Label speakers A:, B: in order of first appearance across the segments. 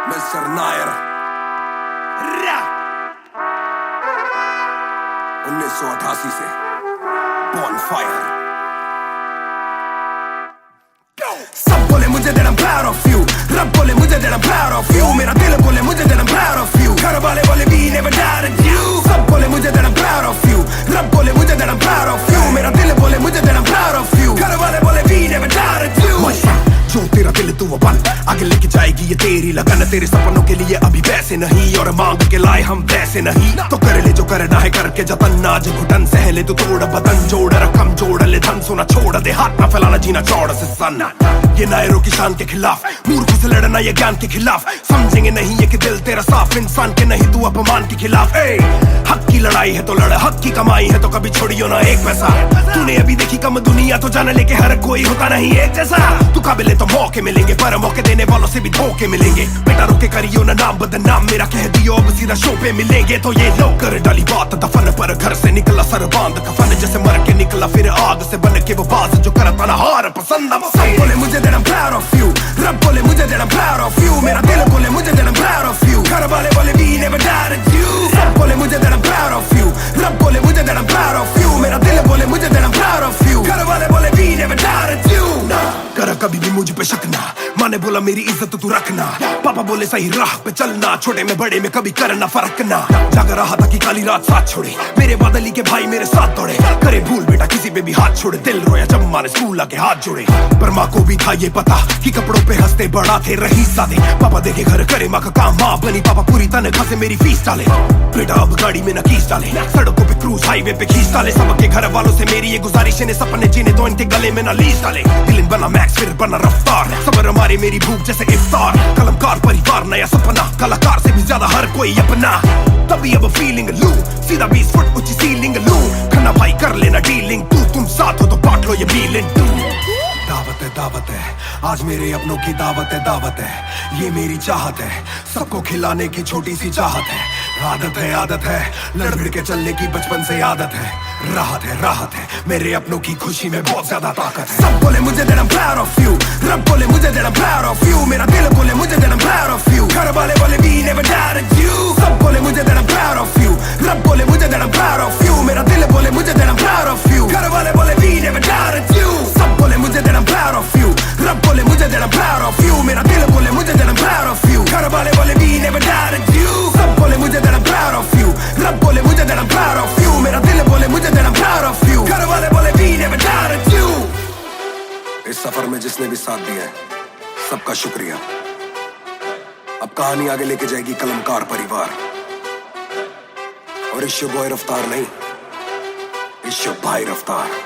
A: Mister Nair 1988 से bonfire. सब बोले मुझे that I'm proud of you, रब बोले मुझे that I'm proud of you, मेरा दिल बोले मुझे that I'm proud of you, घर वाले बोले we never doubted you। सब बोले मुझे that I'm proud of you, रब बोले मुझे that I'm proud of you, मेरा दिल बोले मुझे that I'm proud of you, घर वाले बोले we never doubted you। जो तेरा दिल तू वो बन, आगे लेके जाएगी ये तेरी लगन, तेरे सपनों के लिए अभी पैसे नहीं और मांग के लाए हम वैसे नहीं, तो कर ले जो करना है करके जतन, आज घुटन सहले तू तोड़ बदन, जोड़ रकम जोड़ ले धन, सोना छोड़ दे हाथ ना फैलाना जीना चौड़ से सन। ये नायरों की शान के खिलाफ, मूर्ख से लड़ना ये ज्ञान के खिलाफ, समझेंगे नहीं ये कि दिल तेरा साफ, इंसान के नहीं तू अपमान के खिलाफ। हक की लड़ाई है तो लड़, हक की कमाई है तो कभी छोड़ियो ना एक पैसा, तूने अभी देखी कम दुनिया तो जान ले के हर कोई होता नहीं एक जैसा, तू काबिल तो मौके मिलेंगे पर मौके देने वालों से भी धोखे मिलेंगे, बेटा रोके करियो ना नाम बदनाम, मेरा कह दियो अब सीधा शो पे मिलेंगे, तो ये लो कर डाली बात दफन पर, घर से निकला सर बांध कफन, जैसे मर के निकला फिर आग से बन के वो बाज जो करता ना हार पसंद। सब बोले मुझे that I'm proud of you, रब बोले मुझे that I'm proud of you, मेरा दिल बोले मुझे that I'm proud of you, घर वाले बोले we never doubted you। सब बोले मुझे that I'm proud of you, रब बोले मुझे that I'm proud of you, मेरा दिल बोले मुझे that I'm proud of you, घर वाले बोले we never doubted you। ना कर कभी भी मुझ पे शक ना, माँ ने बोला मेरी इज्जत तू रखना, पापा बोले सही राह पे चलना, छोटे में बड़े में कभी करना फर्क ना, जाग रहा था कि काली रात साथ छोड़े, मेरे बादली के भाई मेरे साथ दौड़े, करे भूल बेटा किसी पे भी हाथ छोड़े, दिल रोया जब माँ ने स्कूल आके हाथ जोड़े, पर माँ को भी था ये पता कि कपड़ों पे हंसते बड़ा थे रईस सादे, पापा देखे घर करे माँ का काम, माँ बनी पापा पूरी तनख्वाह से मेरी फीस डाले, बेटा अब गाड़ी में न कीस डाले, सड़कों पे क्रूज हाईवे पे खींच डाले, सबके घर वालों से मेरी ये गुजारिश है सपने जीने तो इनके गले में न लीस डाले, दिल बना मैक्स फिर बना रफ्तार, सबर हमारे मेरी भूख जैसे इफ्तार, कलमकार परिवार नया सपना, कलाकार से भी ज्यादा हर कोई अपना, तभी अब फीलिंग लू, सीधा 20 फुट ऊंची सीलिंग लू, खन्ना भाई कर लेना डीलिंग, तुम साथ हो तो बांट लो ये मीलिंग। दावत है आज मेरे अपनों की दावत है, ये मेरी चाहत है, सबको खिलाने की छोटी सी चाहत है, आदत है लड़ भिड़ के चलने की बचपन से आदत है, राहत है मेरे अपनों की खुशी में बहुत ज्यादा ताकत है। सब बोले मुझे that I'm proud of you, रब बोले मुझे that I'm proud of you, मेरा दिल बोले मुझे that I'm proud of you, घर वाले बोले we never doubted you। सब बोले मुझे that I'm proud of you, रब बोले मुझे that I'm proud of you, मेरा दिल बोले मुझे that I'm proud of you, घर वाले बोले we never doubted you। सब बोले मुझे that I'm proud of you, रब बोले मुझे that I'm proud of you, मेरा दिल बोले मुझे that I'm proud of you, घर वाले बोले we never doubted you। सब बोले मुझे that I'm proud of you, रब बोले मुझे that I'm proud of you, मेरा दिल बोले मुझे that I'm proud of you, घर वाले बोले we never doubted you। इस सफर में जिसने भी साथ दिया है सबका शुक्रिया। अब कहानी आगे लेके जाएगी कलमकार परिवार, और इश्यो बॉय रफ्तार नहीं, इश्यो भाई रफ्तार।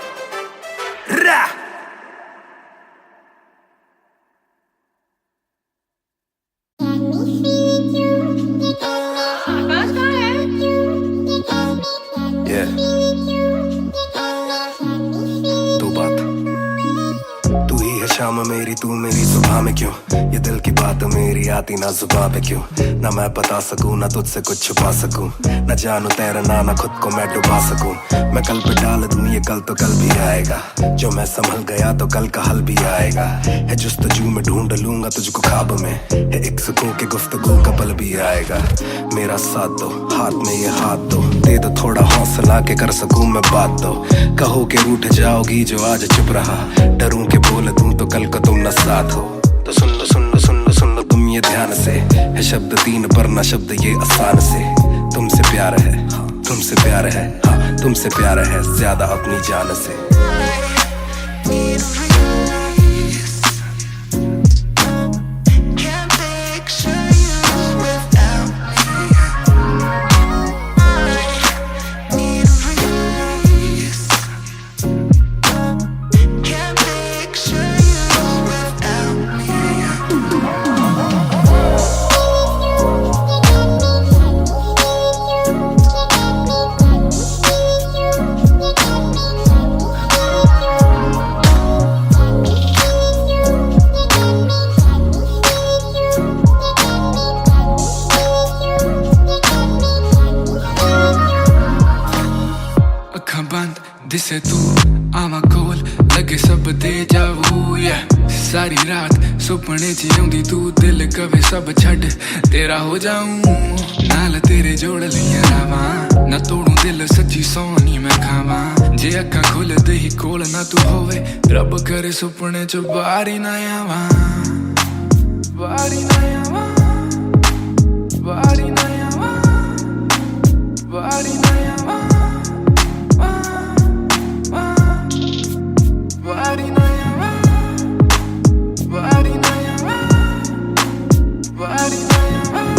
A: शाम मेरी तू मेरी सुबह में क्यों, ये दिल की बात मेरी आती ना जुबां पे क्यों, ना मैं बता सकूं ना तुझसे कुछ छुपा सकूं, ना जानू तैरना ना खुद को मैं डुबा सकूं, मैं कल पे डाल दूं ये कल तो कल भी आएगा, जो मैं संभल गया तो कल का हल भी आएगा, है जुस्तजू में ढूंढ लूंगा तुझको ख्वाब में, है एक सुकून के गुफ्तगू का पल भी आएगा, मेरा साथ दो हाथ में ये हाथ दो, दे दो थोड़ा हौसला के कर सकूं मैं बात दो, कहो के रूठ जाओगी जो आज चुप रहा, डरूं के बोल दूं तो कल को तुम न साथ हो, तो सुन लो तुम ये ध्यान से, है शब्द 3 पर ना शब्द ये आसान से, तुमसे प्यार है तुमसे प्यार है, हाँ तुमसे प्यार है ज्यादा अपनी जान से। दिसे तू आमा कोल लगे सब दे जाऊ, सारी रात
B: रात सुपने च आउंदी तू दिल कवे सब छड्ड तेरा हो जाऊं नाल तेरे जोड़ लिया रावां ना तोड़ू दिल सच्ची सौ नी मैं खावां जे अक्खां खुलदे ही कोल ना तू होवे रब करे सुपने च बाहर ही ना आवां बाहर ही ना आवां बाहर ही ना आवां बाहर ही ना आवां बाहर ही ना आवां बाहर ही ना आवां बाहर ही ना आवां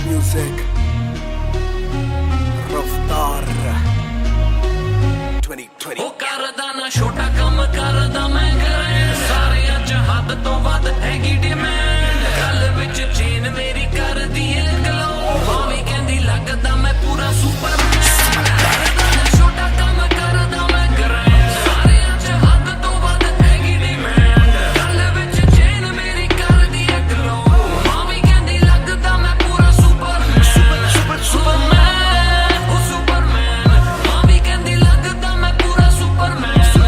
A: Music Raftaar 2020
C: ਉਹ ਕਰਦਾ ਨਾ ਛੋਟਾ ਕੰਮ ਕਰਦਾ ਮੈਂ ਕਰਾਂ ਸਾਰਿਆਂ ਚ ਹੱਦ ਤੋਂ ਵੱਧ ਹੈਗੀ ਡਿਮਾਂਡ ਗੱਲ ਵਿੱਚ ਚੇਨ ਮੇਰੀ ਕਰਦੀ ਏ ਗਲੋ ਭਾਵੇਂ ਕਹਿੰਦੀ ਲੱਗਦਾ ਮੈਂ ਪੂਰਾ ਸੁਪਰਮੈਨ ਕਰਦਾ ਨਾ ਛੋਟਾ ਕੰਮ ਕਰਦਾ ਮੈਂ ਕਰਾਂ ਸਾਰਿਆਂ ਚ ਹੱਦ ਤੋਂ ਵੱਧ ਹੈਗੀ ਡਿਮਾਂਡ ਗੱਲ ਵਿੱਚ ਚੇਨ ਮੇਰੀ ਕਰਦੀ ਏ ਗਲੋ ਭਾਵੇਂ ਕਹਿੰਦੀ ਲੱਗਦਾ ਮੈਂ ਪੂਰਾ ਸੁਪਰਮੈਨ ਉਹ ਸੁਪਰਮੈਨ ਭਾਵੇਂ ਕਹਿੰਦੀ ਲੱਗਦਾ ਮੈਂ ਪੂਰਾ ਸੁਪਰਮੈਨ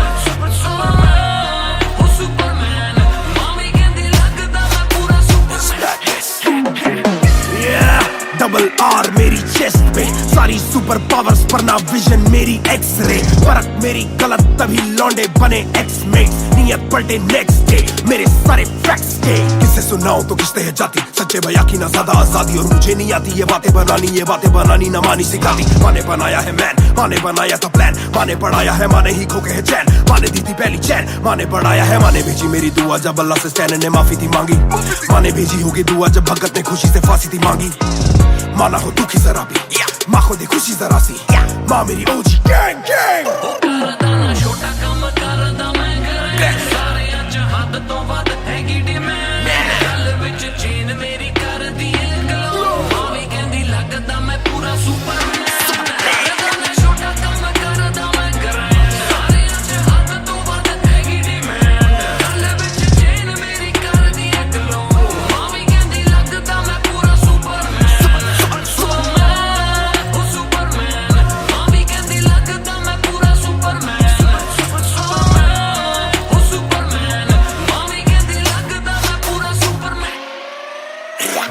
C: ਉਹ ਸੁਪਰਮੈਨ ਭਾਵੇਂ ਕਹਿੰਦੀ ਲੱਗਦਾ ਮੈਂ ਪੂਰਾ ਸੁਪਰਮੈਨ
A: डबल आर मेरी चेस्ट पे सारी सुपर पावर्स पर ना विजन मेरी एक्स-रे परख मेरी गलत तभी लौंडे बने एक्स-मेट नियत पलटे नेक्स्ट डे मेरे सारे फैक्ट्स के किससे सुनाऊं तो किसते है जाती सच्चे भैया की ना ज्यादा आजादी और मुझे नहीं आती ये बातें बनानी ना मानी सिखाती माने बनाया है मैन माने बनाया था प्लान माने पढ़ाया है माने ही खो के है चैन माने दी थी पहली चैन माने बढ़ाया है माने भेजी मेरी दुआ जब अल्लाह से स्टैन ने माफी थी मांगी माने भेजी होगी दुआ जब भगत ने खुशी से फांसी थी मांगी माना हो दुखी जरा भी माँ को दे खुशी जरा सी माँ मेरी ओजी गैंग गैंग
C: ਕਰਦਾ ਨਾ ਛੋਟਾ ਕੰਮ ਕਰਦਾ ਮੈਂ ਕਰਾਂ ਸਾਰਿਆਂ ਚ ਹੱਦ ਤੋਂ ਵੱਧ ਹੈਗੀ ਡਿਮਾਂਡ ਗੱਲ ਵਿੱਚ ਚੇਨ ਮੇਰੀ ਕਰਦੀ ਏ ਗਲੋ ਭਾਵੇਂ ਕਹਿੰਦੀ ਲੱਗਦਾ ਮੈਂ ਪੂਰਾ ਸੁਪਰਮੈਨ ਕਰਦਾ ਨਾ ਛੋਟਾ ਕੰਮ ਕਰਦਾ ਮੈਂ ਕਰਾਂ ਸਾਰਿਆਂ ਚ ਹੱਦ ਤੋਂ ਵੱਧ ਹੈਗੀ ਡਿਮਾਂਡ ਗੱਲ ਵਿੱਚ ਚੇਨ ਮੇਰੀ ਕਰਦੀ ਏ ਗਲੋ ਭਾਵੇਂ ਕਹਿੰਦੀ ਲੱਗਦਾ ਮੈਂ ਪੂਰਾ ਸੁਪਰਮੈਨ ਉਹ ਸੁਪਰਮੈਨ ਭਾਵੇਂ ਕਹਿੰਦੀ ਲੱਗਦਾ ਮੈਂ ਪੂਰਾ ਸੁਪਰਮੈਨ ਉਹ ਸੁਪਰਮੈਨ ਭਾਵੇਂ ਕਹਿੰਦੀ ਲੱਗਦਾ ਮੈਂ ਪੂਰਾ ਸੁਪਰਮੈਨ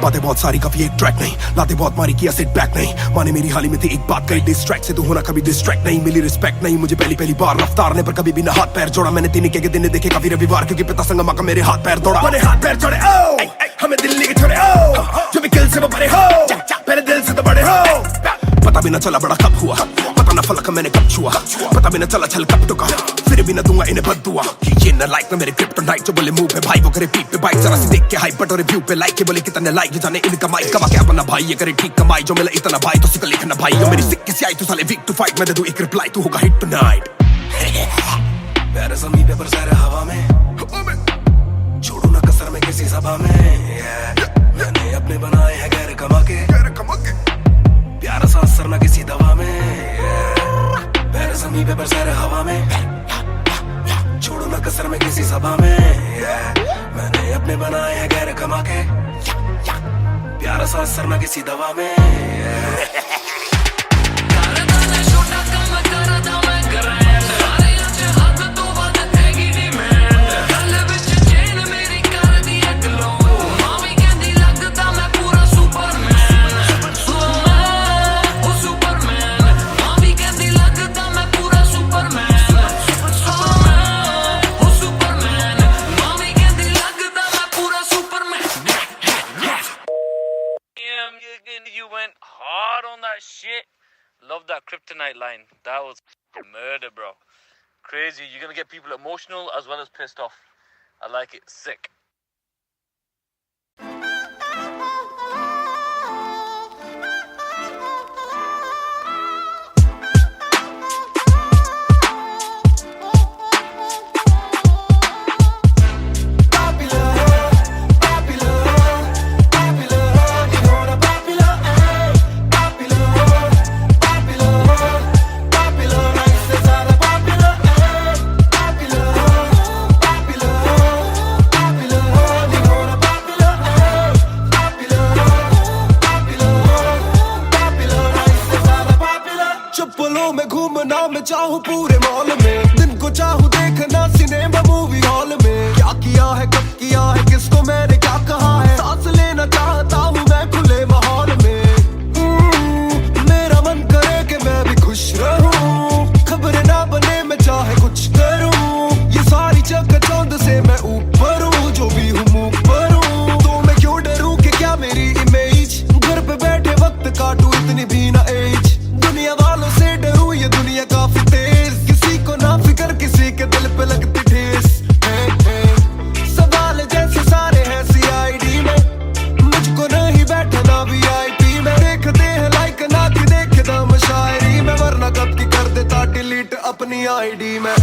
A: बातें बहुत सारी कभी एक ट्रैक नहीं लाते बहुत मारी किया सेट बैक नहीं माने मेरी हाल ही में थी एक बात कही डिस्ट्रैक्ट से तू होना कभी डिस्ट्रैक्ट नहीं मिली रिस्पेक्ट नहीं मुझे पहली बार रफ्तार ने पर कभी भी ना हाथ पैर जोड़ा मैंने तीन के दिन देखे काफी रविवार क्योंकि पिता संगमा का मेरे हाथ पैर दौड़ा मैंने हाथ पैर जोड़े ओ हमें दिल्ली के छोड़े ओ जो भी किल से वो बड़े हो मेरे दिल से तो बड़े हो पता भी ना चला बड़ा कब हुआ पता ना फलक मैंने कब छुआ पता भी ना चला छल कब टुका फिर भी ना दूंगा इन्हें बद्दुआ ये ना लाइक ना मेरे क्रिप्टोनाइट जो बोले मुंह पे भाई वो करे पीठ पे बाइक जरा सी देख के हाइप बट और रिव्यू पे लाइक के बोले कितने लाइक ये जाने इनका माइक कमा क्या अपना भाई ये करे ठीक कमाई जो मिला इतना भाई तो सिक्का लिखना भाई और मेरी सिक्की से आई तू साले वीक टू फाइट मैं दे दूं एक रिप्लाई तू होगा हिट टुनाइट मेरे ज़मीन पे बरसा रहा हवा में छोड़ू ना कसर में किसी सभा में मैंने अपने बनाए हैं गैर कमा के प्यारा सा असर ना किसी दवा में मेरे ज़मीन पे बरसा रहा हवा में छोड़ू ना कसर में किसी सभा में मैंने अपने बनाए हैं गैर कमा के प्यारा सा असर ना किसी दवा में
C: ਕਰਦਾ ਨਾ ਛੋਟਾ ਕੰਮ ਕਰਦਾ ਮੈਂ ਕਰਾਂ ਸਾਰਿਆਂ ਚ ਹੱਦ ਤੋਂ ਵੱਧ ਹੈਗੀ ਡਿਮਾਂਡ ਗੱਲ ਵਿੱਚ ਚੇਨ ਮੇਰੀ ਕਰਦੀ ਏ ਗਲੋ ਭਾਵੇਂ ਕਹਿੰਦੀ ਲੱਗਦਾ ਮੈਂ ਪੂਰਾ Superman
D: you went hard on that shit. Love that kryptonite line. That was murder, bro. Crazy. You're gonna get people emotional as well as pissed off. I like it. Sick.
A: मैं चाहूँ पूरे मॉल में, दिन को चाहूँ देखना cinema movie hall में। क्या किया है, कब किया है, किसको मैंने क्या कहा है, सांस लेना चाहता हूँ मैं खुले माहौल में। मेरा मन करे कि मैं भी खुश रहूं, खबरें ना बने मैं चाहे कुछ करूं। ये सारी चकाचौंध से मैं ऊपर हूँ, जो भी हूँ मुँह पर हूँ। तो मैं क्यों डरूं कि क्या मेरी इमेज, घर पे बैठे वक्त काटूं इतनी भी ना एज। दुनिया वालों से डरूं, ये दुनिया काफी तेज, किसी को ना फिक्र किसी के दिल पे लगती ठेस। सवाल जैसे सारे हैं सीआईडी में, मुझको नहीं बैठना वीआईपी में। देखते हैं लाइक ना कि देखे दम शायरी में, वरना कब की कर देता डिलीट अपनी आईडी में।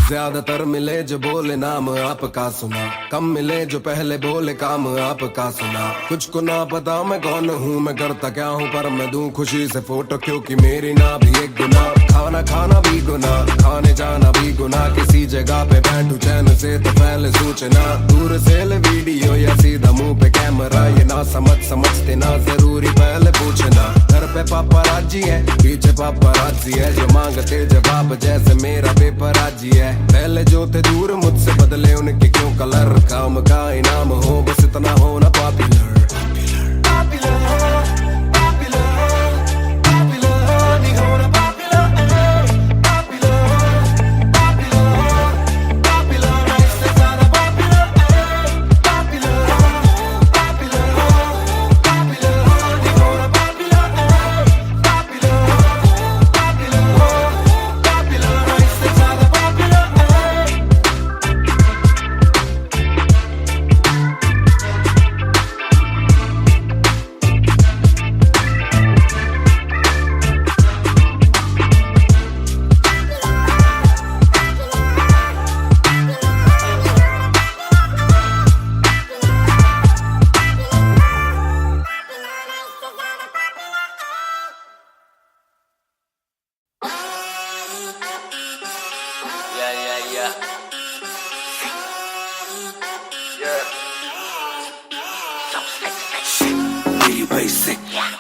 A: ज्यादातर मिले जो बोले नाम आपका सुना, कम मिले जो पहले बोले काम आपका सुना। कुछ को ना पता मैं कौन हूँ, मैं करता क्या हूँ, पर मैं दूं खुशी से फोटो क्योंकि मेरी ना भी एक गुना। खाना खाना भी गुना, खाने जाना भी गुना, किसी जगह पे बैठूं चैन से तो पहले सूचना। दूर से ले वीडियो या सीधा मुंह पे कैमरा, ये ना समझते ना जरूरी पहले पूछना। घर पे पापराजी है, पीछे पापराजी है, जो मांगते जवाब जैसे मेरा पेपर आजी है। पहले जो थे दूर मुझसे बदले उनके क्यों कलर, काम का इनाम हो बस इतना हो ना पॉपुलर।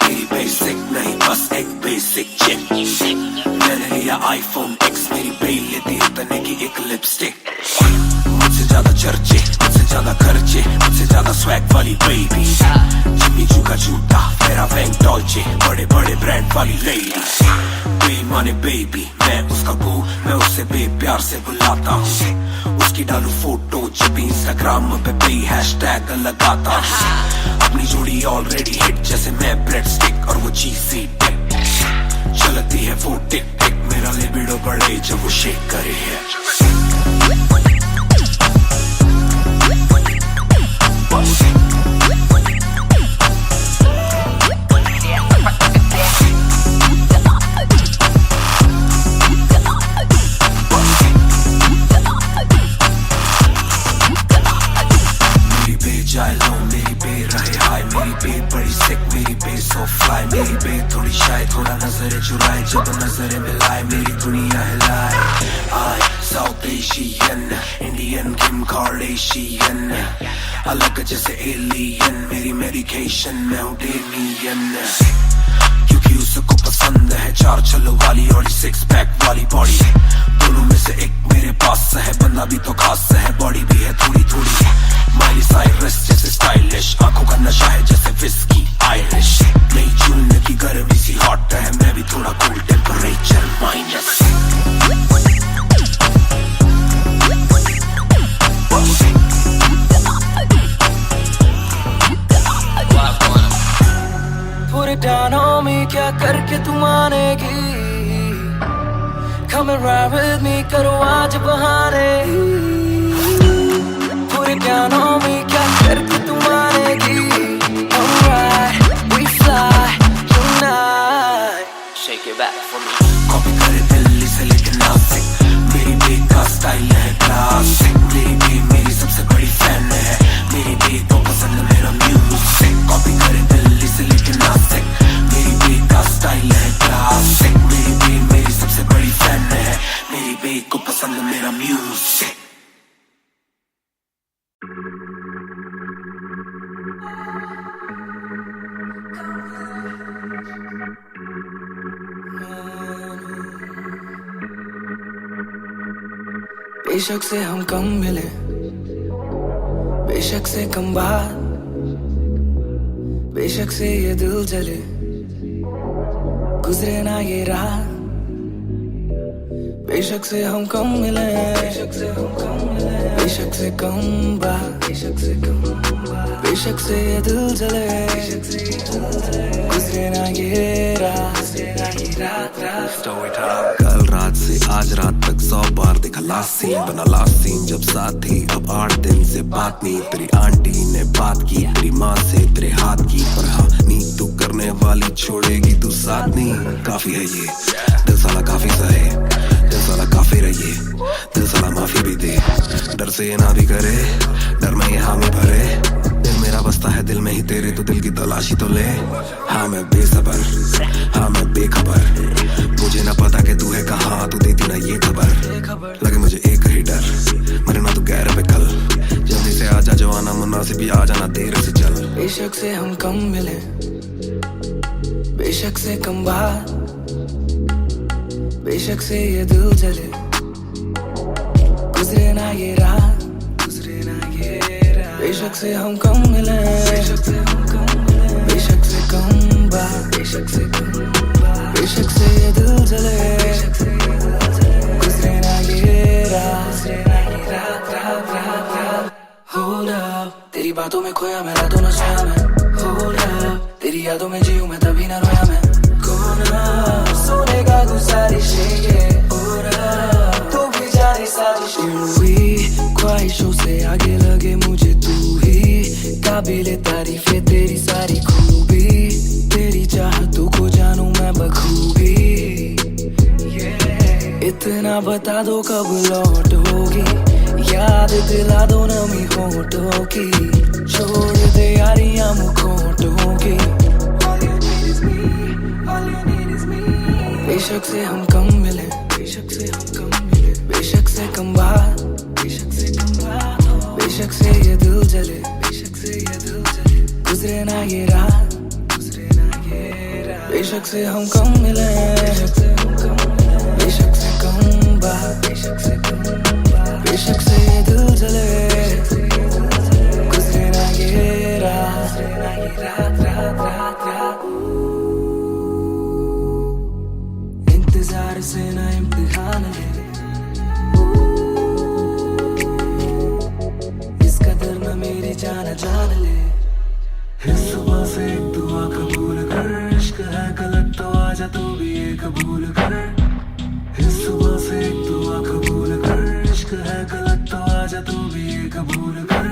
A: मेरी बेसिक नहीं बस एक बेसिक चिप। मैंने लिया आईफोन X, मेरी बेल लेती इतने की एक लिपस्टिक। मुझसे ज्यादा चर्चे, मुझसे ज्यादा खर्चे, मुझसे ज्यादा स्वैग वाली बेबी। जिम्मी चू का जूता, मेरा वैंग डॉल्चे, बड़े बड़े ब्रांड वाली लेडी। बेईमाने बेबी, मैं उसका बू, मैं उसे बेप्यार से बुलाता हूँ। उसकी डालू फोटो जब इंस्टाग्राम पे हैशटैग लगाता हूँ। अपनी जोड़ी ऑलरेडी हिट, जैसे मैं ब्रेड स्टिक और वो चीज़ी टिक। चलती है वो टिक टिक, मेरा लिबिडो बढ़े जब वो शेक करे है। मेरी बे जाए लो, मेरी बे रहे हाय। मेरी बे बड़ी सिक, मेरी बे so fly, मेरी बे थोड़ी शाय, थोड़ा नजरें चुराए, जब नजरें मिलाए मेरी दुनिया हिलाए। I South Asian, Indian Kim Kardashian, अलग जैसे alien, मेरी medication मैं हूँ Damian, क्योंकि उसको पसंद है चार छल्लों वाली और सिक्स पैक वाली बॉडी। दोनों में से एक मेरे पास है, बंदा भी तो खास है, बॉडी भी है थोड़ी थोड़ी। माइली साइरस जैसे स्टाइलिश, आंखों का नशा है जैसे विस्की आयरिश। मई जून की गर्मी सी हॉट है, मैं भी थोड़ा cool temperature minus.
E: Put it down on me, क्या करके तू मानेगी? Come and ride with me, करो आज बहाने। Put it down on me, क्या करके तू मानेगी? Alright, we fly tonight. Shake it back for me.
A: Copy करे दिल्ली से लेके नासिक, मेरी बे का स्टाइल है क्लासिक। मेरी बे मेरी सबसे बड़ी फैन है, मेरी बे को पसंद मेरा म्यूजिक। कॉपी करे दिल्ली से लेके नासिक, मेरी बे का स्टाइल है क्लासिक। मेरी बे मेरी सबसे बड़ी फैन है, मेरी बे को पसंद मेरा म्यूजिक।
E: बेशक से हम कम मिले, बेशक से कम बात, बेशक से ये दिल जले, गुजरे ना ये रात। बेशक से हम कम मिले, बेशक से हम कम मिले, बेशक से कम बात, बेशक से कम बात, बेशक से ये दिल जले, बेशक से ये दिल जले, गुजरे ना ये रात, गुजरे ना ये रात।
F: कल रात से आज रात तक 100 बार देखा लास्ट सीन, बना लास्ट सीन जब साथ थी। अब 8 दिन से बात नहीं, तेरी आंटी ने बात की, तेरी माँ से तेरे हाथ की। पर हाँ नी तू करने वाली छोड़ेगी तू साथ नहीं। काफी है ये दिल साला काफी सहे, दिल साला काफी रहिए, दिल साला माफी भी दे। डर से ये ना भी करे, डर में ये हामी भरे। दिल मेरा बसता है दिल में ही तेरे, तो दिल की तलाशी तो ले। हाँ मैं बेसबर, हाँ मैं बेखबर, मुझे ना पता कि तू है कहाँ, तू देती ना ये खबर। लगे मुझे एक ही डर, मरे ना तू गैर पे कल। जल्दी से आजा जो आना मुनासिब, आ जाना देर से चल।
E: बेशक से हम कम मिले, बेशक से कम बात, बेशक से ये दिल जले, गुजरे ना ये रात, गुजरे ना ये रात। बेशक से हम कम मिले, बेशक से हम कम मिले, बेशक से कम बात, बेशक से कम बात, बेशक से ये दिल जले, बेशक से ये दिल जले, गुजरे ना ये रात, गुजरे ना ये रात, रात, रात, रात। Hold up, तेरी बातों में खोया मैं, रातों न सोया मैं। Hold up, तेरी यादों में जीऊं मैं, तभी न रोया मैं। कोना सोने का गुजारिश है, तू भी जाने साजिश। तू ही ख्वाहिशों से आगे लगे मुझे, तू ही काबिले तारीफ है तेरी सारी खूबी। तेरी चाहतों को जानूं मैं बखूबी। इतना बता दो कब लौटोगी, याद दिला दो नमी होठों की। छोड़ दे यारियां मुखोटों की। बेशक से हम कम मिले, बेशक से हम कम मिले, बेशक से कम बात, बेशक से कम बात, बेशक से ये दिल जले, बेशक से ये दिल जले, गुजरे ना ये रात, गुजरे ना ये रात। बेशक से हम कम मिले, बेशक से हम कम मिले, बेशक से कम बात, बेशक से कम बात, बेशक से ये दिल जले, गुजरे ना ये रात, गुजरे ना ये रात, रात, रात, रात। इंतजार से ना इम्तिहान ले, इस कदर न मेरी जान जान ले। इस सुबह से एक दुआ कबूल कर, इश्क है गलत तो आजा तू भी ये कबूल कर। इस सुबह से एक दुआ कबूल कर, इश्क है गलत तो आजा तू भी ये कबूल कर।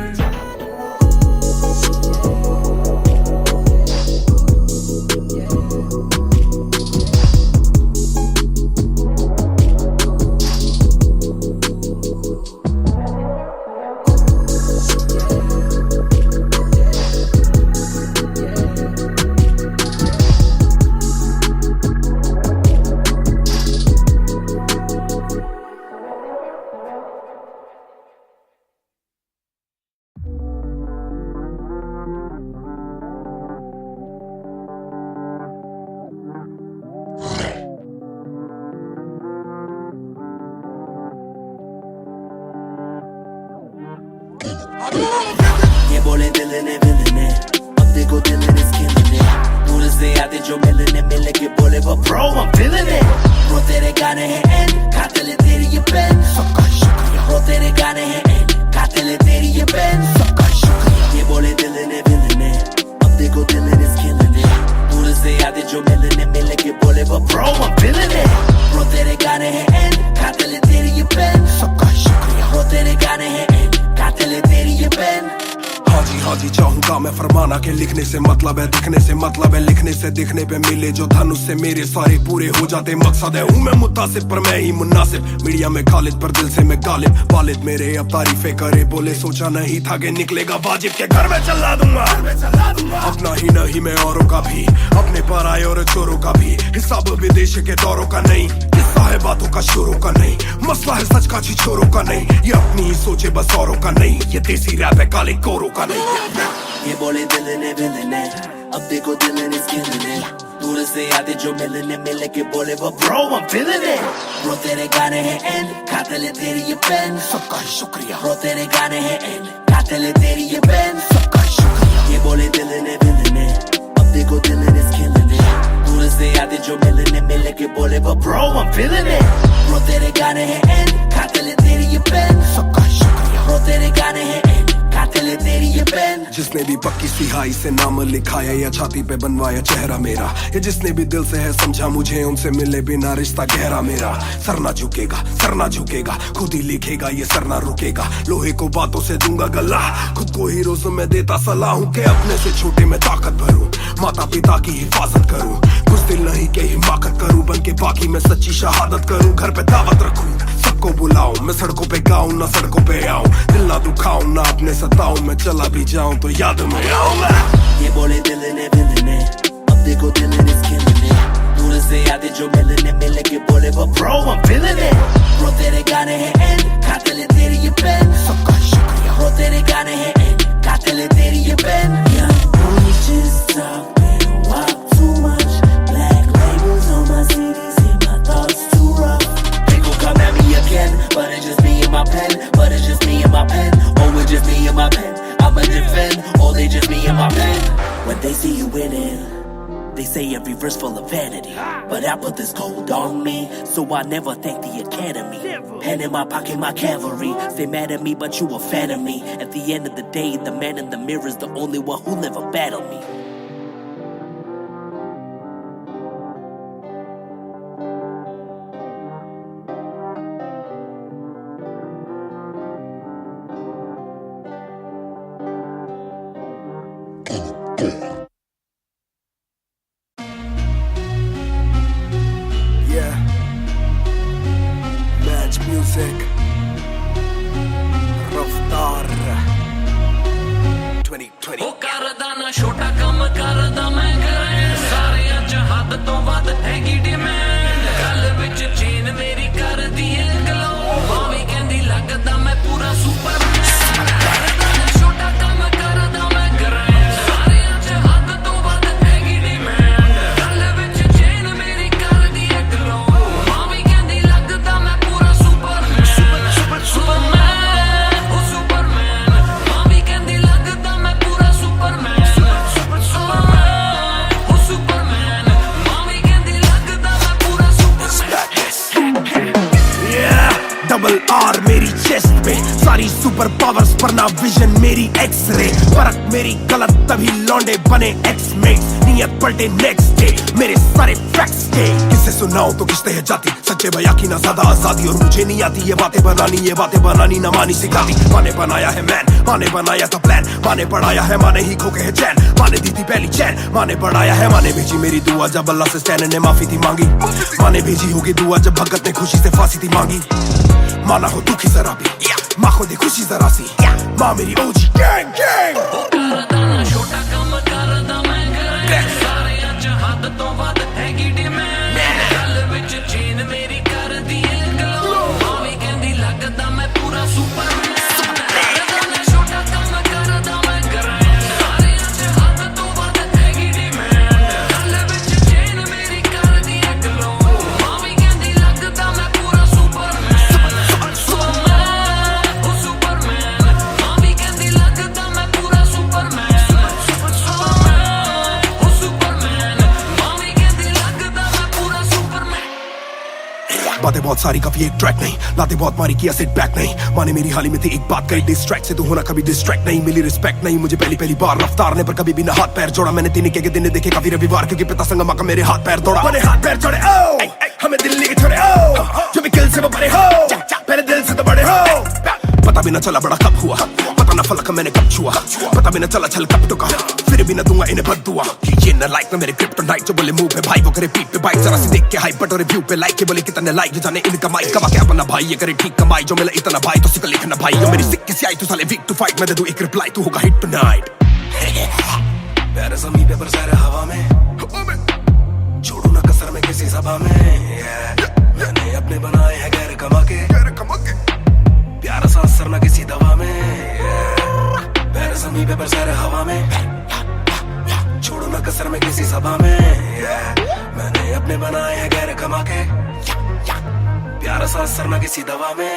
E: ये बोले दिल ने विलन है, अब देखो दिल ने स्किन है। दूर से आते जो मिलने मिलने के बोले वो bro I'm feeling it। Bro तेरे गाने हैं एंड खाते ले तेरी ये पेन, सबका शुक्रिया। ब्रो तेरे गाने हैं एंड खाते ले तेरी ये पेन, सबका शुक्रिया। ये बोले दिल ने विलन है, अब देखो दिल ने स्किन है। दूर से आते जो मिलने मिलने के बोले वो bro I'm feeling it। Bro तेरे गाने हैं एंड खाते ले तेरी ये पेन, सबका शुक्रिया। ब्रो तेरे गाने हैं एंड खाते ले तेरी ये पेन।
F: हाँ जी चाहूंगा मैं फरमाना के लिखने से मतलब है दिखने से मतलब है लिखने से दिखने पे मिले जो धनुष से मेरे सारे पूरे हो जाते मकसद है। हूँ मैं मुतासिब पर मैं ही मुनासिब, मीडिया में खालिद पर दिल से मैं गालिब। वालिद मेरे अब तारीफे करे बोले सोचा नहीं था कि निकलेगा वाजिब के घर में चला दूंगा अपना ही नहीं मैं औरों का भी, अपने पराये और चोरों का भी। हिसाब विदेश के दौरों का नहीं, किस्सा है बातों का शोरों का नहीं, मसला है सच का छिछोरों का नहीं। ये अपनी ही सोचे बस औरों का नहीं, ये देसी रैप है काले कोरों का नहीं।
E: ये बोले दिल ने विलन है, अब देखो दिल ने स्किन है। दूर से आते जो मिलने मिलने के बोले वो bro I'm feeling it। Bro तेरे गाने हैं एंड खाते ले तेरी ये पेन, सबका शुक्रिया। ब्रो तेरे गाने हैं एंड खाते ले तेरी ये पेन, सबका शुक्रिया। ये बोले दिल ने विलन है, अब देखो दिल ने स्किन है। दूर से आते जो मिलने मिलने के बोले वो bro I'm feeling it। Bro तेरे गाने हैं एंड खाते ले तेरी ये पेन, सबका शुक्रिया। ब्रो तेरे गाने हैं एंड खाते ले तेरी ये पेन।
F: जिसने भी पक्की सिहाई से नाम लिखाया या छाती पे बनवाया चेहरा मेरा, या जिसने भी दिल से है समझा मुझे उनसे मिले बिना रिश्ता गहरा मेरा। सर ना झुकेगा खुद ही लिखेगा ये सर ना रुकेगा। लोहे को बातों से दूंगा गला, खुद को ही रोज में देता सलाह हूँ के अपने से छोटे में ताकत भरूं, माता पिता की हिफाजत करूं। कुछ दिल नहीं के हिमाकत करूं, बन के बाकी मैं सच्ची शहादत करूं। घर पे दावत रखूं सबको बुलाऊं, मैं सड़कों पे गाऊं ना सड़कों पे आऊं। दिल ना दुखाऊं ना अपने सताऊं, मैं चला भी जाऊं तो याद में आऊं।
E: ये बोले दिल ने विलन है, अब देखो दिल ने स्किन है। दूर से आते जो मिलने मिलने के बोले वो bro I'm feeling it। Bro तेरे गाने हैं एंड खाते ले तेरी ये पेन, सबका शुक्रिया। ब्रो तेरे गाने हैं एंड खाते ले तेरी ये pen. Young boys just talk, they don't walk too much. Black labels on my CDs, see my thoughts too rough. They gon' come at me again, but it's just me and my pen, but it's just me and my pen. Oh, it's just me and my pen. I'ma defend, oh they just me and my pen. When they see you winning, they say every verse full of vanity. But I put this code on me, so I never thank the academy. Pen in my pocket, my cavalry. Stay mad at me, but you a fan of me. At the end of the day, the man in the mirror is the only one who'll ever battle me.
F: Yeah, Match Music, Raftar 2020।
C: ਉਹ ਕਰਦਾ ਨਾ ਛੋਟਾ ਕੰਮ ਕਰਦਾ ਮੈਂ ਕਰਾਂ, ਸਾਰਿਆਂ ਚ ਹੱਦ ਤੋਂ ਵੱਧ ਹੈਗੀ ਡਿਮਾਂਡ। ਗੱਲ ਵਿੱਚ ਚੇਨ ਮੇਰੀ ਕਰਦੀ ਏ ਗਲੋ, ਮਾਵੀ ਕਹਿੰਦੀ ਲੱਗਦਾ ਮੈਂ ਪੂਰਾ ਸੁਪਰਮੈਨ। ਕਰਦਾ ਨਾ ਛੋਟਾ ਕੰਮ ਕਰਦਾ ਮੈਂ ਕਰਾਂ, ਸਾਰਿਆਂ ਚ ਹੱਦ ਤੋਂ ਵੱਧ ਹੈਗੀ ਡਿਮਾਂਡ। ਗੱਲ ਵਿੱਚ ਚੇਨ ਮੇਰੀ ਕਰਦੀ ਏ ਗਲੋ, ਮਾਵੀ ਕਹਿੰਦੀ ਲੱਗਦਾ ਮੈਂ ਪੂਰਾ ਸੁਪਰਮੈਨ। ਸੁਪਰਮੈਨ ਉਹ ਸੁਪਰਮੈਨ, ਮਾਵੀ ਕਹਿੰਦੀ ਲੱਗਦਾ ਮੈਂ ਪੂਰਾ ਸੁਪਰਮੈਨ। ਸੁਪਰਮੈਨ ਉਹ ਸੁਪਰਮੈਨ, ਮਾਵੀ ਕਹਿੰਦੀ ਲੱਗਦਾ ਮੈਂ ਪੂਰਾ ਸੁਪਰਮੈਨ।
A: Yeah, डबल आर मेरी चेस्ट पे, सारी सुपर पावर्स पर ना विजन मेरी एक्स-रे। फर्क मेरी गलत तभी लौंडे बने एक्स-मेट्स, नियत पलटे नेक्स्ट डे मेरे सारे फैक्ट्स के। किससे सुनाऊं तो किसते है जाती, सच्चे बया की ना ज्यादा आजादी। और मुझे नहीं आती ये बातें बनानी ना मानी सिखाती। माँ ने बनाया है मैन, माँ ने बनाया था प्लान, माँ ने पढ़ाया है, माँ ने ही खोके है चैन। माँ ने दी थी पहली चैन, माँ ने बढ़ाया है, माँ ने भेजी मेरी दुआ जब अल्लाह से स्टैन ने माफी थी मांगी। माँ ने भेजी होगी दुआ जब भगत ने खुशी से फांसी थी मांगी। माँ ना हो दुखी जरा भी, माँ को दे खुशी जरा सी, माँ मेरी ओजी गैंग गैंग।
C: ਉਹ ਕਰਦਾ ਨਾ ਛੋਟਾ ਕੰਮ ਕਰਦਾ ਮੈਂ ਕਰਾਂ, ਸਾਰਿਆਂ ਚ ਹੱਦ ਤੋਂ ਵੱਧ ਹੈਗੀ ਡਿਮਾਂਡ। ਗੱਲ ਵਿੱਚ ਚੇਨ ਮੇਰੀ ਕਰਦੀ ਏ ਗਲੋ, ਮਾਵੀ ਕਹਿੰਦੀ ਲੱਗਦਾ ਮੈਂ ਪੂਰਾ ਸੁਪਰਮੈਨ। ਕਰਦਾ ਨਾ ਛੋਟਾ ਕੰਮ ਕਰਦਾ ਮੈਂ ਕਰਾਂ, ਸਾਰਿਆਂ ਚ ਹੱਦ ਤੋਂ ਵੱਧ ਹੈਗੀ ਡਿਮਾਂਡ। ਗੱਲ ਵਿੱਚ ਚੇਨ ਮੇਰੀ ਕਰਦੀ ਏ ਗਲੋ, ਮਾਵੀ ਕਹਿੰਦੀ ਲੱਗਦਾ ਮੈਂ ਪੂਰਾ ਸੁਪਰਮੈਨ। ਸੁਪਰਮੈਨ ਉਹ ਸੁਪਰਮੈਨ, ਮਾਵੀ ਕਹਿੰਦੀ
F: बहुत सारी कभी एक ट्रैक नहीं, लाते बहुत मारी किया सेट बैक नहीं, माने मेरी हाल ही में थी एक बात कही, डिस्ट्रैक्ट से तू होना कभी डिस्ट्रैक्ट नहीं, मिली रिस्पेक्ट नहीं मुझे पहली पहली बार, रफ्तार ने पर कभी भी ना हाथ पैर जोड़ा, मैंने तीन के दिन देखे काफी रविवार, क्योंकि पिता संगमा का मेरे हाथ पैर तोड़ा, मैंने हाथ पैर जोड़े ओ हमें दिल्ली के छोड़े ओ जो भी किल से वो बड़े हो, मेरे दिल से तो बड़े हो, पता भी ना चला बड़ा कब हुआ, पता ना फलक मैंने कब छुआ, पता भी ना चला छल कब टुका, फिर भी ना दूंगा इन्हें बद्दुआ, ये न लाइक ना मेरे क्रिप्टोनाइट जो बोले मुंह पे भाई वो करे पीठ पे बाइक, जरा सी देख के हाइप बट और रिव्यू पे लाइक के बोले कितने लाइक, ये जाने इनका माइक कमा क्या बना भाई, ये करे ठीक कमाई जो मिला इतना भाई तो सिक्का लिखना भाई, जो मेरी सिक्की से आई तू साले वीक टू फाइट, मैं दे दूं एक रिप्लाई तू होगा हिट टुनाइट, प्यारे ज़मीं पे बरसा रहा हवा में, छोड़ू ना कसर में किसी सभा में, मैंने अपने बनाए हैं गैर कमा के, प्यारा सा असर ना किसी दवा में, पैर ज़मीं पे बरसा रहा हवा में, छोड़ो ना कसर में किसी सभा में, मैंने अपने बनाए हैं गैर कमा के, प्यारा सा असर ना किसी दवा में,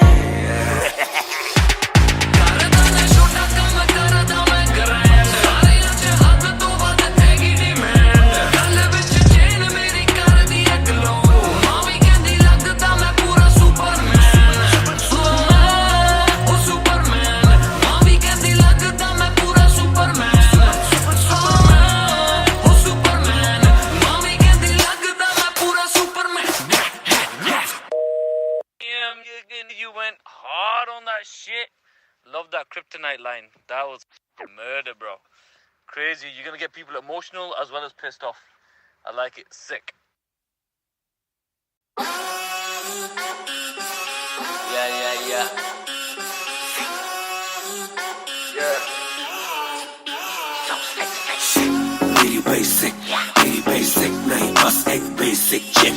D: You went hard on that shit. Love that kryptonite line. That was murder, bro. Crazy. You're gonna get people emotional as well as pissed off. I like it. Sick.
C: Yeah.
F: मेरी बेसिक नहीं बस एक basic chip,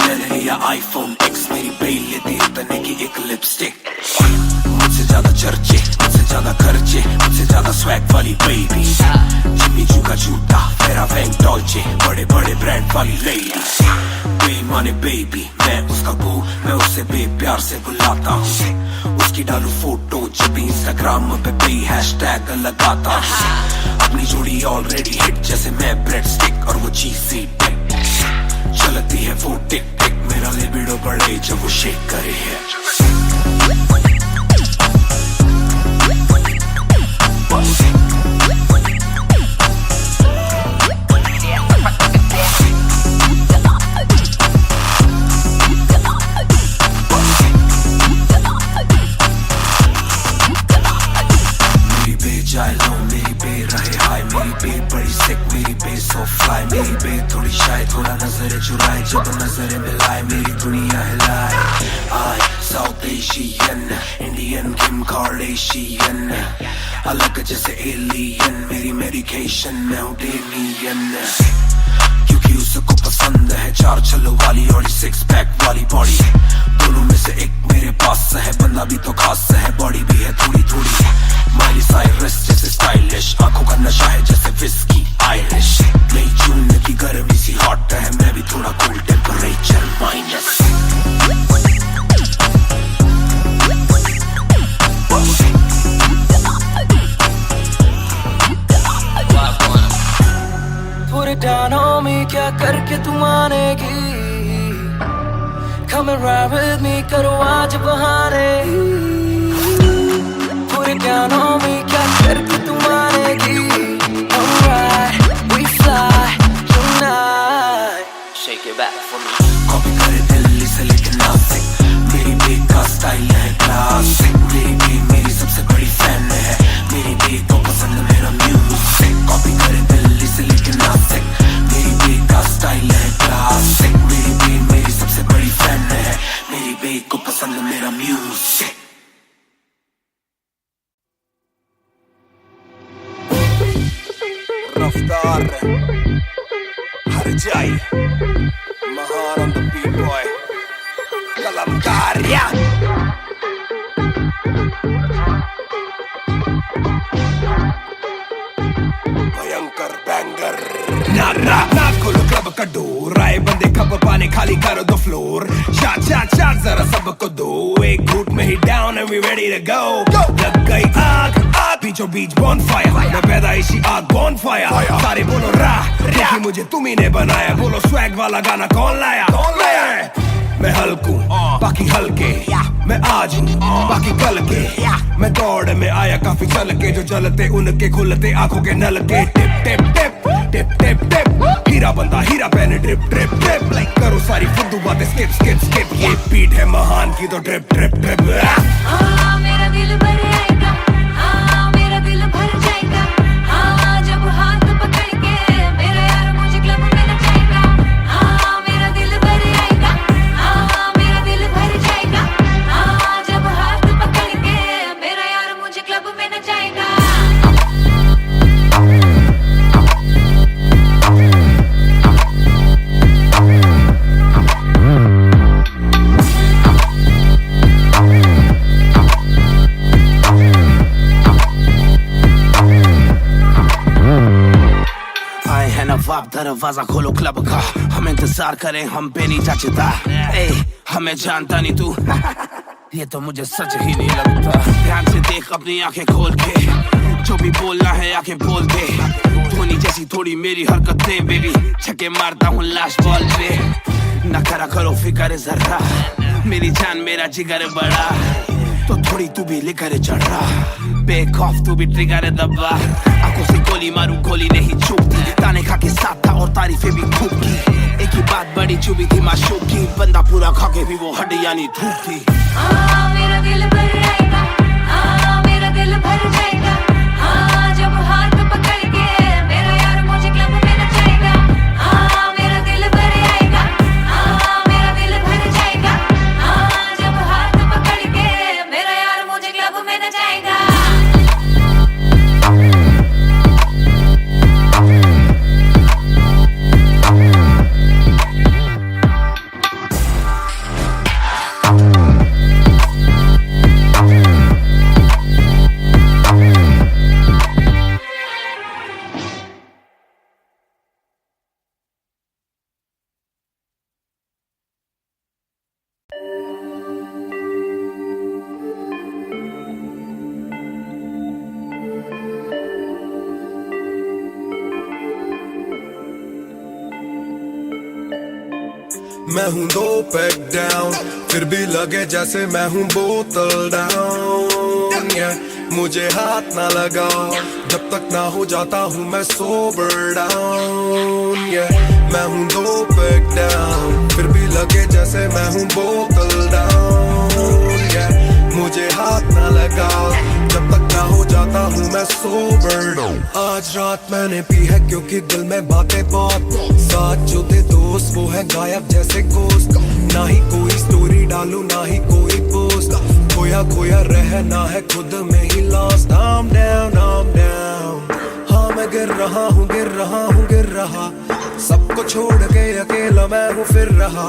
F: मैंने लिया iPhone X, मेरी bell लेती इतने की एक लिपस्टिक, मुझसे ज्यादा चर्चे, मुझसे ज्यादा खर्चे, मुझसे ज्यादा स्वैग वाली बेबी, जिम्मी चू का जूता फेरा वैंग डॉल्चे, बड़े बड़े ब्रांड वाली लेडी, बेईमाने बेबी मैं उसका बू, मैं उसे बेप्यार से बुलाता हूँ, उसकी डालू फोटो जब इंस्टाग्राम पे बे हैशटैग लगाता हूँ, अपनी जोड़ी ऑलरेडी हिट जैसे मैं ब्रेड स्टिक और वो चीज़ी टिक, चलती है वो टिक टिक, मेरा लिबिडो बढ़े जब वो शेक करे है, मेरी बे जाए लो, मेरी बे रहे हाय, मेरी बे बड़ी सिक, मेरी बे सो फ्लाई, मेरी बे थोड़ी शाय, थोड़ा नजरें चुराए, जब नजरें मिलाए मेरी दुनिया हिलाए, आई साउथ एशियन इंडियन किम कार्डेशियन, अलग जैसे एलियन, मेरी मेडिकेशन मैं हूँ डेलियन, क्योंकि उसको पसंद है चार छल्लो वाली और सिक्स पैक वाली बॉडी, दोनों में से एक मेरे पास है, बंदा भी तो खास है, बॉडी भी है थोड़ी थोड़ी, माइली साइरस जैसे स्टाइलिश, आंखों का नशा है जैसे विस्की आयरिश, मई जून की गर्मी सी हॉट है, मैं भी थोड़ा cool temperature minus,
E: Put it down on me, क्या करके तू मानेगी, Come and ride with me, करो आज बहाने, Put it down on me, क्या करके तू मानेगी, Alright, we fly tonight,
C: Shake it back for me.
F: Copy करे दिल्ली से लेके नासिक, मेरी बे का स्टाइल है क्लासिक, मेरी बे मेरी सबसे बड़ी फैन है, मेरी बे को पसंद मेरा म्यूजिक, कॉपी करे दिल्ली से लेके नासिक, मेरी बे का स्टाइल है क्लासिक, मेरी बे मेरी सबसे बड़ी फैन है, मेरी बे को पसंद मेरा म्यूजिक, रफ्तार हर जाई, महान on the beat boy, कलमकार या भयंकर बैंगर, ना खोलो क्लब का डोर, आए बंदे खबर पाने खाली करो दो फ्लोर, शाट जरा सबको दो, एक घूट में ही down and we ready to go, लग गई आग बीचों बीच बॉनफायर, मैं पैदाइशी आग बॉनफायर, सारे बोलो रा, क्योंकि मुझे तुम ही ने बनाया, बोलो स्वैग वाला गाना कौन लाया,
A: मैं हल्कू बाकी हल्के, मैं आज हूँ बाकी कल के। मैं दौड़ में आया काफी चल के, जो चलते उनके खुलते आंखों के नल के। टिप टिप टिप टिप टिप टिप, हीरा बंदा हीरा पहने ड्रिप ड्रिप ड्रिप। लाइक करो सारी फुद्दू बातें स्किप स्किप स्किप, ये बीट है महान की तो ड्रिप ड्रिप ड्रिप।
G: मेरा दिल भर आएगा, मेरा दिल भर जाएगा, जब हाथ पकड़ के मेरा यार मुझे क्लब में नचाएगा। मेरा दिल भर आएगा, मेरा दिल भर जाएगा, जब हाथ पकड़ के मेरा यार मुझे क्लब में नचाएगा।
H: नवाब दरवाजा खोलो क्लब का, हम इंतजार करें हम पे नहीं जचता। ए हमें जानता नहीं तू ये तो मुझे सच ही नहीं लगता। ध्यान से देख अपनी आंखें खोल के, जो भी बोलना है आके बोल दे। धोनी जैसी थोड़ी मेरी हरकतें बेबी, छक्के मारता हूँ लास्ट बॉल पे। न करा करो फिक्र जरा, मेरी जान मेरा जिगर बड़ा, तो थोड़ी तू भी लेकर चढ़ रहा। बेक ऑफ तू भी ट्रिगर दबा, आंखों से गोली मारूं गोली नहीं चूकती। ताने खा के साथ था और तारीफें भी खूब की, एक ही बात बड़ी चुभी थी माशूक की। बंदा पूरा खा के भी वो हड्डियां नहीं धूप थी।
G: मेरा दिल भर आएगा, मेरा दिल भर जाएगा, जब हाथ पकड़ के मेरा यार मुझे क्लब में नचाएगा। मेरा दिल भर आएगा, मेरा दिल भर जाएगा, जब हाथ पकड़ के मेरा यार मुझे क्लब में नचाएगा।
F: मैं हूँ 2 पैक डाउन, फिर भी लगे जैसे मैं हूँ बोतल डाउन। मुझे हाथ ना लगाओ जब तक ना हो जाता हूँ मैं सोबर डाउन। मैं हूँ 2 पैक डाउन, फिर भी लगे जैसे मैं हूँ बोतल डाउन। मुझे हाथ ना लगाओ जब तक ना हो जाता हूँ मैं सोबर डाउन। आज रात मैंने पी है क्योंकि दिल में बातें बहुत, साथ जो थे दोस्त वो है गायब जैसे गोश्त। ना ही कोई स्टोरी डालूं ना ही कोई पोस्ट, खोया खोया रहना है खुद में he lost. I'm down, I'm down, हाँ मैं गिर रहा हूँ गिर रहा हूँ गिर रहा। सबको छोड़ के अकेला मैं हूँ फिर रहा,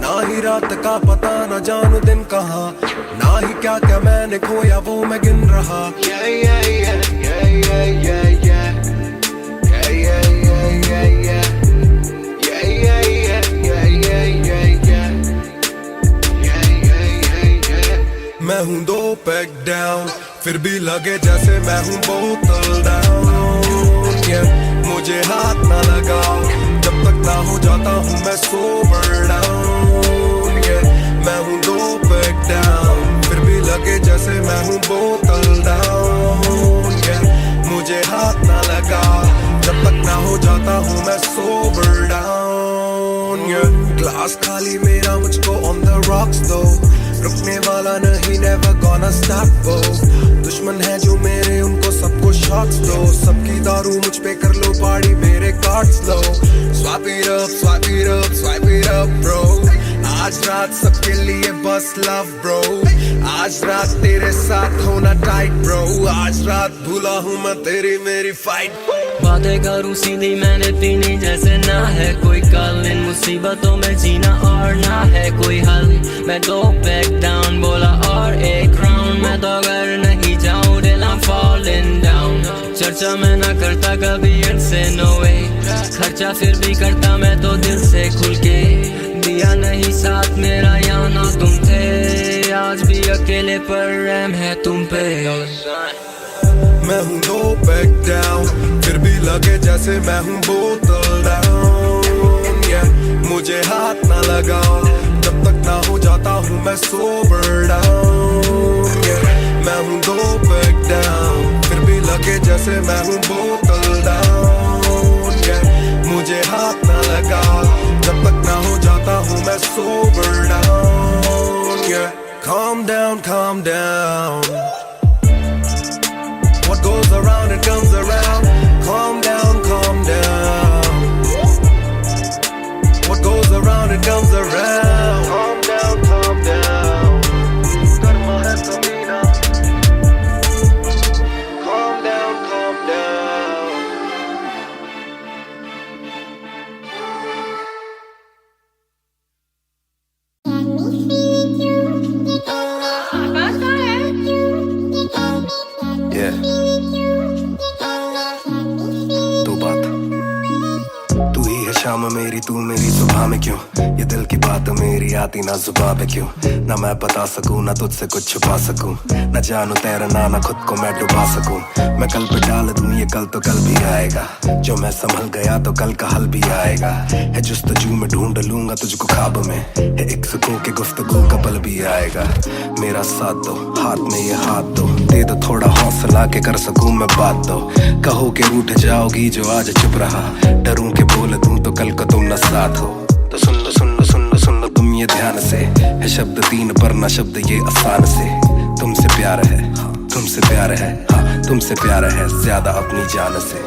F: ना ही रात का पता ना जानू दिन कहाँ, ना ही क्या क्या मैंने खोया वो मैं गिन रहा। Yeah, yeah, yeah, yeah, yeah, yeah, yeah. Yeah, yeah, yeah, yeah, yeah. Yeah, yeah, yeah, yeah, yeah, yeah, yeah. Yeah, yeah, yeah, yeah. मैं हूँ 2 पैक डाउन, फिर भी लगे जैसे मैं हूँ बोतल डाउन। मुझे हाथ ना लगाओ जब तक ना हो जाता हूँ मैं सोबर डाउन। मैं हूँ 2 पैक डाउन, फिर भी लगे जैसे मैं हूँ बोतल डाउन। मुझे हाथ ना लगाओ जब तक ना हो जाता हूँ मैं सोबर डाउन। ग्लास खाली मेरा मुझको ऑन द रॉक्स दो, रुकने वाला नहीं never gonna stop वो। दुश्मन है जो मेरे उनको सबको शॉट्स दो, सबकी दारू मुझ पे कर लो पार्टी मेरे cards low. Swipe it up, swipe it up, swipe it up bro। आज रात सबके लिए बस लव ब्रो, आज रात तेरे साथ होना टाइट ब्रो। आज रात भूला हूँ मैं तेरी मेरी फाइट।
E: बातें करूँ सीधी मैंने पीनी जैसे ना है कोई कल, इन मुसीबतों में जीना और ना है कोई हल। मैं 2 पैक डाउन बोला और एक राउंड, मैं तो अगर नहीं जाऊँ दिल I'm falling down। चर्चा मैं ना करता कभी इनसे no way, खर्चा फिर भी करता मैं तो दिल से खुल के। दिया नहीं साथ मेरा यहाँ ना तुम थे, आज भी अकेले पर रहम है तुम पे।
F: मैं हूँ 2 पैक डाउन, फिर भी लगे जैसे मैं हूँ बोतल डाउन। मुझे हाथ ना लगाओ जब तक ना हो जाता हूँ मैं sober down, मैं हूँ दो पैक down, फिर भी लगे जैसे मैं हूँ बोतल down, मुझे हाथ ना लगाओ जब तक ना हो जाता हूँ मैं sober down, calm down, calm down. What goes around it comes around. Calm down, calm down. What goes around it comes around. Calm down, calm down. Karma hai Sabina. Calm down, calm down. Yeah. दो बात तू ही है शाम मेरी तू मेरी सुबह में क्यों ये दिल की बात मेरी आती ना जुबां पे क्यों ना मैं बता सकूं ना तुझसे कुछ छुपा सकूं ना जानू तैरना ना खुद को मैं डुबा सकूं मैं कल पे डाल दूं ये कल तो कल भी आएगा जो मैं संभल गया तो कल का हल भी आएगा है जुस्तजू में ढूंढ लूंगा तुझको ख्वाब में है एक सुकून के गुफ्तगू का पल भी आएगा मेरा साथ दो हाथ में ये हाथ दो दे दो थोड़ा हौसला के कर सकूं मैं बात दो कहो के रूठ जाओगी जो आज चुप रहा डरूं के बोल दूं तो कल को तुम न साथ हो तो सुन लो सुन लो सुन लो सुन लो तुम ये ध्यान से है शब्द तीन पर ना शब्द ये आसान से तुमसे प्यार है तुमसे प्यार है हाँ तुमसे प्यार है ज्यादा अपनी जान से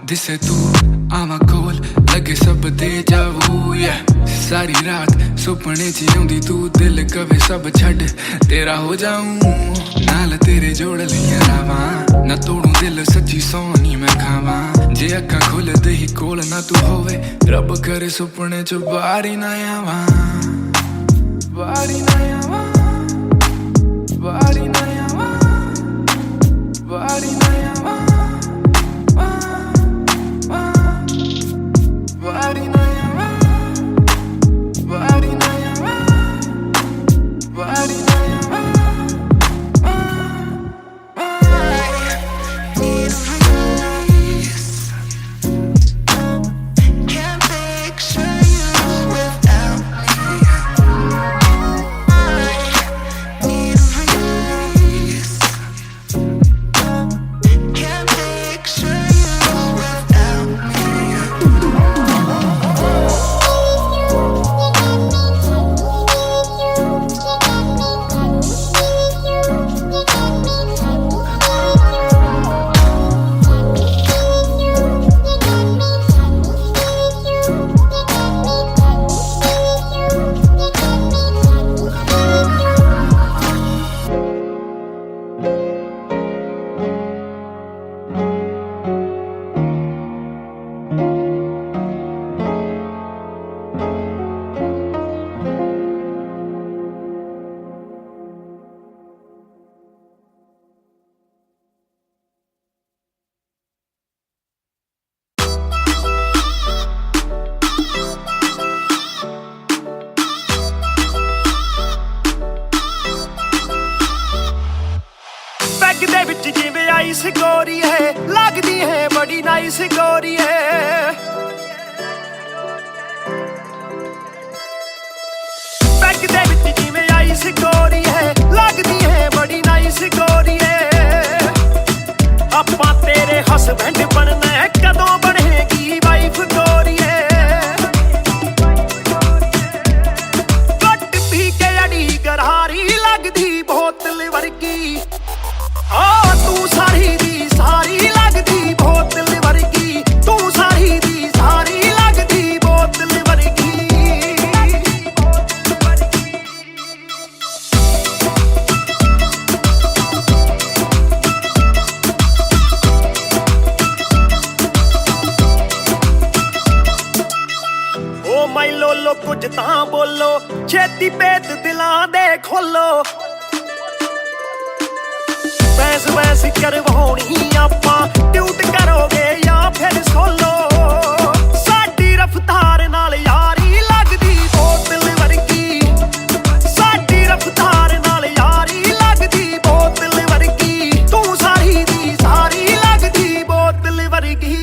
B: दिसे तू आवा कोल लगे सब दे जावू सारी रात सुपने च आउंदी तू दिल कवे सब छड़ तेरा हो जाऊं नाल तेरे जोड़ लिया रावां ना तोड़ू दिल सच्ची सोनी मैं खावां जे अक्खां खुल दे ही कोल ना तू होवे रब करे सुपने च बारी ना आवां बारी ना आवां बारी ना आवां बारी ना आवां Body na yawa, body na yawa, body na yawa. Need release. Can't picture you without me. Need release. Can't picture you without me. Nice गोरी है लगती है बड़ी नाइस गोरी है बैग दे विच जिवें आइस गोरी है लगती है बड़ी नाइस गोरी है आपां तेरे हसबैंड बनना है कदों बनेगी वाइफ गोरी है घट पी के अड़ी गरारी लगदी बोतल वर्गी तू सारी दी सारी लगदी बोतल वर्गी तू सारी दी सारी लगदी बोतल वर्गी
I: बोलो कुछ तां बोलो छेती पेत दिलां दे खोलो बहस बहस करवाउणी आपां ट्यूट करोगे या फिर सोलो साडी रफ्तार नाल यारी लगदी बोतल वर्गी साडी रफ्तार नाल यारी लगदी बोतल वर्गी तू सारी दी सारी लगदी बोतल वर्गी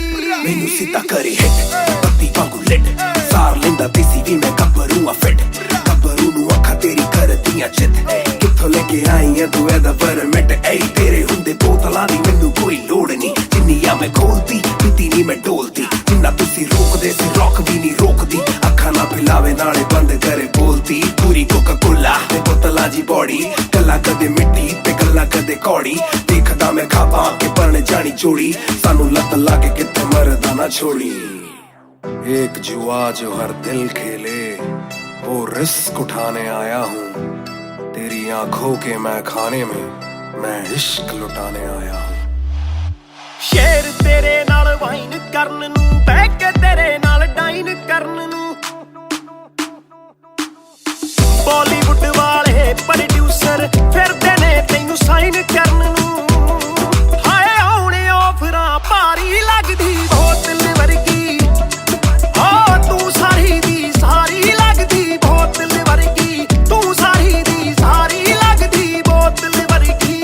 F: मैनू सीधा करी हिट बत्ती वांगू लिट सार लेंदा देसी भी मैं गब्बरू आ फिट गब्बरू नू अखा तेरी करदियां चित कित्थों लेके आई है तू एदा परमिट ऐ तेरे हुंदे बोतलां दी मैनू कोई लोड़ नहीं जिन्नियां मैं खोलती पीती नहीं मैं डोलती जिन्ना तुसी रोकदे सी रॉक भी नहीं रोकदी अखा ना पिलावे नाले बंद करे बोलती पूरी कोका कोला ते बोतलां जी बॉडी गल्लां कदे मिट्टी ते गल्लां कदे कौड़ी देखदा मैं खाबा के परने जानी चोड़ी सानू लत लागे किते मरदा ना छोड़ी एक जुआ जो हर दिल खेले वो रिस्क उठाने आया हूँ तेरी आंखों के मैं खाने में मैं इश्क लुटाने आया हूँ
I: शेर तेरे नाल वाइन करन नू बह के तेरे नाल डाइन करन नू बॉलीवुड वाले प्रोड्यूसर फिरदे ने तैनू साइन करन नू हाय आउणे ऑफरां भारी लगदी बोतल वर्गी ओ तू सारी दी सारी लगदी बोतल वर्गी तू सारी दी सारी लगदी बोतल वर्गी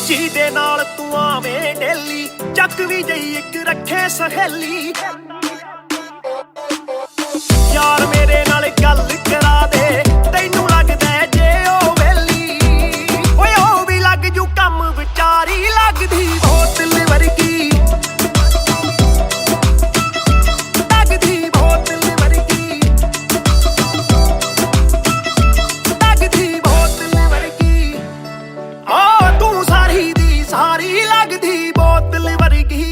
I: ਜਿਹਦੇ ਨਾਲ ਤੂੰ ਆਵੇਂ ਡੇਲੀ ਚੱਕ ਵੀ ਜਈ ਇੱਕ ਰੱਖੇ ਸਹੇਲੀ ਯਾਰ ਮੇਰੇ ਨਾਲ ਗੱਲ ਕਰਾ ਦੇ ਤੈਨੂੰ ਲੱਗਦਾ ਜੇ ਉਹ ਵੇਲੀ ਓਏ ਉਹ ਵੀ ਲੱਗ ਜੂ ਕੰਮ ਵਿਚਾਰੀ ਲੱਗਦੀ ਬੋਤਲ ਵਰਗੀ ਲੱਗਦੀ ਬੋਤਲ ਵਰਗੀ ਲੱਗਦੀ ਬੋਤਲ ਵਰਗੀ ਆ ਤੂੰ ਸਾਰੀ ਦੀ ਸਾਰੀ ਲੱਗਦੀ ਬੋਤਲ ਵਰਗੀ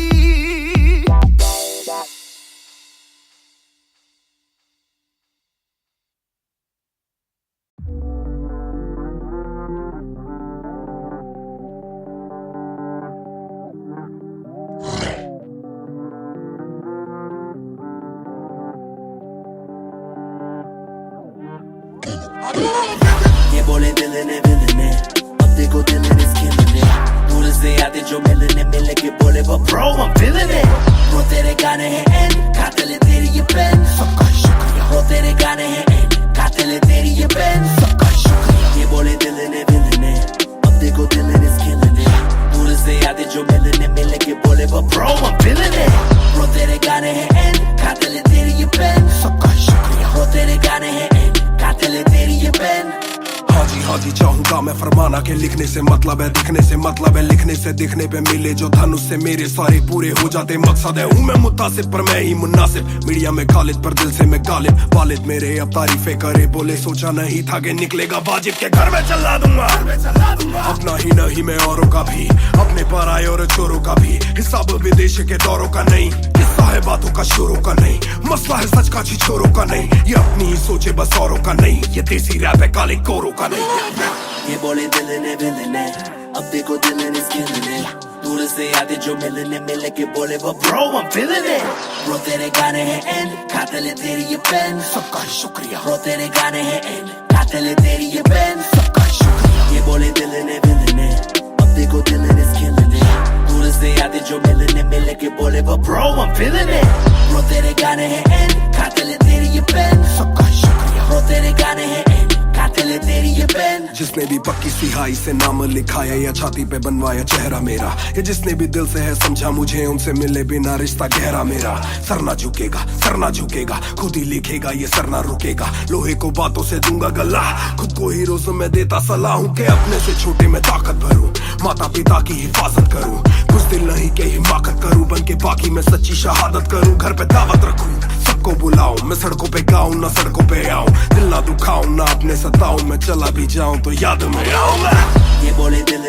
E: ये बोले दिल ने अब देखो दिल is killing it दूर से आते जो मिलने मिल के बोले but bro I'm feeling it वो तेरे गाने हैं एंड कातिल है तेरी ये पेन सबका शुक्रिया वो तेरे गाने हैं एंड कातिल है तेरी ये पेन सबका शुक्रिया ये बोले दिल ने अब देखो दिल is killing it दूर से आते जो मिलने मिल के बोले but bro I'm feeling it वो तेरे गाने हैं एंड कातिल है तेरी ये पेन सबका शुक्रिया वो तेरे गाने हैं एंड कातिल है तेरी ये पेन
F: हाँ जी चाहूंगा मैं फरमाना के लिखने से मतलब है दिखने से मतलब है लिखने से दिखने पे मिले जो धनुष से मेरे सारे पूरे हो जाते मकसद है हूँ मैं मुतासिब पर मैं ही मुनासिब मीडिया में खालिद पर दिल से मैं गालिब वालिद मेरे अब तारीफे करे बोले सोचा नहीं था कि निकलेगा वाजिब के घर में चला दूंगा अपना ही नहीं मैं औरों का भी अपने पर आए और चोरों का भी हिसाब विदेश के दौरों का नहीं किस्सा है बातों का शोरों का नहीं मसला है सच का छिछोरों का नहीं ये अपनी ही सोचे बस औरों का नहीं ये देसी रैप है काले कोरों का नहीं
E: ये बोले दिल ने अब देखो दिल is killing it दूर से आते जो मिलने मिल के बोले वो bro I'm feeling it bro तेरे गाने हैं एंड कातिल है तेरी ये पेन सबका शुक्रिया bro तेरे गाने हैं एंड कातिल है तेरी ये पेन सबका शुक्रिया ये बोले दिल ने अब देखो दिल is killing it दूर से आते जो मिलने मिल के बोले वो bro I'm feeling it bro तेरे गाने हैं एंड कातिल है तेरी ये पेन सबका शुक्रिया bro तेरे गाने हैं एंड कातिल है तेरी ये पेन
F: जिसने भी पक्की सिहाई से नाम लिखाया या छाती पे बनवाया चेहरा मेरा या जिसने भी दिल से है समझा मुझे उनसे मिले बिना रिश्ता गहरा मेरा सर ना झुकेगा खुद ही लिखेगा ये सर ना रुकेगा लोहे को बातों से दूंगा गला खुद को हीरोज में देता सलाह हूँ के अपने से छोटे में ताकत भरूं माता पिता की हिफाजत करूं कुछ दिल नहीं के हिमाकत करूं बन के बाकी मैं सच्ची शहादत करूं घर पे दावत रखूं सबको बुलाऊं मैं सड़कों पे गाऊं ना सड़कों पे आऊं दिल ना दुखाऊं ना अपने सताऊं मैं चला भी जाऊं तो याद में आऊंगा
E: ये बोले दिल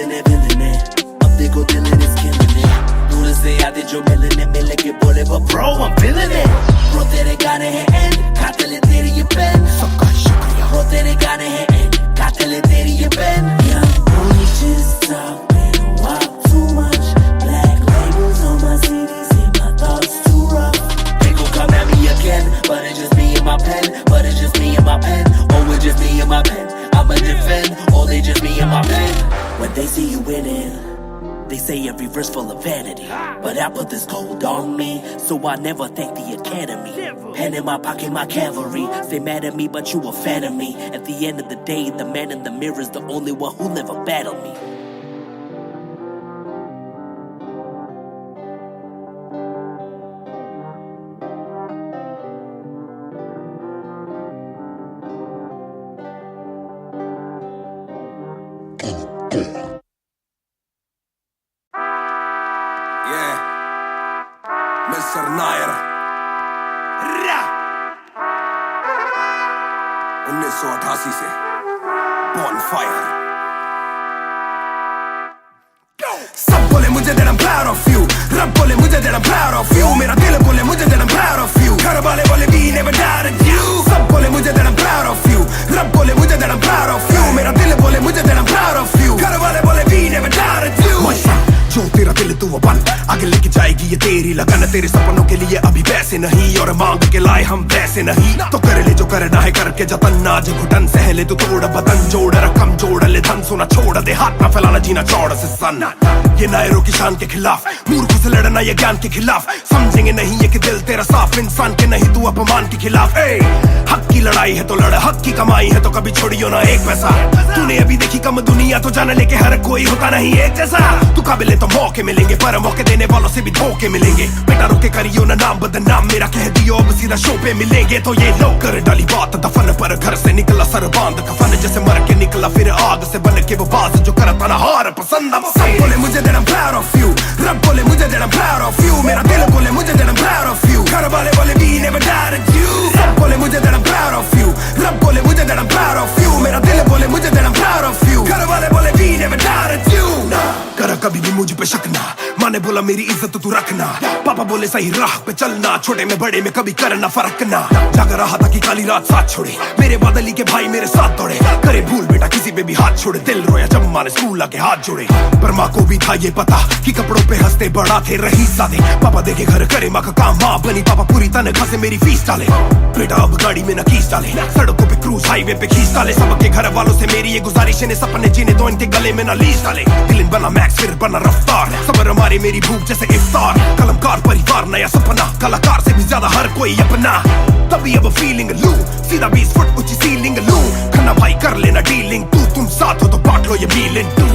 E: ने अब देखो दिल is killing it दूर से आते जो मिलने मिल के बोले वो bro I'm feeling it bro तेरे गाने हैं एंड कातिल है तेरी ये पेन सबका शुक्रिया bro तेरे गाने हैं एंड दिल है तेरी ये pen just stop and walk too much. Black labels on my CD, say my thoughts too rough. They gon' come at me again, but it's just me and my pen. But it's just me and my pen. Oh, it's just me and my pen. I'ma defend. Oh, they just me and my pen. When they see you winning, they say every verse full of vanity. But I put this gold on me, so I never thank the academy. Pen in my pocket, my cavalry. Stay mad at me, but you a fan of me. At the end of the day, the man in the mirror is the only one who never battled me.
F: Mr. Nair 1988 से Bonfire
A: सब बोले मुझे that I'm proud of you, रब बोले मुझे that I'm proud of you, मेरा दिल बोले मुझे that I'm proud of you, घर वाले बोले we never doubted you. सब बोले मुझे that I'm proud of you, रब बोले मुझे that I'm proud of you, मेरा दिल बोले मुझे that I'm proud of you, घर वाले बोले we never doubted you.
F: जो तेरा दिल तू वो बन आगे लेके जाएगी ये तेरी लगन तेरे सपनों के लिए अभी पैसे नहीं और मांग के लाए हम वैसे नहीं तो कर ले जो करना है करके जतन नाज घुटन सहले तू तोड़ बदन जोड़ रकम जोड़ ले धन सोना छोड़ दे हाथ ना फैलाना जीना चौड़ से सन ये नायरों की शान के खिलाफ मूर्खों से लड़ना ये ज्ञान के खिलाफ समझेंगे नहीं ये कि दिल तेरा साफ इंसान के नहीं तू अपमान के खिलाफ हक की लड़ाई है तो लड़ हक की कमाई है तो कभी छोड़ियो ना एक पैसा तूने अभी देखी कम दुनिया तो जान लेके हर कोई होता नहीं एक जैसा तू काबिल तो मौके मिलेंगे पर मौके देने वालों से भी धोखे मिलेंगे बेटा रोके करियो ना नाम बदनाम मेरा कह दियो अब सीधा शो पे मिलेंगे तो ये लोग कर डाली बात दफन पर घर से निकला सर बांध कफन जैसे मर के निकला फिर आग से बन के वो बाज जो करता ना हार पसंद
A: सब बोले मुझे that I'm proud of you, रब बोले मुझे that I'm proud of you, मेरा दिल बोले मुझे that I'm proud of you, घर वाले बोले we never doubted you. सब बोले मुझे that I'm proud of you, रब बोले मुझे that I'm proud of you, मेरा दिल बोले मुझे that I'm proud of you, घर वाले बोले we never doubted you.
F: कर कभी भी मुझ पे शक ना माँ ने बोला मेरी इज्जत तू रखना पापा बोले सही राह पे चलना छोटे में बड़े में कभी करना फर्क ना जाग रहा था कि काली रात साथ छोड़े मेरे बादली के भाई मेरे साथ दौड़े करे भूल बेटा किसी पे भी हाथ छोड़े दिल रोया जब माँ ने स्कूल आके हाथ जोड़े पर माँ को भी था ये पता कि कपड़ों पे हंसते बड़ा थे रही सादे पापा देखे घर करे माँ का काम माँ बनी पापा पूरी तनख्वाह से मेरी फीस डाले बेटा अब गाड़ी में न कीस डाले सड़कों पे क्रूज हाईवे पे खींच डाले सबके घर वालों से मेरी ये गुजारिश है सपने जीने दो इनके गले में न लीस डाले दिल बना मैक्स फिर बना रफ्तार सबर हमारी मेरी भूख जैसे इफ्तार कलमकार परिवार नया सपना कलाकार से भी ज्यादा हर कोई अपना तभी अब फीलिंग लू सीधा 20 फुट ऊंची सीलिंग लू खन्ना भाई कर लेना डीलिंग तू तुम साथ हो तो बांट लो ये मीलिंग टू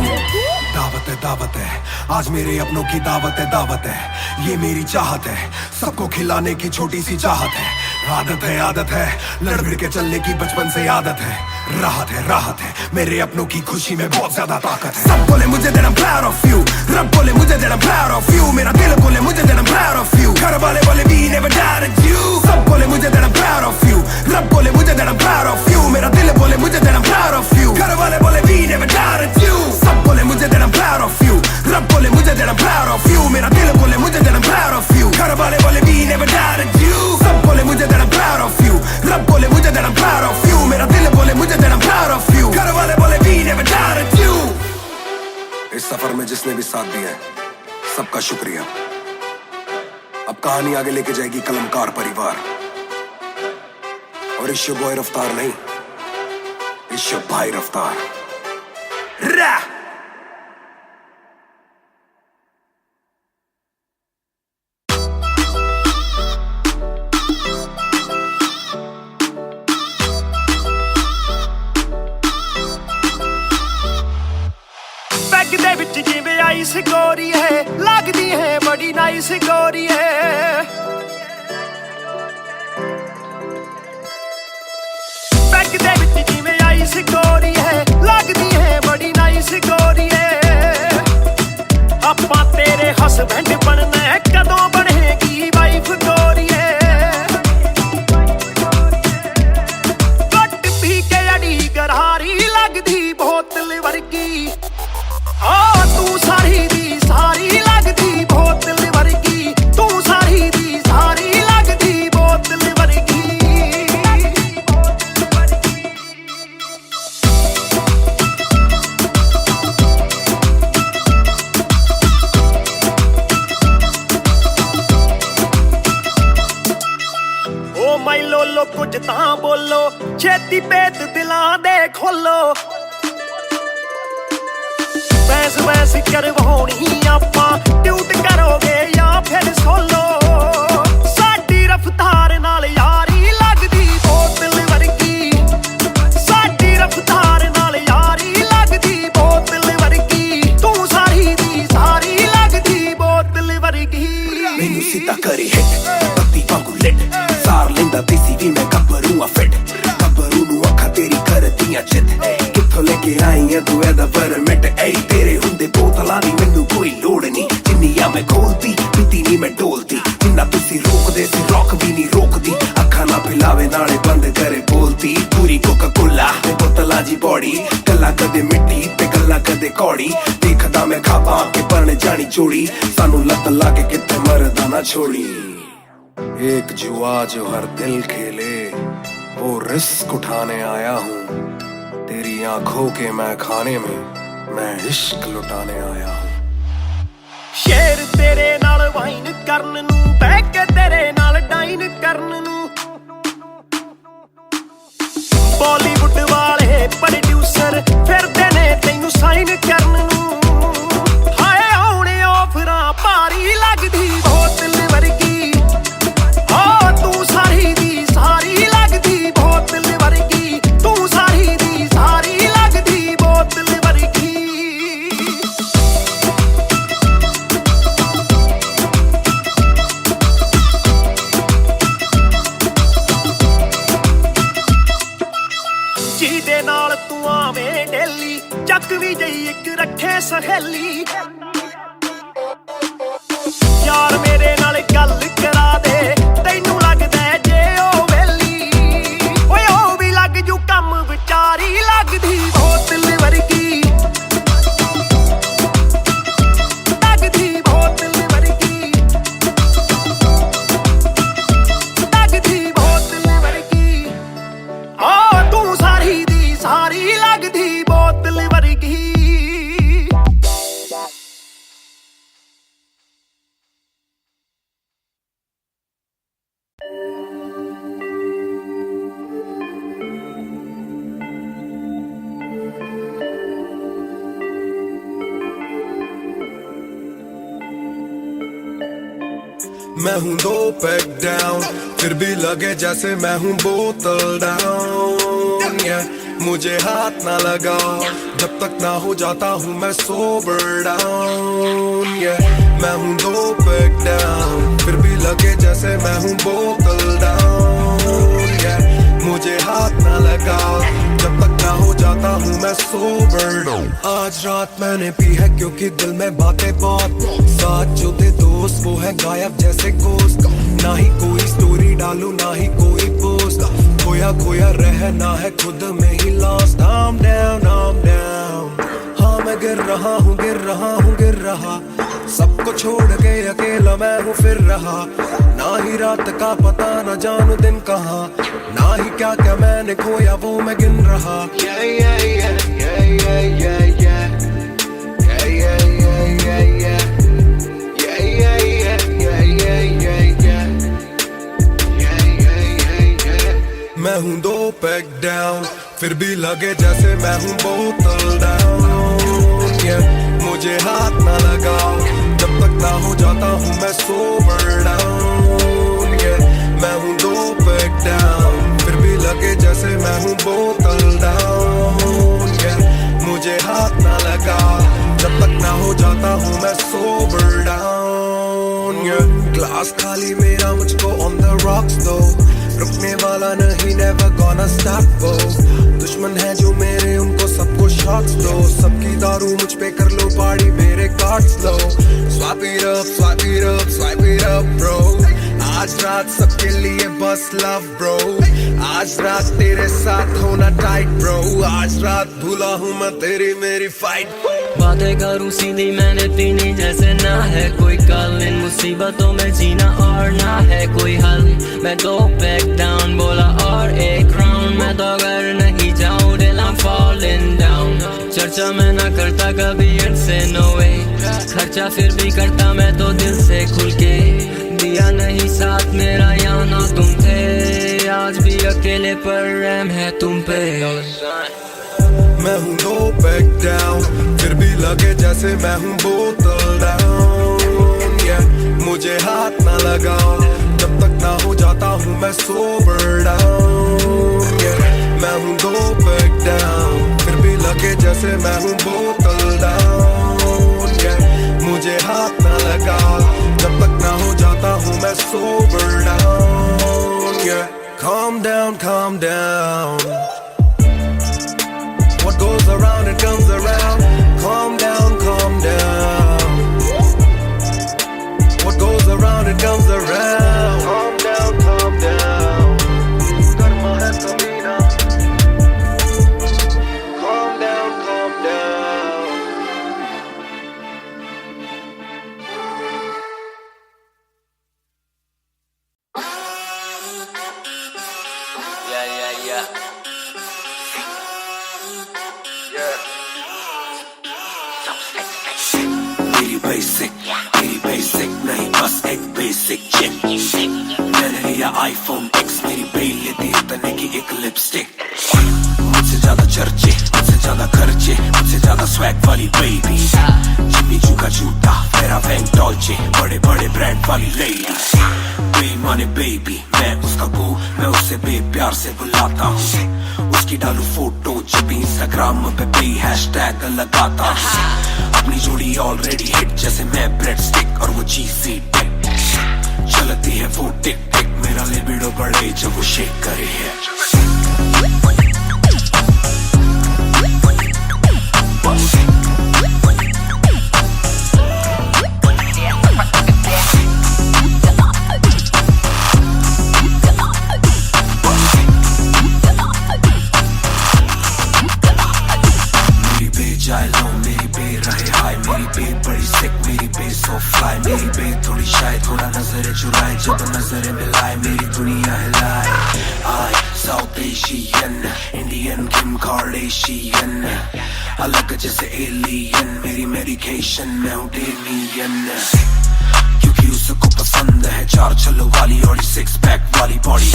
F: दावत है आज मेरे अपनों की दावत है ये मेरी चाहत है सबको खिलाने की छोटी सी चाहत है आदत है लड़ भिड़ के चलने की बचपन से आदत है राहत है मेरे अपनों की खुशी में बहुत ज्यादा ताकत है
A: सब बोले मुझे that I'm proud of you, रब बोले मुझे that I'm proud of you, मेरा दिल बोले मुझे that I'm proud of you, घर वाले बोले we never doubted you. सब बोले मुझे that I'm proud of you, रब बोले मुझे that I'm proud of you, मेरा दिल बोले मुझे that I'm proud of you, घर वाले बोले we never doubted you. सब बोले मुझे that I'm proud of you, रब बोले मुझे that I'm proud of you, मेरा दिल बोले मुझे that I'm proud of you, घर वाले बोले we never doubted you. सब बोले मुझे that I'm proud of you, रब बोले मुझे that I'm proud of you, मेरा दिल बोले मुझे that I'm proud of you, घर वाले बोले we never doubted you.
F: इस सफर में जिसने भी साथ दिया है सबका शुक्रिया अब कहानी आगे लेके जाएगी कलमकार परिवार और इश्यो बॉय रफ्तार नहीं इश्यो भाई रफ्तार
I: ਦੇ ਵਿੱਚ ਜਿਵੇਂ ਆਈਸ ਗੋਰੀ ਹੈ ਲੱਗਦੀ ਹੈ ਬੜੀ ਨਾਈਸ ਗੋਰੀ ਹੈ ਬੈਗ ਦੇ ਵਿੱਚ ਜਿਵੇਂ ਆਈਸ ਗੋਰੀ ਹੈ ਲੱਗਦੀ ਹੈ ਬੜੀ ਨਾਈਸ ਗੋਰੀ ਹੈ ਆਪਾਂ ਤੇਰੇ ਹਸਬੈਂਡ ਬਣਨਾ ਹੈ ਕਦੋਂ ਬਣੇਗੀ ਵਾਈਫ ਗੋਰੀ ਹੈ ਕੱਟ ਪੀ ਕੇ ਅੜੀ ਗਰਾਰੀ ਲੱਗਦੀ ਬੋਤਲ ਵਰਗੀ ਤੂੰ ਸਾਰੀ ਦੀ ਸਾਰੀ ਲੱਗਦੀ ਬੋਤਲ ਵਰਗੀ ਤੂੰ ਸਾਰੀ ਦੀ ਸਾਰੀ ਲੱਗਦੀ ਬੋਤਲ ਵਰਗੀ ਤਾਂ ਬੋਲੋ ਛੇਤੀ ਭੇਤ ਦਿਲਾਂ ਦੇ ਖੋਲੋ ਬੈਸ ਬੈਸ ਕਰਵਾਉਣੀ ਆਪਾਂ ਟਿਊਟ ਕਰੋਗੇ ਜਾਂ ਫਿਰ ਸੋਲੋ ਸਾਡੀ ਰਫਤਾਰ ਨਾਲ ਯਾਰੀ ਲੱਗਦੀ ਬੋਤਲ ਵਰਗੀ ਸਾਡੀ ਰਫਤਾਰ ਨਾਲ ਯਾਰੀ ਲੱਗਦੀ ਬੋਤਲ ਵਰਗੀ ਤੂੰ ਸਾਰੀ ਦੀ ਸਾਰੀ ਲੱਗਦੀ ਬੋਤਲ ਵਰਗੀ
F: ਮੈਨੂੰ ਸਿੱਧਾ ਕਰੇ ਹਿੱਟ ਬੱਤੀ ਵਾਂਗੂ ਲਿਟ ਸਾਰ ਲੈਂਦਾ ਦੇਸੀ ਵੀ ਮੈਂ ਗੱਭਰੂ ਆ ਫਿੱਟ ਗੱਭਰੂ ਨੂੰ ਅੱਖਾਂ ਤੇਰੀ ਕਰਦੀਆਂ ਚਿੱਤ ਕਿੱਥੋਂ ਲੈ ਕੇ ਆਈ ਐ ਤੂੰ ਇਹਦਾ ਪਰਮਿਟ ਏ ਤੇਰੇ ਹੁੰਦੇ ਬੋਤਲਾਂ ਦੀ ਮੈਨੂੰ ਕੋਈ ਲੋੜ ਨਹੀਂ ਜਿੰਨੀਆਂ ਮੈਂ ਖੋਲਦੀ ਪੀਤੀ ਨਹੀਂ ਮੈਂ ਡੋਲਦੀ ਜਿੰਨਾ ਤੁਸੀਂ ਰੋਕਦੇ ਸੀ ਰੋਕ ਵੀ ਨਹੀਂ ਰੋਕਦੀ ਅੱਖਾਂ ਨਾ ਪਿਲਾਵੇ ਨਾਲੇ ਬੰਦ ਕਰੇ ਬੋਲਦੀ ਪੂਰੀ ਕੋਕਾ ਕੋਲਾ ਤੇ ਬੋਤਲਾਂ ਜੀ ਬੋਡੀ ਗੱਲਾਂ ਕਦੇ ਮਿੱਟੀ ਤੇ ਗੱਲਾਂ ਕਦੇ ਕੌੜੀ ਦੇਖਦਾ ਮੈਂ ਖਾਬਾਂ ਕੇ ਬਣ ਜਾਣੀ ਚੋੜੀ ਸਾਨੂੰ ਲੱਤ ਲਾ ਕੇ ਕਿਤੇ ਮਰਦਾ ਨਾ छोड़ी एक जुआ जो हर दिल खेले वो रिस्क उठाने आया हूँ तेरी आंखों के मैं खाने में मैं इश्क लुटाने आया हूँ
I: ਸ਼ੇਰ ਤੇਰੇ ਨਾਲ ਵਾਈਨ ਕਰਨ ਨੂੰ ਬਹਿ ਕੇ ਤੇਰੇ ਨਾਲ ਡਾਈਨ ਕਰਨ ਨੂੰ ਬਾਲੀਵੁੱਡ ਵਾਲੇ ਪ੍ਰੋਡਿਊਸਰ ਫਿਰਦੇ ਨੇ ਤੈਨੂੰ ਸਾਈਨ ਕਰਨ ਨੂੰ ਹਾਏ ਆਉਣੇ ਆਫਰਾਂ ਭਾਰੀ ਲੱਗਦੀ ਬੋਤਲ ਵਰਗੀ ਤੂੰ ਸਾਰੀ ਦੀ ਸਾਰੀ ਲੱਗਦੀ ਬੋਤਲ ਵਰਗੀ ਤੂੰ ਸਾਰੀ ਦੀ ਸਾਰੀ ਲੱਗਦੀ ਬੋਤਲ ਵਰਗੀ ਜਿਹਦੇ ਨਾਲ ਤੂੰ ਆਵੇਂ ਡੇਲੀ ਚੱਕ ਵੀ ਜਈ ਇੱਕ ਰੱਖੇ ਸਹੇਲੀ ਯਾਰ ਮੇਰੇ ਨਾਲ ਗੱਲ ਕਰਾ ਦੇ ਤੈਨੂੰ ਲੱਗਦਾ ਜੇ ਉਹ ਵੇਲੀ ਓਏ ਉਹ ਵੀ ਲੱਗ ਜੂ ਕੰਮ ਵਿਚਾਰੀ ਲੱਗਦੀ ਬੋਤਲ ਵਰਗੀ ਲੱਗਦੀ ਬੋਤਲ ਵਰਗੀ ਲੱਗਦੀ ਬੋਤਲ ਵਰਗੀ ਤੂੰ ਸਾਰੀ ਦੀ ਸਾਰੀ ਲੱਗਦੀ ਬੋਤਲ ਵਰਗੀ
F: मैं हूँ 2 पैक डाउन फिर भी लगे जैसे मैं हूँ बोतल डाउन मुझे हाथ ना लगाओ जब तक ना हो जाता हूँ मैं सोबर डाउन मैं हूँ 2 पैक डाउन फिर भी लगे जैसे मैं हूँ बोतल डाउन मुझे हाथ ना लगाओ जब तक ना हो जाता हूँ मैं सोबर डाउन आज रात मैंने पी है क्योंकि दिल में बातें बहुत साथ जो थे दोस्त वो है गायब जैसे गोश्त ना ही कोई स्टोरी डालूं ना ही कोई पोस्ट खोया खोया रहना है खुद में ही लॉस्ट I'm down हाँ मैं गिर रहा हूँ गिर रहा सबको छोड़ के अकेला मैं हूँ फिर रहा ना ही रात का पता न जानू दिन कहाँ ना ही क्या क्या मैंने खोया वो मैं गिन रहा मैं हूँ 2 पैक डाउन फिर भी लगे जैसे मैं हूँ बोतल डाउन मुझे हाथ ना लगाओ जब तक ना हो जाता हूँ मैं सोबर डाउन मैं हूँ 2 पैक डाउन फिर भी लगे जैसे मैं हूँ बोतल डाउन मुझे हाथ ना लगाओ जब तक ना हो जाता हूँ मैं सोबर डाउन ग्लास खाली मेरा मुझको ऑन द रॉक्स दो रुकने वाला नहीं never gonna stop वो दुश्मन है जो मेरे उनको सबको शॉट्स दो सबकी दारू मुझ पे कर लो पार्टी मेरे cards low swipe it up bro आज रात सबके लिए बस लव ब्रो आज रात तेरे साथ होना टाइट ब्रो आज रात भूला हूँ मैं तेरी मेरी फाइट
E: बातें करूँ सीधी मैंने पीनी जैसे ना है कोई कल इन मुसीबतों में जीना और ना है कोई हल मैं 2 पैक डाउन बोला और एक राउंड मैं तो अगर नहीं जाऊँ दिल I'm falling down चर्चा मैं ना करता कभी इनसे no way खर्चा फिर भी करता मैं तो दिल से खुल के दिया नहीं साथ मेरा यहाँ ना तुम थे या आज भी अकेले पर रहम है तुम पे।
F: मैं हूँ दो पैक डाउन, फिर भी लगे जैसे मैं हूँ बोतल डाउन, yeah। मुझे हाथ ना लगाओ जब तक ना हो जाता हूँ मैं सोबर डाउन, yeah। मैं हूँ दो पैक डाउन, फिर भी लगे जैसे मैं हूँ बोतल डाउन, yeah। मुझे हाथ ना लगाओ जब तक ना हो जाता हूँ मैं sober down, yeah। Calm down, calm down. What goes around it comes around. Calm down, calm down. What goes around it comes around. Calm down, calm down. Karma hai kabhi na. Calm down, calm down.
H: Yeah. मेरी basic नहीं बस एक basic chip. मैंने लिया iPhone X, मेरी bell लेती इतने की एक लिपस्टिक। मुझसे ज्यादा चर्चे, मुझसे ज्यादा खर्चे, मुझसे ज्यादा स्वैग वाली बेबी। जिम्मी चू का जूता, मेरा वैंग डॉल्चे, बड़े बड़े ब्रांड वाली लेडी। बेईमाने बेबी, मैं उसका बू, मैं उसे बेप्यार से बुलाता हूँ। उसकी डालू फोटो जब इंस्टाग्राम पे भी हैशटैग लगाता हूँ। अपनी जोड़ी ऑलरेडी हिट जैसे मैं ब्रेड स्टिक और वो चीज़ी टिक। चलती है वो टिक टिक, मेरा लिबिडो बढ़े जब वो शेक करे है। मेरी बे थोड़ी शाय, थोड़ा नजरें चुराए, जब नजरें मिलाए मेरी दुनिया हिलाए। आई साउथ एशियन, इंडियन किम कार्डेशियन, अलग जैसे एलियन, मेरी मेडिकेशन मैं हूँ डेलियन। क्योंकि उसको पसंद है चार छल्लों वाली और 6 पैक वाली बॉडी।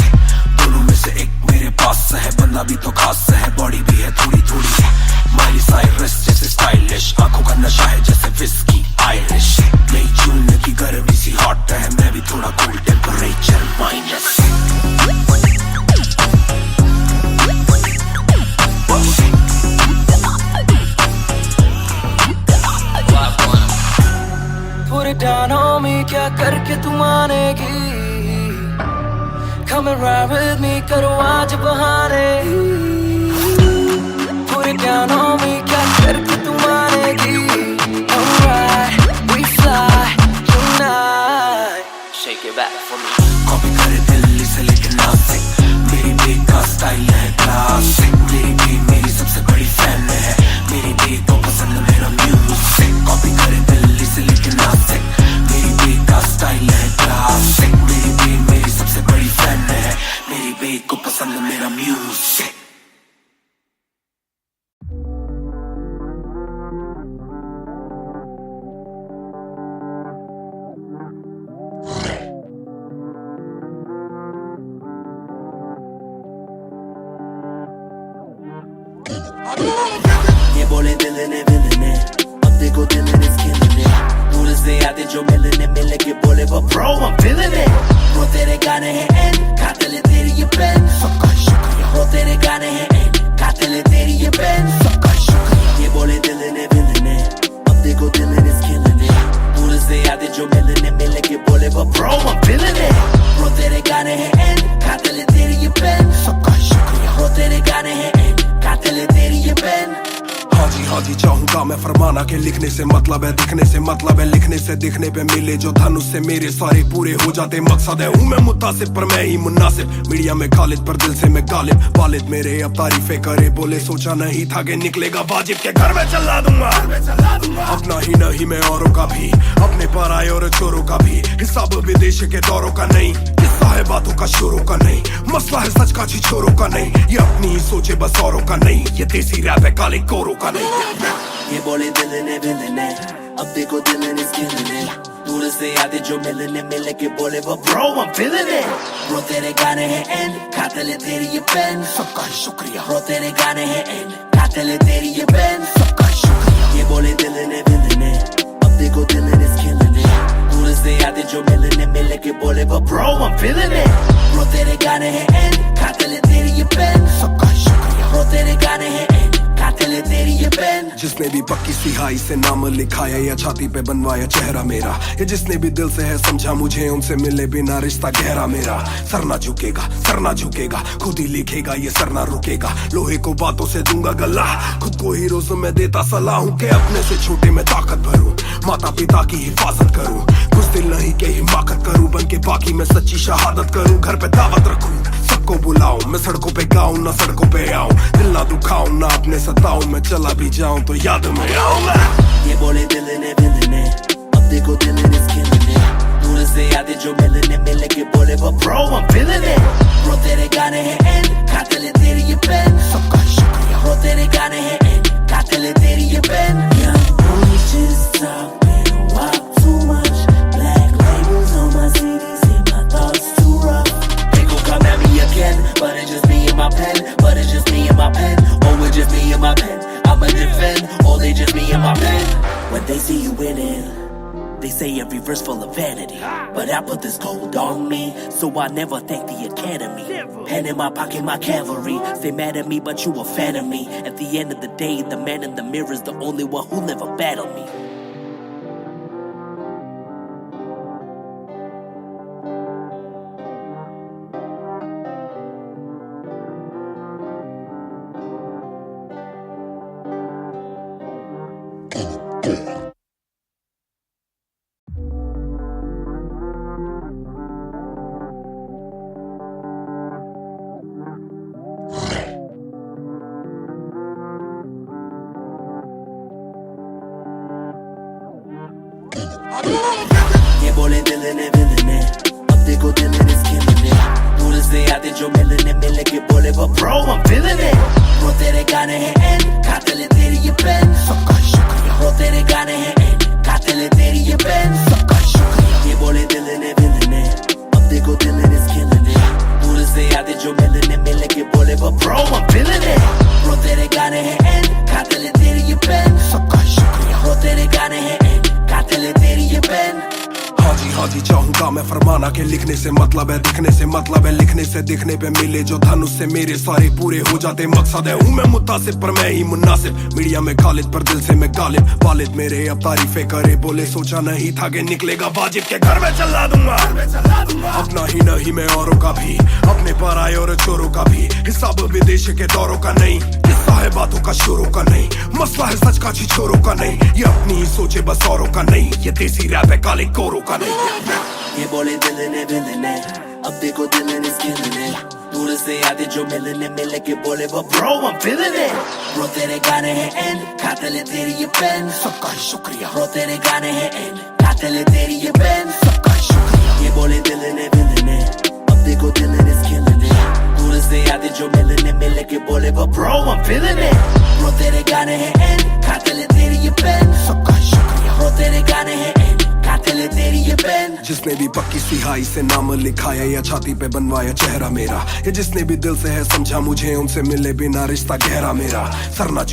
H: दोनों में से एक मेरे पास है, बंदा भी तो खास है, बॉडी भी है थोड़ी थोड़ी। माइली साइरस जैसे स्टाइलिश, आंखों का नशा है जैसे विस्की आयरिश। नई जून की गर्मी सी हॉट है, मैं भी थोड़ा cool temperature minus.
E: Put it down on me, क्या करके तू मानेगी? Come and ride with me, करो आज बहाने। Put it down on me, क्या करके तू मानेगी? Alright, we fly tonight. Shake it back for me.
F: Copy करे दिल्ली से लेके नासिक, मेरी बेग का स्टाइल है क्लासिक। मेरी बेग मेरी सबसे बड़ी फैन है, मेरी बेग को पसंद मेरा म्यूजिक। कॉपी करे दिल्ली से लेके नासिक, मेरी बेग का स्टाइल है क्लासिक। मेरी बेग मेरी सबसे बड़ी फैन है, मेरी बेग को पसंद मेरा म्यूजिक।
H: ये बोले दिल ने अब देखो दिल ने स्किल ने। दूर से आते जो मिलने मिले के बोले वो ब्रो I'm feeling it। वो तेरे गाने हैं एंड कातिल है तेरी ये पेन, सबका शुक्रिया। वो तेरे गाने हैं एंड कातिल है तेरी ये पेन, सबका शुक्रिया। ये बोले दिल ने अब देखो दिल ने स्किल ने। दूर से आते जो मिलने मिले के बोले वो ब्रो I'm feeling it। वो तेरे गाने हैं एंड कातिल है तेरी ये पेन, सबका शुक्रिया। वो तेरे गाने हैं एंड कातिल है तेरी ये पेन।
F: हाँ जी चाहूंगा मैं फरमाना के लिखने से मतलब है दिखने से, मतलब है लिखने से दिखने पे मिले जो धनुष से मेरे सारे पूरे हो जाते। मकसद है हूँ मैं मुतासिब पर मैं ही मुनासिब, मीडिया में खालिद पर दिल से मैं गालिब। वालिद मेरे अब तारीफे करे, बोले सोचा नहीं था कि निकलेगा वाजिब के घर में चला दूंगा। अपना ही नहीं मैं औरों का भी, अपने पर आए और चोरों का भी। हिसाब विदेश के दौरों का नहीं, किस्सा है बातों का शोरों का नहीं। मसला है सच का छोरों का नहीं, ये अपनी ही सोचे बस औरों का नहीं। ये देसी रैप है काले कोरों का नहीं।
H: ये बोले दिल ने अब देखो दिल ने स्किल ने। दूर से आते जो मिलने मिल के बोले वो bro I'm feeling it bro तेरे गाने हैं एंड खाते ले तेरी ये पेन सबका ही शुक्रिया bro तेरे गाने हैं एंड खाते ले तेरी ये पेन सबका ही शुक्रिया ये बोले दिल ने अब देखो दिल ने killing it दूर से आते जो मिलने मिल के बोले वो bro I'm feeling it bro तेरे गाने हैं एंड खाते ले तेरी ये पेन सबका ही शुक्रिया bro तेरे गाने हैं एंड खाते ले तेरी ये पेन
F: जिसने भी पक्की सिहाई से नाम लिखाया या छाती पे बनवाया चेहरा मेरा या जिसने भी दिल से है समझा मुझे उनसे मिले बिना रिश्ता गहरा मेरा सर ना झुकेगा खुद ही लिखेगा ये सर ना रुकेगा लोहे को बातों से दूंगा गला खुद को हीरोज में देता सलाह हूं के अपने से छोटे में ताकत भरूं माता पिता की हिफाजत करूं कुछ दिल नहीं के हिमाकत करूं बन के बाकी मैं सच्ची शहादत करूं घर पे दावत रखूं सबको बुलाऊं मैं सड़कों पे गाऊं ना सड़कों पे आऊं दिल ना दुखाऊं ना अपने सताऊं मैं चला भी जाऊं तो याद में आऊं ये बोले दिल ने अब देखो दिल ने killing it दूर से आते जो मिलने मिल के बोले वो bro I'm feeling it bro तेरे गाने हैं एंड खाते ले तेरी ये पेन सबका शुक्रिया bro तेरे गाने हैं एंड खाते ले तेरी ये pen young boys just talking walk too much black labels on my CDs and my thoughts too rough they gon' come at me again but it's just me and my pen but it's just me and my pen oh it's just me and my pen I'ma defend oh they just me and my pen when they see you winning they say every verse full of vanity but I put this gold on me so I never thank the academy pen in my pocket my cavalry stay mad at me but you a fan of me at the end of the day the man in the mirror is the only one who never battled me ये बोले दिल ने अब देखो दिल ने killing it दूर से आते जो मिलने मिल के बोले वो bro I'm feeling it bro तेरे गाने हैं एंड खाते ले तेरी ये पेन सबका ही शुक्रिया bro तेरे गाने हैं एंड खाते ले तेरी ये पेन सबका ही शुक्रिया ये बोले दिल ने अब देखो दिल ने killing it दूर से आते जो मिलने मिल के बोले वो bro I'm feeling it bro तेरे गाने हैं एंड खाते ले तेरी ये पेन सबका ही शुक्रिया bro तेरे गाने हैं एंड खाते ले तेरी ये पेन हाँ जी चाहूंगा मैं फरमाना के लिखने से मतलब है दिखने से मतलब है लिखने से दिखने पे मिले जो धन उससे मेरे सारे पूरे हो जाते मकसद है हूँ मैं मुतासिब पर मैं ही मुनासिब मीडिया में खालिद पर दिल से मैं गालिब वालिद मेरे अब तारीफें करे बोले सोचा नहीं था कि निकलेगा वाजिब के घर में चला दूंगा अपना ही नहीं मैं औरों का भी अपने पर आए और चोरों का भी हिसाब विदेश के दौरों का नहीं किस्सा है बातों का शोरों का नहीं मसला है सच का छिछोरों का नहीं ये अपनी ही सोचे बस औरों का नहीं ये देसी रैप है काले कोरों का नहीं ये बोले दिल ने अब देखो दिल ने killing it दूर से आते जो मिलने मिल के बोले वो bro I'm feeling it bro तेरे गाने हैं एंड खाते ले तेरी ये पेन सबका ही शुक्रिया bro तेरे गाने हैं एंड खाते ले तेरी ये पेन सबका ही शुक्रिया ये बोले दिल ने अब देखो दिल ने killing it दूर से आते जो मिलने मिल के बोले वो bro I'm feeling it bro तेरे गाने हैं एंड खाते ले तेरी ये पेन सबका ही शुक्रिया bro तेरे गाने हैं एंड खाते ले तेरी ये पेन जिसने भी पक्की सिहाई से नाम लिखाया या छाती पे बनवाया चेहरा मेरा या जिसने भी दिल से है समझा मुझे उनसे मिले बिना रिश्ता गहरा मेरा सर ना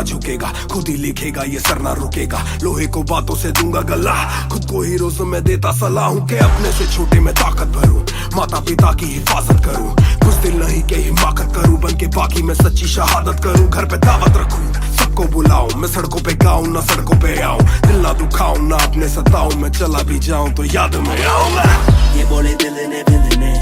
F: झुकेगा खुद ही लिखेगा ये सर ना रुकेगा लोहे को बातों से दूंगा गला खुद को हीरोज में देता सलाह हूं के अपने से छोटे में ताकत भरूं माता पिता की हिफाजत करूं कुछ दिल नहीं के हिमाकत करूं बन के बाकी मैं सच्ची शहादत करूं घर पे दावत रखूं सबको बुलाऊं मैं सड़कों पे गाऊं ना सड़कों पे आऊं दिल ना दुखाऊं ना अपने सताऊं मैं चला भी जाऊं तो याद में आऊं ये बोले दिल ने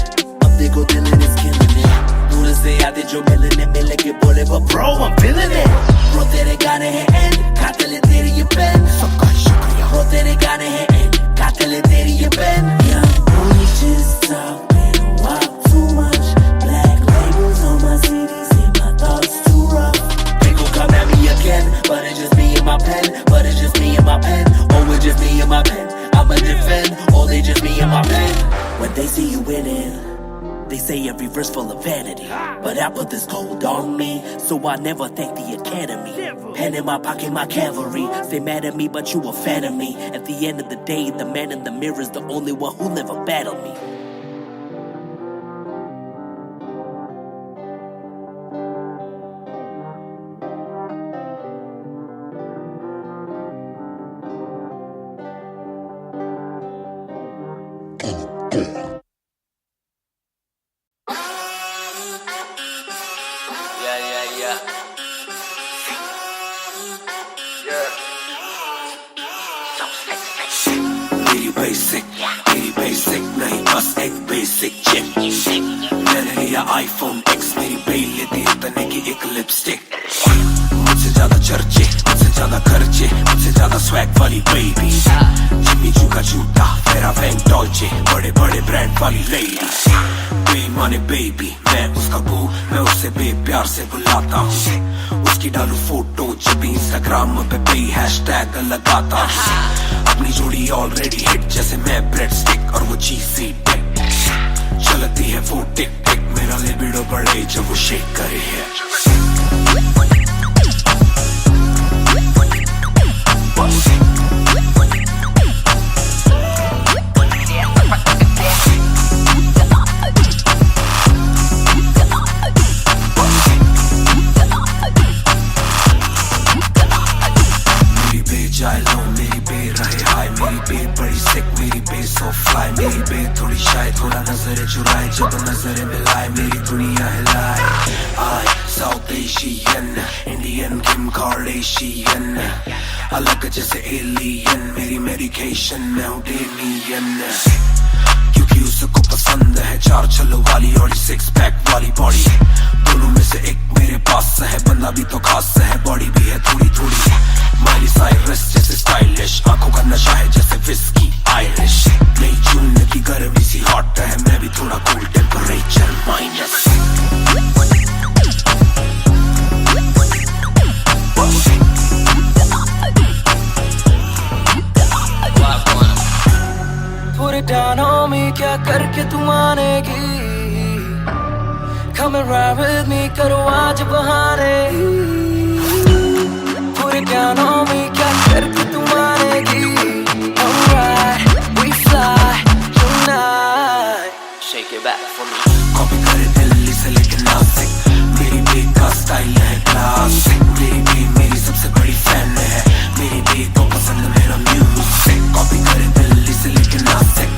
F: अब देखो दिल ने killing it दूर से आते जो मिलने मिल के बोले वो bro I'm feeling it bro तेरे गाने हैं एंड खाते ले तेरी ये पेन सबका ही शुक्रिया bro तेरे गाने हैं एंड खाते ले तेरी ये pen young boys just talking walk too much black labels on my CDs and my thoughts too rough they gon' come at me again but it's just me and my pen but it's just me and my pen oh it's just me and my pen I'ma defend oh they just me and my pen when they see you winning they say every verse full of vanity
H: But I put this gold on me, so I never thank the academy. Pen in my pocket, my cavalry. Stay mad at me, but you a fan of me. At the end of the day, the man in the mirror is the only one who'll ever battle me.
F: मेरी basic नहीं बस एक basic chip. मैंने लिया iPhone X, मेरी bell लेती इतने की एक लिपस्टिक। मुझसे ज्यादा चर्चे, मुझसे ज्यादा खर्चे, मुझसे ज्यादा स्वैग वाली बेबी। जिम्मी चू का जूता, फेरा वैंग डॉल्चे, बड़े बड़े ब्रांड वाली लेडी। बेईमाने बेबी, मैं उसका बू, मैं उसे बेप्यार से बुलाता हूँ। उसकी डालू फोटो जब इंस्टाग्राम पे पे हैशटैग लगाता हूँ। अपनी जोड़ी ऑलरेडी हिट, जैसे मैं ब्रेड स्टिक और वो चीज़ी टिक। चलती है वो टिक टिक, मेरा लिबिडो बढ़े जब वो शेक करे है। मेरी बे थोड़ी शायद थोड़ा नजरें चुराए, जब नजरें मिलाए मेरी दुनिया हिलाए। आई साउथ एशियन, इंडियन किम कार्डेशियन, अलग जैसे एलियन, मेरी मेडिकेशन मैं हूँ डेनियन। क्योंकि उसको पसंद है चार छल्लो वाली और 6 पैक वाली बॉडी। दोनों में से एक मेरे पास है, बंदा भी तो खास है, बॉडी भी है थोड़ी थोड़ी। माइली साइरस जैसे स्टाइलिश, आंखों का नशा है जैसे विस्की आयरिश। नई जून की गर्मी सी हॉट है, मैं भी थोड़ा cool temperature minus.
E: Put it down on me, क्या करके तू मानेगी? Come and ride with me, करो आज बहाने। Put it down on me, क्या करके तू मानेगी? Alright, we fly tonight. Shake it back for me.
F: Copy करे दिल्ली से लेके नासिक, मेरी बेग का स्टाइल है क्लासिक। मेरी बेग मेरी सबसे बड़ी फैन है, मेरी बेग को पसंद मेरा म्यूजिक। कॉपी करे दिल्ली से लेके नासिक,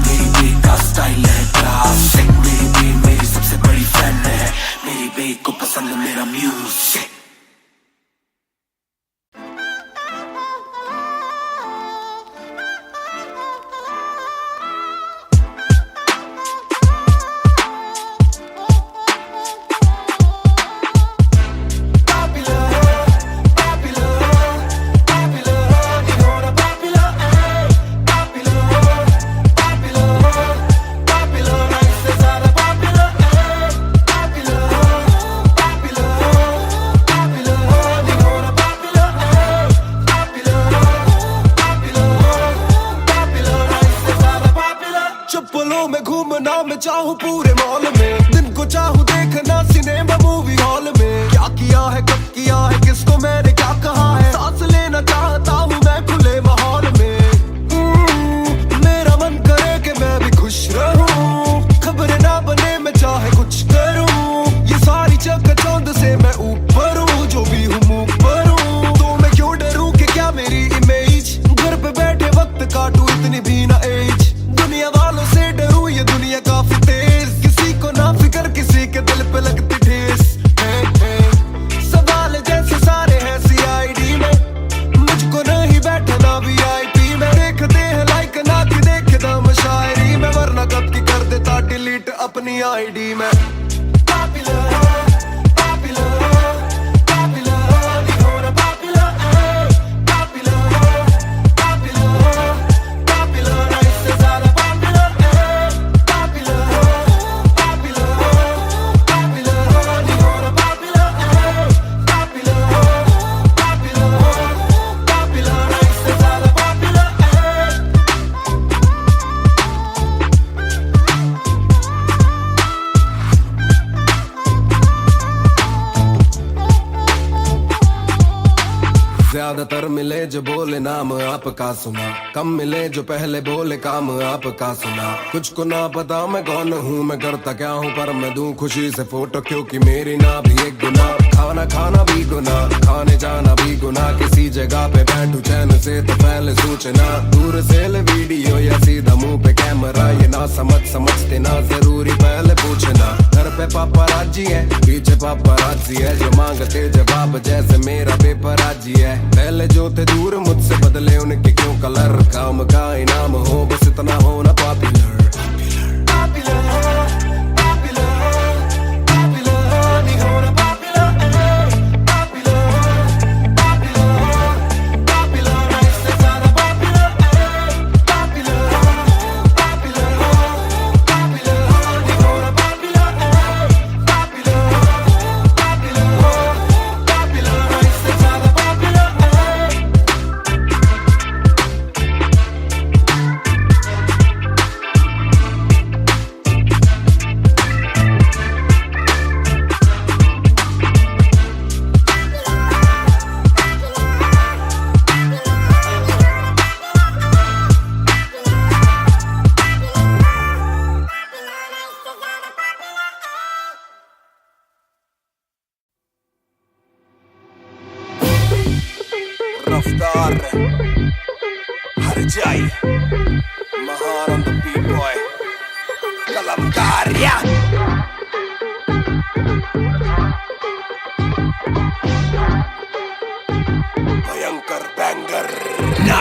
F: मेरी बेग का स्टाइल है क्लासिक। मेरी बेग मेरी सबसे बड़ी फैन है, मेरी बेग को पसंद मेरा म्यूजिक।
I: मैं चाहूँ पूरे मॉल में, दिन को चाहूँ देखना सिनेमा मूवी हॉल में। क्या किया है कब किया है किसको मैंने क्या कहा है, सांस लेना चाहता हूँ मैं खुले माहौल में। मेरा मन करे कि मैं भी खुश रहूं, खबरें ना बने मैं चाहे कुछ करूं। ये सारी चकाचौंध से मैं ऊपर हूँ, जो भी हूँ मुँह पर हूँ। तो मैं क्यों डरूं कि क्या मेरी इमेज, घर पे बैठे वक्त काटूं इतनी भी ना एज। दुनिया वालों से डरूं, ये दुनिया काफी तेज।
F: ज्यादातर मिले जो बोले नाम आपका सुना, कम मिले जो पहले बोले काम आपका सुना। कुछ को ना पता मैं कौन हूँ, मैं करता क्या हूँ, पर मैं दूं खुशी से फोटो क्योंकि मेरी ना भी एक गुना। खाना खाना भी गुना, खाने जाना भी गुना, किसी जगह पे बैठू चैन से तो पहले सूचना। दूर से ले वीडियो या सीधा मुंह पे कैमरा, ये ना समझते ना जरूरी पहले पूछना। घर पे पापराजी है, पीछे पापराजी है, जो मांगते जवाब जैसे मेरा पेपर आजी है। पहले जो थे दूर मुझसे बदले उनके क्यों कलर, काम का इनाम हो बस इतना होना पॉपुलर। रफ्तार हर जाई महान on the beat boy कलमकार या भयंकर बैंगर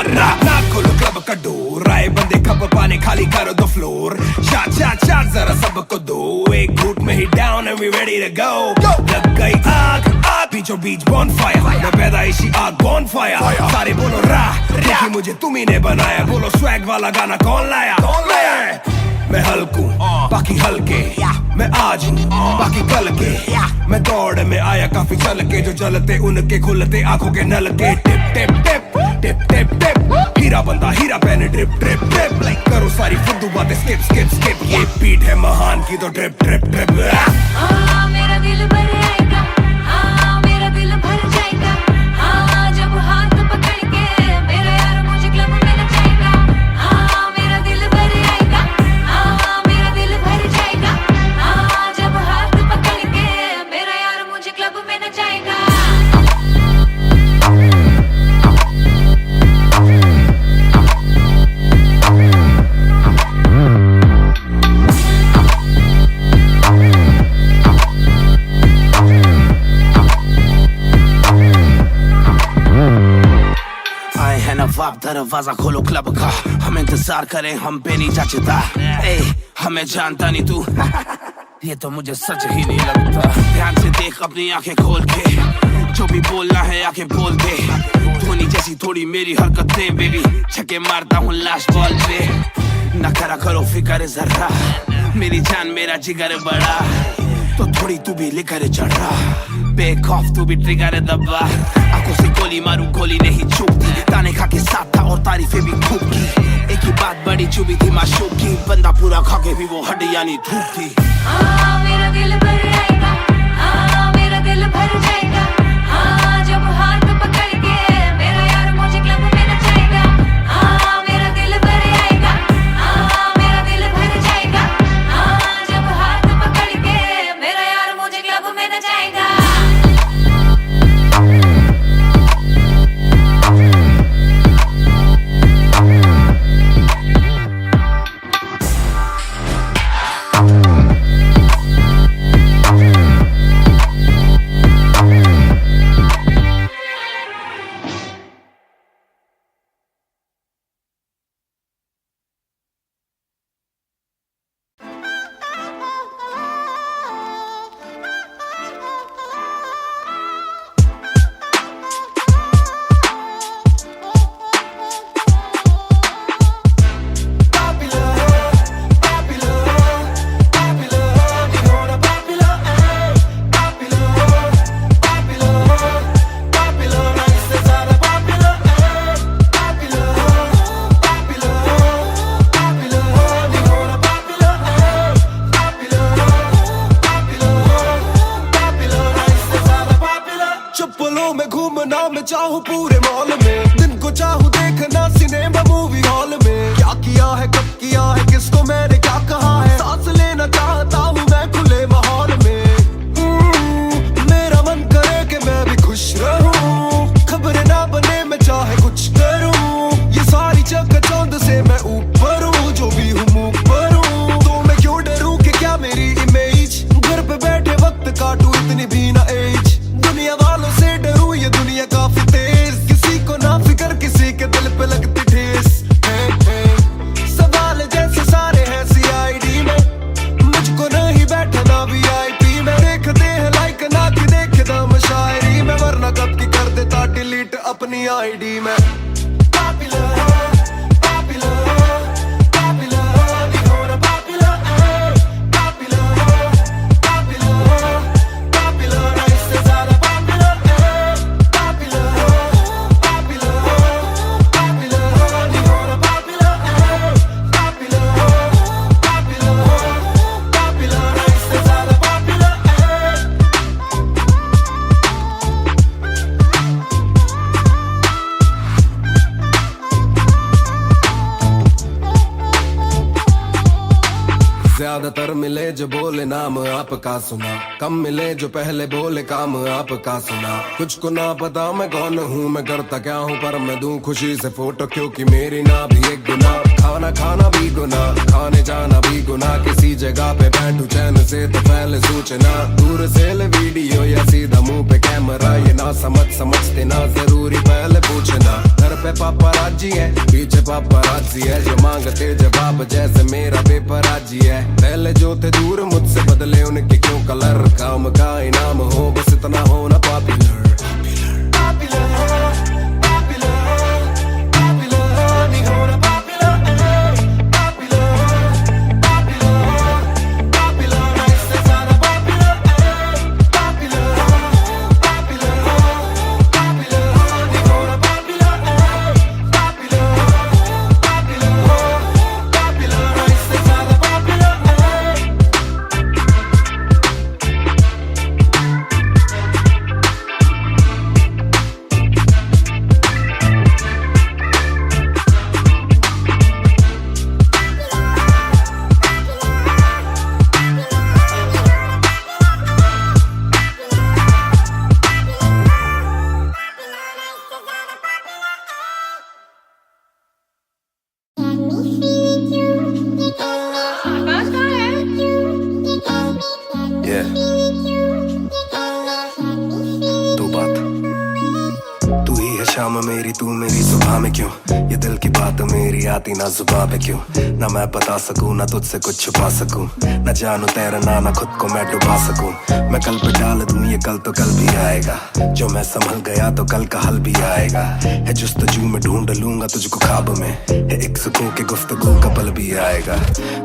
F: ना खोलो क्लब का डोर, आए बंदे कप पाने खाली करो दो फ्लोर। शाट जरा सबको दो, एक घूट में ही down and we ready to go. लग गई आग बीचों बीच बॉनफायर, मैं पैदाइशी आग बॉनफायर। सारे बोलो रा देखी मुझे तुम्ही ने बनाया, बोलो स्वैग वाला गाना कौन लाया। मैं हल्कू बाकी हल्के, मैं आज हूँ बाकी कल के। मैं दौड़ में आया काफी चल के, जो चलते उनके खुलते आंखों के नल के। टिप टिप टिप टिप टिप टिप, हीरा बंदा हीरा पहने ड्रिप ड्रिप ड्रिप। करो सारी फुद्दू बातें स्किप स्किप स्किप, ये बीट है महान की तो ड्रिप ड्रिप ड्रिप।
G: मेरा दिल भर आएगा, मेरा दिल भर जाएगा, जब हाथ पकड़ के मेरा यार मुझे क्लब में नचाएगा। मेरा दिल भर आएगा, मेरा दिल भर जाएगा, जब हाथ पकड़ के मेरा यार मुझे क्लब में नचाएगा।
H: नवाब दरवाजा खोलो क्लब का, हम इंतजार करें हम पे नहीं जचता। ए हमें जानता नहीं तू ये तो मुझे सच ही नहीं लगता। ध्यान से देख अपनी आंखें खोल के, जो भी बोलना है आके बोल दे। धोनी जैसी थोड़ी मेरी हरकतें बेबी, छक्के मारता हूँ लास्ट बॉल पे। न करा करो फिक्र जरा, मेरी जान मेरा जिगर बड़ा, तो थोड़ी तू भी लेकर चढ़ रहा। बेक ऑफ तू भी ट्रिगर दबा, आंखों से गोली मारूं गोली नहीं चूकती। ताने खा के साथ था और तारीफें भी खूब की, एक ही बात बड़ी चुभी थी माशूक की। बंदा पूरा खा के भी वो हड्डियां नहीं धूप थी।
G: मेरा दिल भर आएगा, मेरा दिल भर जाएगा, जब हाथ पकड़ के मेरा यार मुझे क्लब में नचाएगा। मेरा दिल भर आएगा, मेरा दिल भर जाएगा, जब हाथ पकड़ के मेरा यार मुझे क्लब में नचाएगा।
I: घूमना मैं चाहूँ पूरे मॉल में, दिन को चाहूँ देखना सिनेमा मूवी हॉल में। क्या किया है कब किया है किसको मैंने क्या कहा है, सांस लेना चाहता हूँ मैं खुले माहौल में। मेरा मन करे कि मैं भी खुश रहूं, खबरें ना बने मैं चाहे कुछ करूं। ये सारी चकाचौंध से मैं ऊपर हूँ, जो भी हूँ मुँह पर हूँ। तो मैं क्यों डरूं कि क्या मेरी इमेज, घर पे बैठे वक्त काटूं इतनी भी ना एज। दुनिया वालों से डरूं ये दुनिया काफी तेज, किसी को ना फिकर किसी के दिल पे लगती ठेस। सवाल जैसे सारे हैं CID में, मुझको नहीं बैठना VIP में। देखते हैं लाइक ना कि देखे दम शायरी में, वरना कब की कर देता डिलीट अपनी ID में। ज्यादातर मिले जो बोले नाम आपका सुना, कम मिले जो पहले बोले काम आपका सुना। कुछ को ना पता मैं कौन हूँ, मैं करता क्या हूँ, पर मैं दूं खुशी से फोटो क्योंकि मेरी ना भी एक गुना। खाना खाना भी गुना, खाने जाना भी गुना, किसी जगह पे बैठूं चैन से तो पहले सूचना। दूर से ले वीडियो या सीधा मुंह पे कैमरा, ये ना समझते ना जरूरी पहले पूछना। घर पे पापराजी है पीछे पापराजी है, जो मांगते जवाब जैसे मेरा पेपराजी है। पहले जो थे दूर मुझसे बदले उनके क्यों कलर, काम का इनाम हो बस इतना हो ना पॉपुलर। तू मेरी सुबह में क्यों, ये दिल की बात मेरी आती ना जुबान पे क्यों। ना मैं बता सकूं ना तुझसे कुछ छुपा सकूं, ना जानू तैरना ना खुद को मैं डुबा सकूं। मैं कल पे डाल दूं ये कल तो कल भी आएगा, जो मैं संभल गया तो कल का हल भी आएगा। है जुस्तजू में ढूंढ लूंगा तुझको ख्वाब में, है एक सुकून के गुफ्तगू का पल भी आएगा।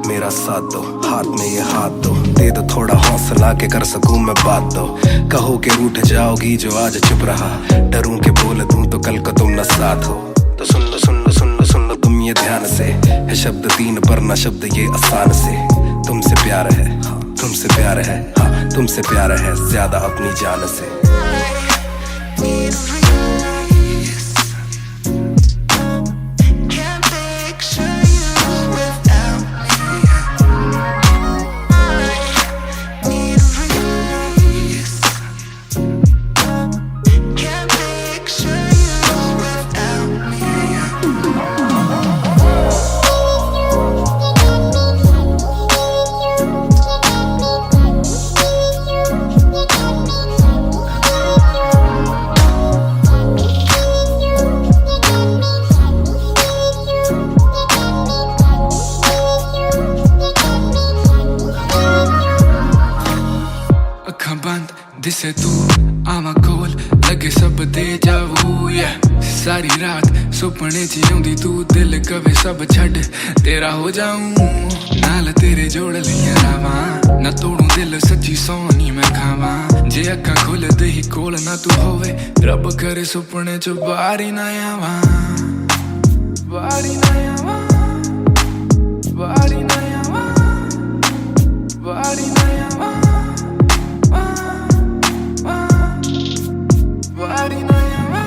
I: मेरा साथ दो हाथ में ये हाथ दो, दे दो थोड़ा हौसला के कर सकूं मैं बात दो। कहो के रूठ जाओगी जो आज चुप रहा, डरूं के बोल दूं तो कल को तुम न साथ हो। तो सुन लो सुन लो सुन लो सुन लो तुम ये ध्यान से, है शब्द तीन पर ना शब्द ये आसान से। तुमसे प्यार है हाँ, तुमसे प्यार है हाँ, तुमसे प्यार है ज्यादा अपनी जान से।
B: दिसे तू आवा कोल लगे सब दे जाऊ सारी रात सुपने च आउंदी तू दिल कवे सब छड़ तेरा हो जाऊं नाल तेरे जोड़ लिया रावा ना तोड़ू दिल सच्ची सोनी मैं खावा जे अखा खोल दे ही कोल ना तू होवे रब करे सुपने च बारी ना आवा बारी ना आवा बारी ना आवा बारी ना आवा बारी ना आवा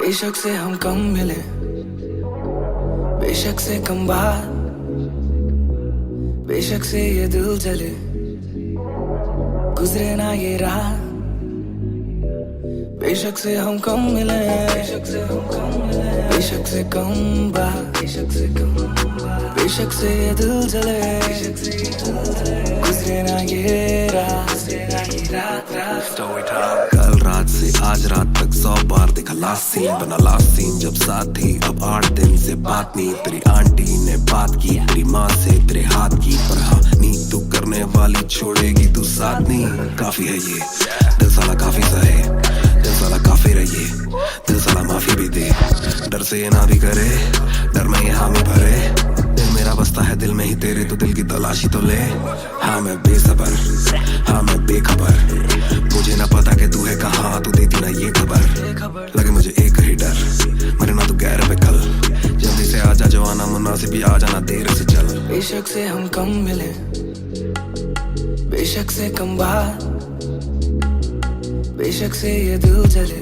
E: बेशक से हम कम मिले, बेशक से कम बात, बेशक से ये दिल जले, गुजरे ना ये रात। बेशक से हम कम मिले, बेशक से हम कम मिले, बेशक से कम बात, बेशक से कम बात, बेशक से ये दिल जले, बेशक से ये दिल जले, गुजरे ना ये रात, गुजरे ना ये रात।
F: कल रात से आज रात तक 100 बार देखा लास्ट सीन, बना लास्ट सीन जब साथ थी। अब 8 दिन से बात नहीं, तेरी आंटी ने बात की, तेरी माँ से तेरे हाथ की। पर हाँ नींद तू करने वाली छोड़ेगी तू साथ नहीं। काफी है ये दिल साला, काफी सहे दिल साला, काफी रहिए दिल साला, माफी भी दे। डर से ये ना भी करे, डर में ये हामी भरे। दिल मेरा बसता है दिल में ही तेरे, तो दिल की तलाशी तो ले। हाँ मैं बेसबर, हाँ मैं बेखबर, मुझे ना पता कि तू है कहाँ, तू देती ना ये खबर। लगे मुझे एक ही डर, मरे ना तू गैर पे कल। जल्दी से आजा जो आना मुनासिब, आ जाना देर से चल।
E: बेशक से हम कम मिले, बेशक से कम बात, बेशक से ये दिल जले,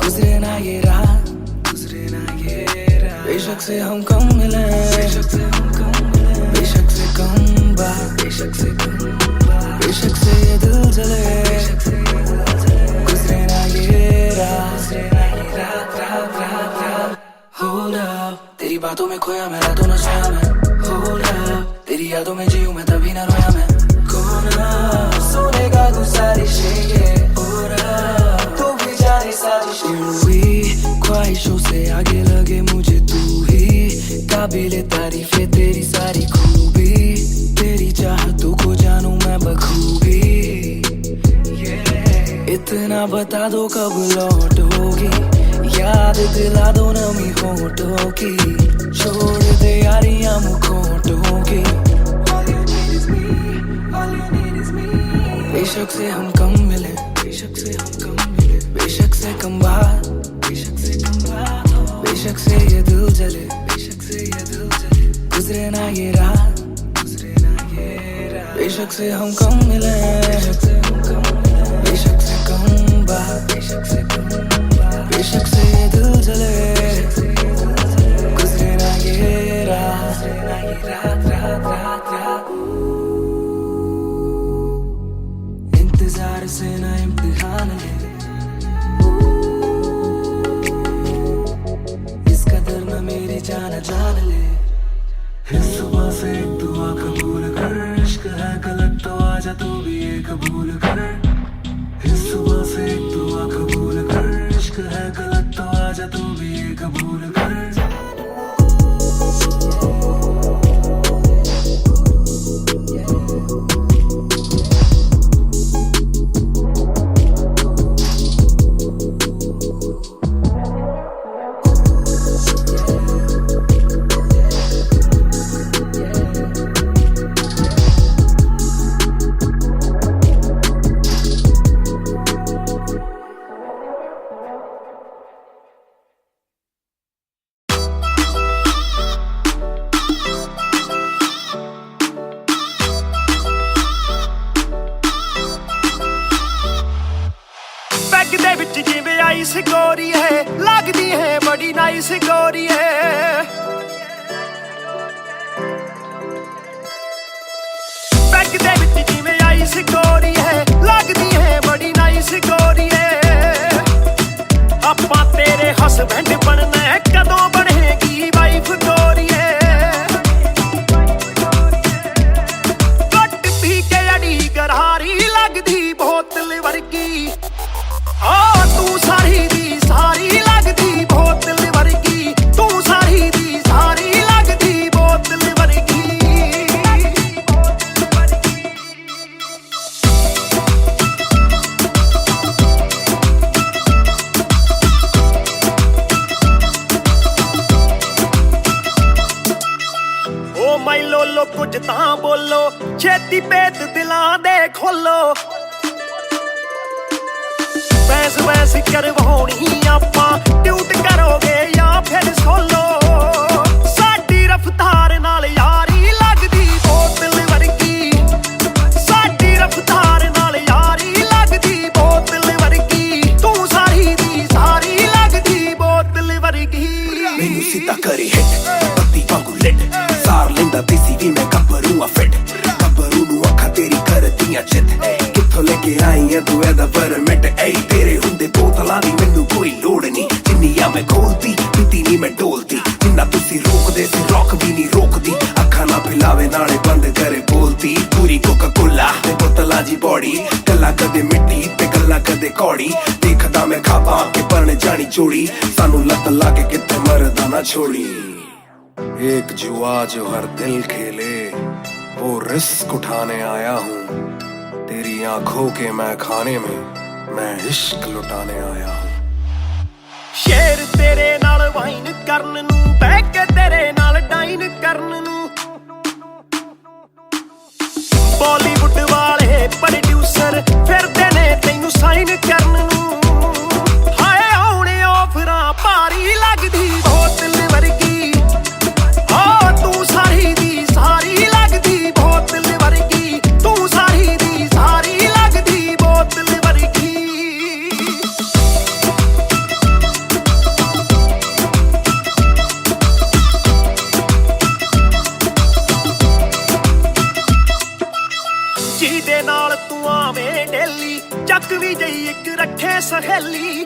E: गुजरे ना ये रात, गुजरे ना ये रात। बेशक से हम कम मिले, बेशक से हम कम मिले, बेशक से कम बात, बेशक से कम बात, बेशक से ये दिल जले, बेशक से ये दिल जले, गुजरे ना ये रात, गुजरे ना ये रात, रात, रात, रात। Hold up, तेरी बातों में खोया मैं, रातों न सोया मैं। Hold up, तेरी यादों में जीऊं मैं, तभी ना रोया मैं। कौन सुनेगा तू सारी शेर, तू भी जाने साजिश। हुई ख्वाहिशों से आगे लगे मुझे तू ही, काबिले तारीफ है तेरी सारी खूबी, तेरी चाहतों को जानूं मैं बखूबी। इतना बता दो कब लौटोगी, याद दिला दो नमी होठों की, छोड़ दे यारियां मुखोटों की। बेशक से हम कम मिले, बेशक से हम कम मिले, बेशक से कम बात, बेशक से कम बात, बेशक से ये दिल जले, बेशक से ये दिल जले, गुजरे ना ये रात, गुजरे ना ये रात। बेशक से हम कम मिले, बेशक से हम कम मिले, बेशक से कम बात, बेशक से कम बात, बेशक से ये दिल जले, गुजरे ना ये रात, गुजरे ना ये रात, रात, रात, रात। इंतजार से ना इम्तिहान ले, इस कदर ना मेरी जान जान ले। इस सुबह से एक दुआ कबूल कर, इश्क है गलत तो आजा तू भी ये कबूल कर। इस सुबह से एक दुआ कबूल कर, इश्क है गलत तो आजा तू भी ये कबूल कर।
I: गोरी है लगदी है बड़ी नाइस गोरी है, बैग दे विच जिवें आइस गोरी है, लगदी है बड़ी नाइस गोरी है। आपां तेरे हसबैंड बनना है, कदों बनेगी वाइफ गोरी है। घट पी के अड़ी गरारी लगदी बोतल वर्गी, तू सारी दी सारी लगदी बोतल वर्गी, तू सारी दी सारी लगदी बोतल वर्गी। ओ माई लोलो कुछ तां बोलो, छेती पेत दिलां दे खोलो। बहस बहस करवाउणी आपां, ट्यूट करोगे या फिर सोलो। साडी रफ्तार नाल यारी लगदी बोतल वर्गी, साडी रफ्तार नाल यारी लगदी बोतल वर्गी, तू सारी दी सारी
F: मैनू सीधा करे हिट बत्ती वांगू लिट सार लेंदा देसी भी मैं गब्बरू आ फिट गब्बरू नू अखा तेरी करदियां चित कित्थों लेके आई है तू एदा परमिट ऐ तेरे हुंदे बोतलां दी मैनू कोई लोड़ नहीं जिन्नियां मैं खोलती पीती नहीं मैं डोलती जिन्ना तुसी रोकदे सी रॉक भी नहीं रोकदी अखा ना पिलावे नाले बंद करे बोलती पूरी कोका कोला ते बोतलां जी बॉडी गल्ला कदे मिट्टी ते गल्ला कदे कौड़ी देखदा मैं खाबा के बन जानी जोड़ी सानू लत लाके किते मरदा ना छोड़ी एक जुआ जो हर दिल खेले वो रिस्क उठाने आया हूँ तेरी आंखों के मैं खाने में मैं इश्क लुटाने आया हूँ
I: शेर तेरे नाल वाइन करन नू बह के तेरे नाल डाइन करन नू बॉलीवुड वाले प्रोड्यूसर फिरदे ने तैनू साइन करन नू हाय आउणे ऑफरां भारी लगदी बोतल वर्गी तू सारी दी सारी लगदी बोतल वर्गी तू सारी दी सारी लगदी बोतल वर्गी ਜਿਹਦੇ ਨਾਲ ਤੂੰ ਆਵੇਂ ਡੇਲੀ ਚੱਕ ਵੀ ਜਈ ਇੱਕ ਰੱਖੇ ਸਹੇਲੀ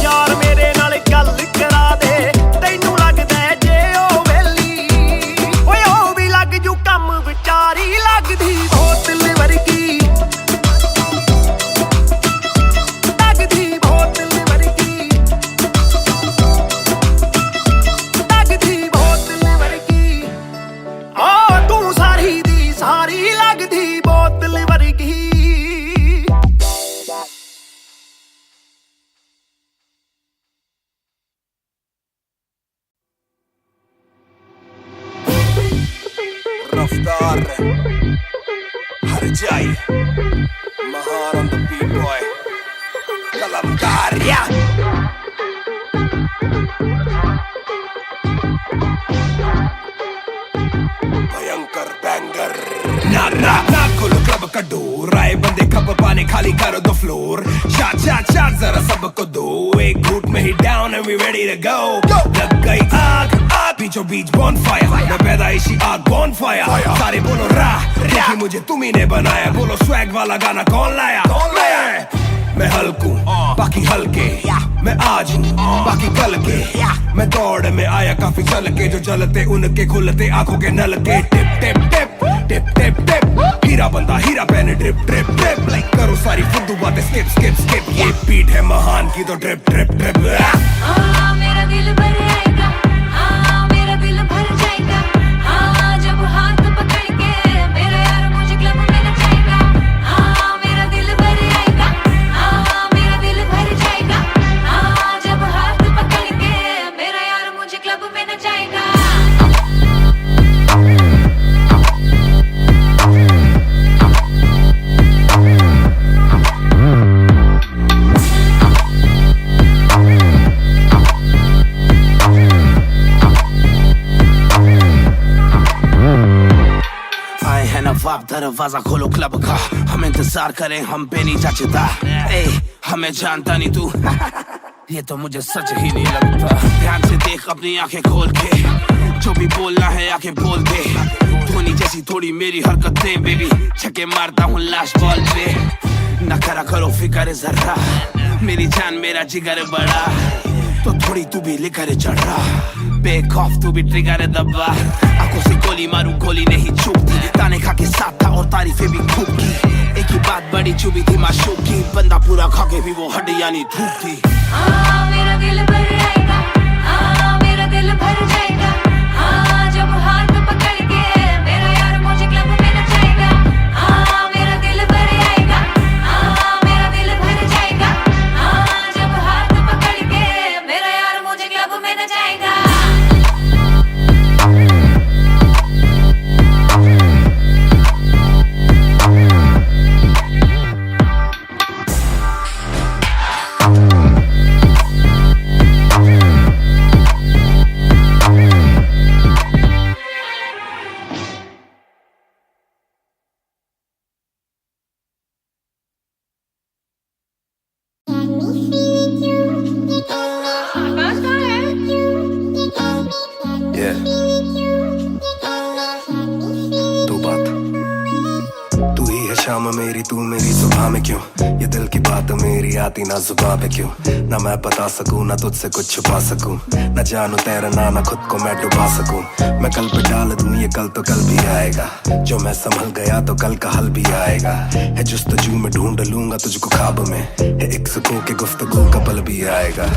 I: ਯਾਰ ਮੇਰੇ ਨਾਲ ਗੱਲ ਕਰਾ ਦੇ ਤੈਨੂੰ ਲੱਗਦਾ ਜੇ ਉਹ ਵੇਲੀ ਓਏ ਉਹ ਵੀ ਲੱਗ ਜੂ ਕੰਮ ਵਿਚਾਰੀ ਲੱਗਦੀ ਬੋਤਲ ਵਰਗੀ ਲੱਗਦੀ ਬੋਤਲ ਵਰਗੀ ਲੱਗਦੀ ਬੋਤਲ ਵਰਗੀ ਤੂੰ ਸਾਰੀ ਦੀ ਸਾਰੀ ਲੱਗਦੀ ਬੋਤਲ ਵਰਗੀ
F: रफ्तार हर जाई महान on the beat boy कलमकार या भयंकर बैंगर ना ना ना खोलो क्लब का डोर आए बंदे खप पाने खाली करो दो फ्लोर शाट शाट शाट जरा सबको दो एक घूट में ही down and we ready to go लग गई आग आग बीचों बीच बॉनफायर मैं पैदाइशी आग बॉनफायर सारे बोलो रा क्योंकि मुझे तुम ही ने बनाया बोलो स्वैग वाला गाना कौन लाया मैं हल्कू बाकी हल्के मैं आज हूँ बाकी कल के मैं दौड़ में आया काफी चल के जो चलते उनके खुलते आंखों के नल के टिप टिप टिप टिप टिप टिप हीरा बंदा हीरा पहने ड्रिप ड्रिप ड्रिप लाइक करो सारी फुद्दू बातें स्किप स्किप स्किप ये बीट है महान की तो ड्रिप ड्रिप ड्रिप
G: मेरा दिल भर आएगा मेरा दिल भर जाएगा जब हाथ पकड़ के मेरा यार मुझे क्लब में नचाएगा मेरा दिल भर आएगा मेरा दिल भर जाएगा जब हाथ पकड़ के मेरा यार मुझे क्लब में नचाएगा
H: नवाब दरवाजा खोलो क्लब का हम इंतजार करें हम पे नहीं जचता हमें जानता नहीं तू ये तो मुझे सच ही नहीं लगता ध्यान से देख अपनी आंखें खोल के जो भी बोलना है आके बोल दे धोनी जैसी थोड़ी मेरी हरकतें बेबी छक्के मारता हूँ लास्ट बॉल पे न करा करो फिक्र जरा मेरी जान मेरा जिगर बड़ा तो थोड़ी तू भी लेकर चढ़ रहा बेक ऑफ तू भी ट्रिगर दबा आंखों से गोली मारू गोली नहीं चूकती ताने खा के साथ था और तारीफें भी खूब की एक ही बात बड़ी चुभी थी माशूक की बंदा पूरा खा के भी वो हड्डियां नहीं धूप थी
G: मेरा दिल भर आएगा मेरा दिल भर जाएगा जब हाथ पकड़ के मेरा यार मुझे क्लब में नचाएगा मेरा दिल भर आएगा मेरा दिल भर जाएगा जब हाथ पकड़ के मेरा यार मुझे क्लब में नचाएगा
F: शाम मेरी तू मेरी सुबह में क्यों, ये दिल की बात मेरी आती ना जुबां पे क्यों, ना मैं बता सकूं ना तुझसे कुछ छुपा सकूं, ना जानू तैरना ना खुद को मैं डुबा सकूं। मैं कल पे डाल दूं ये कल तो कल भी आएगा, जो मैं संभल गया तो कल का हल भी आएगा। है जुस्तजू में ढूंढ लूंगा तुझको ख्वाब में, है एक सुकून के गुफ्तगू का पल भी आएगा।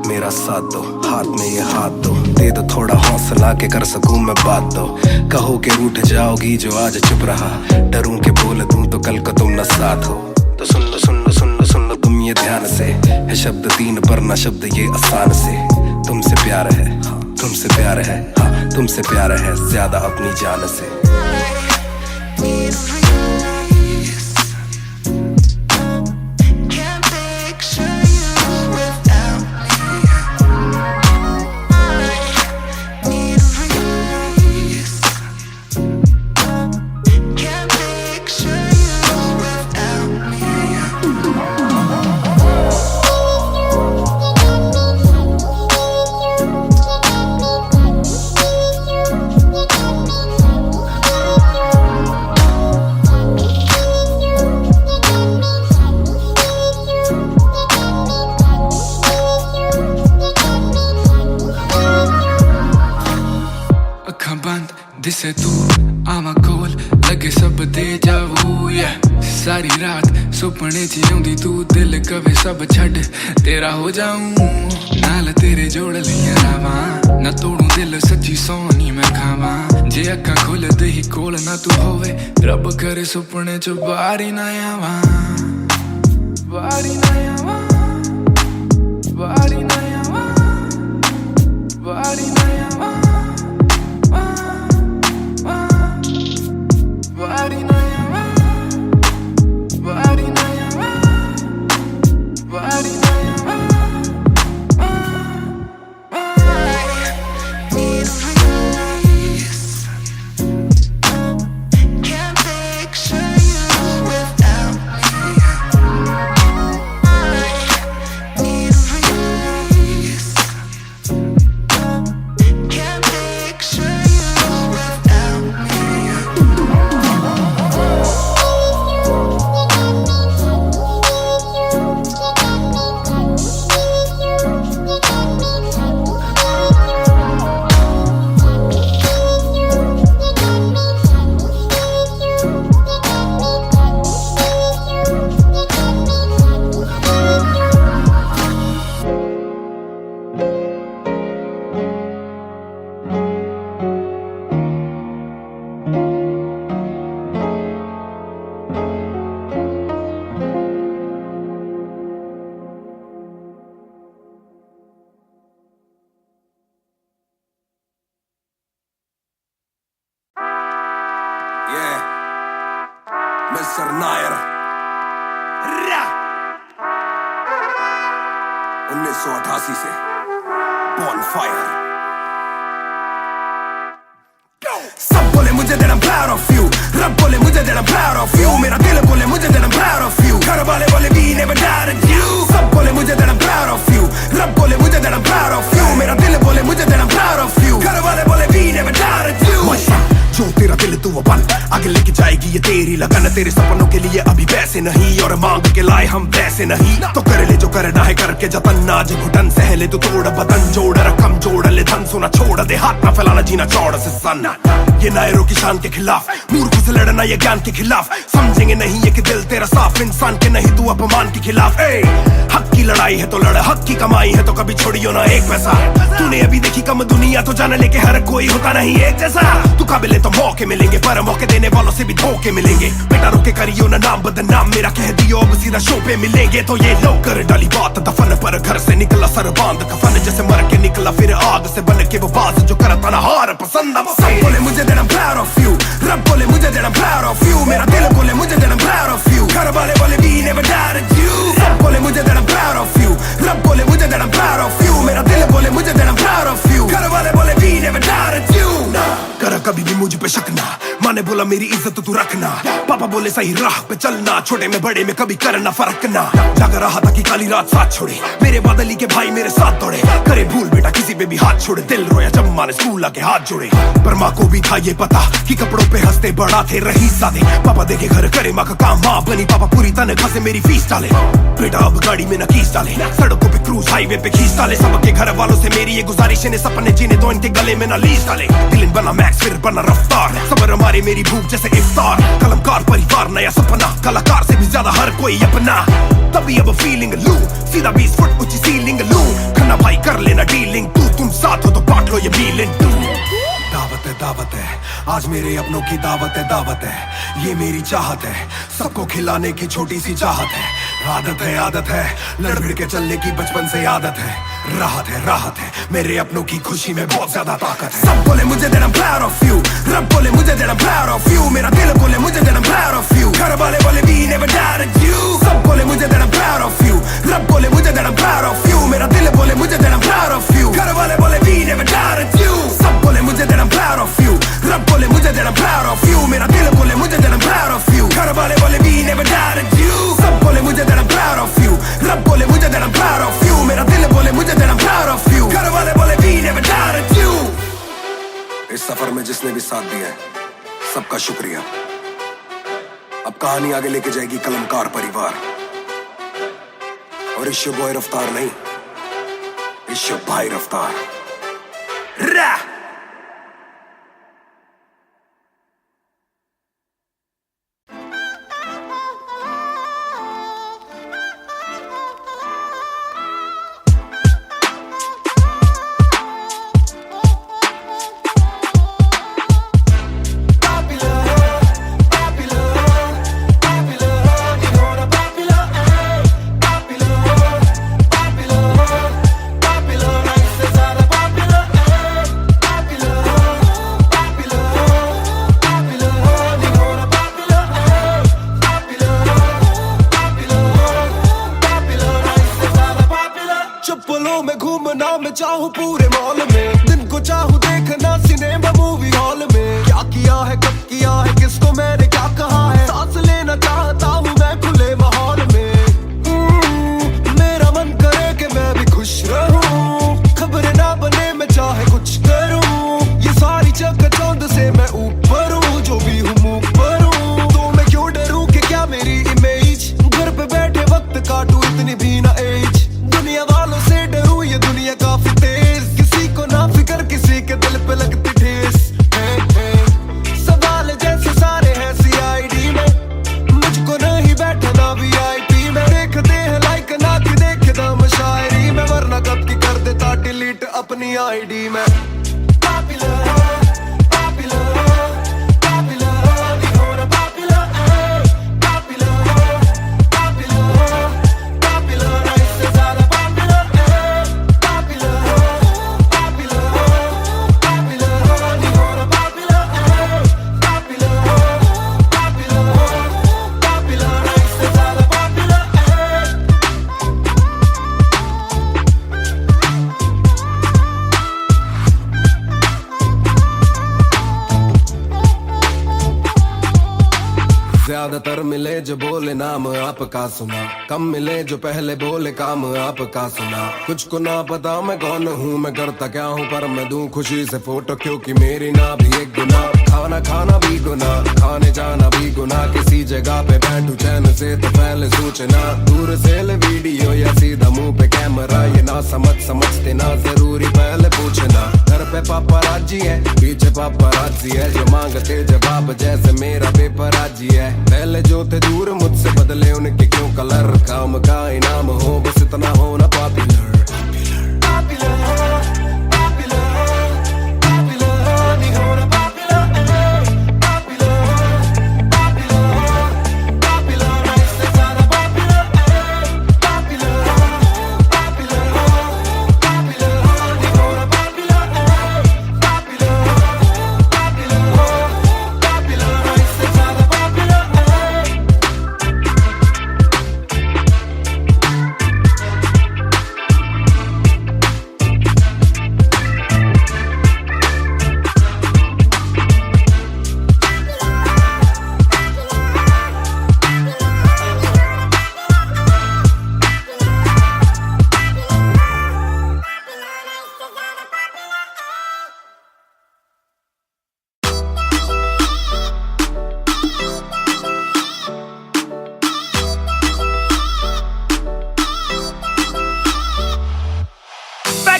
F: मेरा साथ दो, हाथ में ये हाथ दो, दे दो थोड़ा हौसला के कर सकूं मैं बात दो। कहो के रूठ जाओगी जो आज चुप रहा, डरूं के बोल दूं तो कल को तुम न साथ हो। तो सुन लो सुन लो सुन लो सुन लो तुम ये ध्यान से, है शब्द तीन पर ना शब्द ये आसान से। तुमसे प्यार है, तुमसे प्यार है, हाँ तुमसे प्यार है ज्यादा अपनी जान से।
B: दिसे तू आवा कोल लगे सब दे जावू या सारी रात सुपने च आउंदी तू दिल कवे सब छड़ तेरा हो जाऊं नाल तेरे जोड़ लिया रावां ना तोड़ू दिल सच्ची सोनी मैं खावां जे अक्खां खोल दे ही कोल ना तू होवे रब करे सुपने च बारी ना आवां बारी ना आवां बारी ना आवां बारी ना आवां Body na yawa, body na yawa, body na yawa. Need a release. Can't picture you without me. Need a release. Can't picture you without me.
F: Mr. Nair 1988 से Bonfire।
A: सब बोले मुझे that I'm proud of you, रब बोले मुझे that I'm proud of you, मेरा दिल बोले मुझे that I'm proud of you, घर वाले बोले we never doubted you। सब बोले मुझे that I'm proud of you, रब बोले मुझे that I'm proud of you, मेरा दिल बोले मुझे that I'm proud of you, घर वाले बोले we never doubted you।
F: जो तेरा दिल तू वो बन आगे लेके जाएगी ये तेरी लगन, तेरे सपनों के लिए अभी पैसे नहीं और मांग के लाए हम पैसे नहीं, तो कर ले जो करना है करके जतन आज घुटन सहले तू तोड़ बदन जोड़ रकम जोड़ ले धन सोना छोड़ दे हाथ ना फैलाना जीना चौड़ से सन। ये नायरों की शान के खिलाफ मूर्खों से लड़ना ये ज्ञान के खिलाफ, समझेंगे नहीं ये कि दिल तेरा साफ इंसान के नहीं तू अपमान के खिलाफ। हक की लड़ाई है तो लड़, हक की कमाई है तो कभी छोड़ियो ना एक पैसा, तूने अभी देखी कम दुनिया तो जान लेके हर कोई होता नहीं एक जैसा। तू काबिल तो मौके मिलेंगे पर मौके देने वालों से भी धोखे मिलेंगे, बेटा रोके करियो ना नाम बदनाम मेरा कह दियो अब सीधा शो पे मिलेंगे। तो ये लो कर डाली बात दफन पर घर से निकला सर बांध कफन जैसे मर के निकला फिर आग से बन के वो बाज जो करता ना हार पसंद।
A: सब बोले मुझे that I'm proud of you, रब बोले मुझे that I'm proud of you, मेरा दिल बोले मुझे that I'm proud of you, घर वाले बोले we never doubted you। सब बोले मुझे that I'm proud of you, रब बोले मुझे that I'm proud of you, मेरा दिल बोले मुझे that I'm proud of you, घर वाले बोले we never doubted you।
F: कर कभी भी मुझ पे शक ना
A: माँ ने बोला मेरी इज्जत तू रखना, पापा बोले सही राह पे चलना, छोटे में बड़े में कभी करना फर्क ना। लग रहा था कि काली रात साथ छोड़े, मेरे बादली के भाई मेरे साथ दौड़े, करे भूल बेटा किसी पे भी हाथ छोड़े, दिल रोया जब माँ ने स्कूल आके हाथ जोड़े। पर माँ को भी था ये पता कि कपड़ों पे हंसते बड़ा थे रही सादे, पापा देखे घर करे माँ का काम, माँ बनी पापा पूरी तनख्वाह से मेरी फीस डाले। बेटा अब गाड़ी में न कीस डाले, सड़कों पे क्रूज हाईवे पे खींच डाले, सबके घर वालों से मेरी ये गुजारिश है सपने जीने दो इनके गले में न लीस डाले। दिल बना मैक्स फिर बना रफ्तार, सबर हमारे मेरी भूख जैसे इफ्तार, कलमकार परिवार नया सपना, कलाकार से भी ज्यादा हर कोई अपना। तभी अब फीलिंग लू, सीधा 20 फुट ऊंची सीलिंग लू, खन्ना भाई कर लेना डीलिंग, तुम साथ हो तो बांट लो ये फीलिंग। दावत है आज मेरे अपनों की दावत है, ये मेरी चाहत है, सबको खिलाने की छोटी सी चाहत है। आदत है लड़ भिड़ के चलने की बचपन से आदत है, राहत है मेरे अपनों की खुशी में बहुत ज्यादा ताकत है। सब बोले मुझे that I'm proud of you, रब बोले मुझे that I'm proud of you, मेरा दिल बोले मुझे that I'm proud of you, घर वाले बोले we never doubted you। सब बोले मुझे that I'm proud of you, रब बोले मुझे that I'm proud of you, मेरा दिल बोले मुझे that I'm proud of you, घर वाले बोले we never doubted you। सब बोले मुझे that I'm proud of you, रब बोले मुझे that I'm proud of you, मेरा दिल बोले मुझे that I'm proud of you, घर वाले बोले we never doubted you। सब बोले मुझे that I'm proud of you, रब बोले मुझे that I'm proud of you, मेरा दिल बोले मुझे that I'm proud of you, घर वाले बोले we never doubted you। इस सफर में जिसने भी साथ दिया है सबका शुक्रिया। अब कहानी आगे लेके जाएगी कलमकार परिवार, और इश्यो बॉय रफ्तार नहीं, इश्यो भाई रफ्तार।
I: में घूमना मैं चाहूँ पूरे मॉल में, दिन को चाहूँ देखना सिनेमा मूवी हॉल में, क्या किया है कब किया है किसको मैंने क्या कहा है, सांस लेना चाहता हूँ मैं खुले माहौल में। मेरा मन करे कि मैं भी खुश रहूं, खबरें ना बने मैं चाहे कुछ करूं, ये सारी चकाचौंध से मैं ऊपर हूँ, जो भी हूँ मुँह पर हूँ, तो मैं क्यों डरूं कि क्या मेरी इमेज, घर पे बैठे वक्त काटूं इतनी भी ना एज, दुनिया वालों से डरूं ये दुनिया काफी तेज, किसी को ना फिक्र किसी के दिल पे लगती ठेस। सवाल जैसे सारे हैं CID में, मुझको नहीं बैठना VIP में, देखते हैं लाइक ना कि देखे दम शायरी में, वरना कब की कर देता डिलीट अपनी ID में। ज्यादातर मिले जो बोले नाम आपका सुना, कम मिले जो पहले बोले काम आपका सुना, कुछ को ना पता मैं कौन हूँ मैं करता क्या हूँ, पर मैं दूं खुशी से फोटो क्योंकि मेरी ना भी एक गुना, खाना खाना भी गुना, खाने जाना भी गुना, किसी जगह पे बैठूं चैन से तो पहले सूचना, दूर से ले वीडियो या सीधा मुंह पे कैमरा, ये ना समझते ना जरूरी पहले पूछना, घर पे पापराजी है पीछे पापराजी है, जो मांगते जवाब जैसे मेरा पेपराजी है, पहले जो थे दूर मुझसे बदले उनके क्यों कलर, काम का इनाम हो बस इतना हो ना पॉपुलर।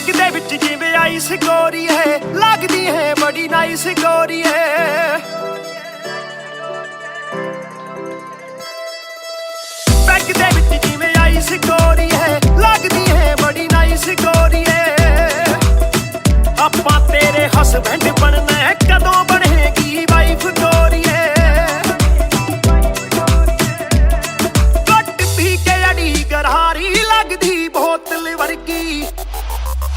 I: ਪੈਗ ਦੇ ਵਿੱਚ ਜਿਵੇਂ ਆਈਸ ਗੋਰੀ ਹੈ ਲੱਗਦੀ ਹੈ ਬੜੀ ਨਾਈਸ ਗੋਰੀ ਹੈ ਪੈਗ ਦੇ ਵਿੱਚ ਜਿਵੇਂ ਆਈਸ ਗੋਰੀ ਹੈ ਲੱਗਦੀ ਹੈ ਬੜੀ ਨਾਈਸ ਗੋਰੀ ਹੈ ਆਪਾਂ ਤੇਰੇ ਹਸਬੈਂਡ ਬਣਨਾ ਹੈ ਕਦੋਂ ਬਣੇਗੀ ਵਾਈਫ ਗੋਰੀ ਹੈ ਕੱਟ ਪੀ ਕੇ ਅੜੀ ਗਰਾਰੀ ਲੱਗਦੀ ਬੋਤਲ ਵਰਗੀ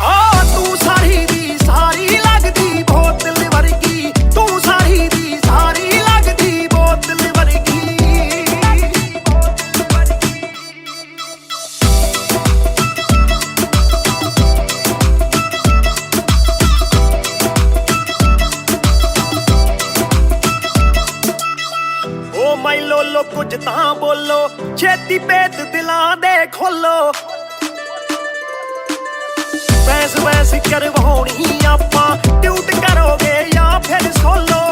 I: ਆ ਤੂੰ ਸਾਰੀ ਦੀ ਸਾਰੀ ਲੱਗਦੀ ਬੋਤਲ ਵਰਗੀ ਤੂੰ ਸਾਰੀ ਦੀ ਸਾਰੀ ਲੱਗਦੀ ਬੋਤਲ ਵਰਗੀ ਓ ਮਾਈ ਲੋਲੋ ਕੁਝ ਤਾਂ ਬੋਲੋ ਛੇਤੀ ਭੇਤ ਦਿਲਾਂ ਦੇ ਖੋਲੋ ਬੈਸ ਬੈਸ ਕਰਵਾਉਣੀ ਆਪਾਂ ਟਿਊਟ ਕਰੋਗੇ ਜਾਂ ਫਿਰ ਸੋਲੋ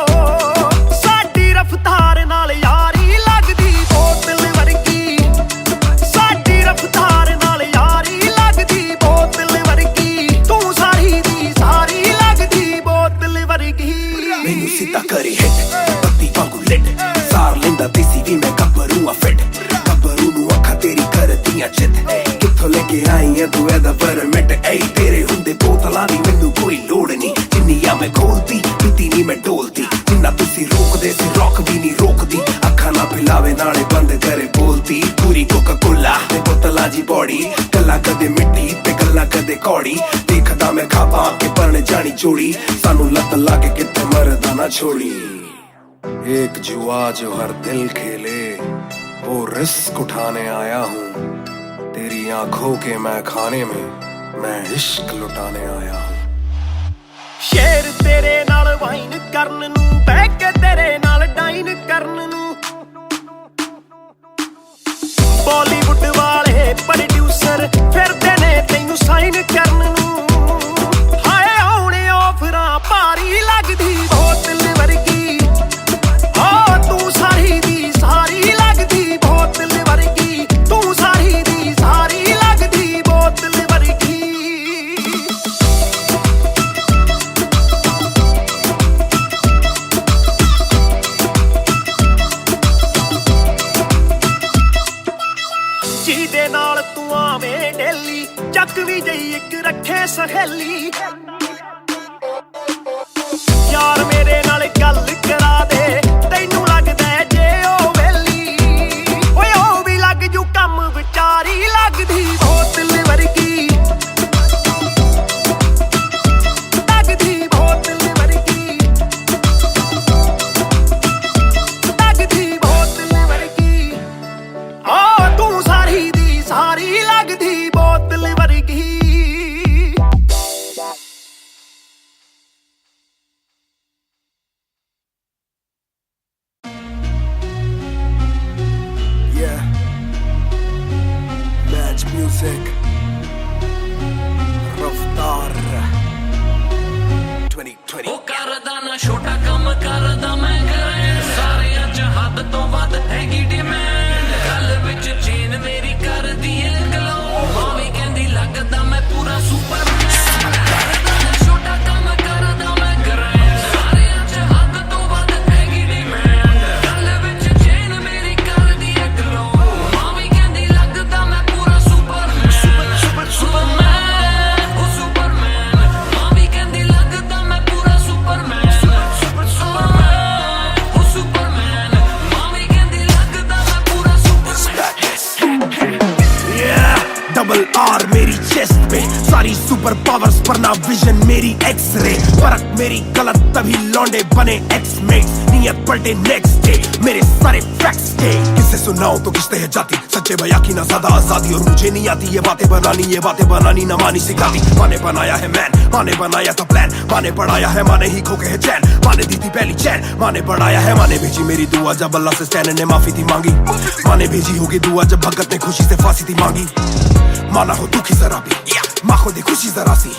I: ਸਾਡੀ ਰਫਤਾਰ ਨਾਲ ਯਾਰੀ ਲੱਗਦੀ ਬੋਤਲ ਵਰਗੀ ਸਾਡੀ ਰਫਤਾਰ ਨਾਲ ਯਾਰੀ ਲੱਗਦੀ ਬੋਤਲ ਵਰਗੀ ਤੂੰ ਸਾਰੀ ਦੀ ਸਾਰੀ ਲੱਗਦੀ ਬੋਤਲ ਵਰਗੀ
F: ਮੈਨੂੰ ਸਿੱਧਾ ਕਰੇ ਹਿੱਟ ਬੱਤੀ ਵਾਂਗੂ ਲਿਟ ਸਾਰ ਲੈਂਦਾ ਦੇਸੀ ਵੀ ਮੈਂ ਗੱਭਰੂ ਆ ਫਿੱਟ ਗੱਭਰੂ ਨੂੰ ਅੱਖਾਂ ਤੇਰੀ ਕਰਦੀਆਂ ਚਿੱਤ ਕਿੱਥੋਂ ਲੈ ਕੇ ਆਈ ਐ ਤੂੰ ਇਹਦਾ ਪਰਮਿਟ ਏ ਤੇਰੇ ਹੁੰਦੇ ਬੋਤਲਾਂ ਦੀ ਮੈਨੂੰ ਕੋਈ ਲੋੜ ਨਹੀਂ ਜਿੰਨੀਆਂ ਮੈਂ ਖੋਲਦੀ ਪੀਤੀ ਨਹੀਂ ਮੈਂ ਢੋਲਦੀ ਜਿੰਨਾ ਤੁਸੀਂ ਰੋਕਦੇ ਸੀ ਰੌਕ ਵੀ ਨਹੀਂ ਰੋਕਦੀ ਅੱਖਾਂ ਨਾ ਪਿਲਾਵੇ ਨਾਲੇ ਬੰਦ ਕਰੇ ਬੋਲਦੀ ਪੂਰੀ ਕੋਕਾ ਕੋਲਾ ਤੇ ਬੋਤਲਾਂ ਜੀ ਬੋਡੀ ਗੱਲਾਂ ਕਦੇ ਮਿੱਟੀ ਤੇ ਗੱਲਾਂ ਕਦੇ ਕੌੜੀ ਦੇਖਦਾ ਮੈਂ ਖਾਪਾਂ ਕੇ ਪਰਨ ਜਾਣੀ ਚੋੜੀ ਸਾਨੂੰ ਲੱਤ ਲਾ ਕੇ ਕਿਤੇ ਮਰਦਾ ਨਾ ਛੋੜੀ एक जुआ जो हर दिल खेले वो रिस्क उठाने आया हूँ तेरी आंखों के मैं खाने में मैं इश्क लुटाने आया हूँ
I: ਸ਼ੇਰ ਤੇਰੇ ਨਾਲ ਵਾਈਨ ਕਰਨ ਨੂੰ ਬਹਿ ਕੇ ਤੇਰੇ ਨਾਲ ਡਾਈਨ ਕਰਨ ਨੂੰ ਬਾਲੀਵੁੱਡ ਵਾਲੇ ਪ੍ਰੋਡਿਊਸਰ ਫਿਰਦੇ ਨੇ ਤੈਨੂੰ ਸਾਈਨ ਕਰਨ ਨੂੰ ਹਾਏ ਆਉਣੇ ਆਫਰਾਂ ਭਾਰੀ ਲੱਗਦੀ ਬੋਤਲ ਵਰਗੀ ਤੂੰ ਸਾਰੀ ਦੀ ਸਾਰੀ ਲੱਗਦੀ ਬੋਤਲ ਵਰਗੀ ਤੂੰ ਸਾਰੀ ਦੀ ਸਾਰੀ ਲੱਗਦੀ ਬੋਤਲ ਵਰਗੀ ਜਿਹਦੇ ਨਾਲ ਤੂੰ ਆਵੇਂ ਡੇਲੀ ਚੱਕ ਵੀ ਜਈ ਇੱਕ ਰੱਖੇ ਸਹੇਲੀ ਯਾਰ ਮੇਰੇ ਨਾਲ ਗੱਲ ਕਰਾ ਦੇ ਤੈਨੂੰ ਲੱਗਦਾ ਜੇ ਉਹ ਵੇਲੀ ਓਏ ਉਹ ਵੀ ਲੱਗ ਜੂ ਕੰਮ ਵਿਚਾਰੀ ਲੱਗਦੀ ਬੋਤਲ ਵਰਗੀ ਲੱਗਦੀ ਬੋਤਲ ਵਰਗੀ ਲੱਗਦੀ ਬੋਤਲ ਵਰਗੀ ਆ ਤੂੰ ਸਾਰੀ ਦੀ ਸਾਰੀ ਲੱਗਦੀ ਬੋਤਲ ਵਰਗੀ
F: Music Raftar 2020
C: ਉਹ ਕਰਦਾ ਨਾ ਛੋਟਾ ਕੰਮ ਕਰਦਾ ਮੈਂ ਕਰਾਂ ਸਾਰਿਆਂ ਚ ਹੱਦ ਤੋਂ ਵੱਧ ਹੈਗੀ ਡਿਮਾਂਡ ਗੱਲ ਵਿੱਚ ਚੇਨ ਮੇਰੀ ਕਰਦੀ ਏ ਗਲੋ ਮਾਂ ਵੀ ਕਹਿੰਦੀ ਲੱਗਦਾ ਮੈਂ ਪੂਰਾ ਸੁਪਰਮੈਨ ਕਰਦਾ ਨਾ ਛੋਟਾ ਕੰਮ ਕਰਦਾ ਮੈਂ ਕਰਾਂ ਸਾਰਿਆਂ ਚ ਹੱਦ ਤੋਂ ਵੱਧ ਹੈਗੀ ਡਿਮਾਂਡ ਗੱਲ ਵਿੱਚ ਚੇਨ ਮੇਰੀ ਕਰਦੀ ਏ ਗਲੋ ਮਾਂ ਵੀ ਕਹਿੰਦੀ ਲੱਗਦਾ ਮੈਂ ਪੂਰਾ ਸੁਪਰਮੈਨ ਉਹ ਸੁਪਰਮੈਨ ਮਾਂ ਵੀ ਕਹਿੰਦੀ ਲੱਗਦਾ ਮੈਂ ਪੂਰਾ ਸੁਪਰਮੈਨ ਉਹ ਸੁਪਰਮੈਨ ਮਾਂ ਵੀ ਕਹਿੰਦੀ ਲੱਗਦਾ ਮੈਂ ਪੂਰਾ ਸੁਪਰਮੈਨ
F: डबल आर मेरी चेस्ट पे सारी सुपर पावर्स पर ना विजन मेरी एक्स-रे फर्क मेरी गलत तभी लौंडे बने एक्स-मेट्स नियत पलटे नेक्स्ट डे मेरे सारे फैक्ट्स के किससे सुनाऊं तो किसते है जाती सच्चे भैया की ना ज्यादा आजादी और मुझे नहीं आती ये बातें बनानी ना मानी सिखाती माने बनाया है मैन माने बनाया था प्लान माने पढ़ाया है माने ही खो के है चैन माने दी थी पहली चैन माने बढ़ाया है माने भेजी मेरी दुआ जब अल्लाह से स्टैन ने माफी थी मांगी माने भेजी होगी दुआ जब भगत ने खुशी से फांसी थी मांगी माना हो दुखी जरा भी माँ को दे खुशी जरा सी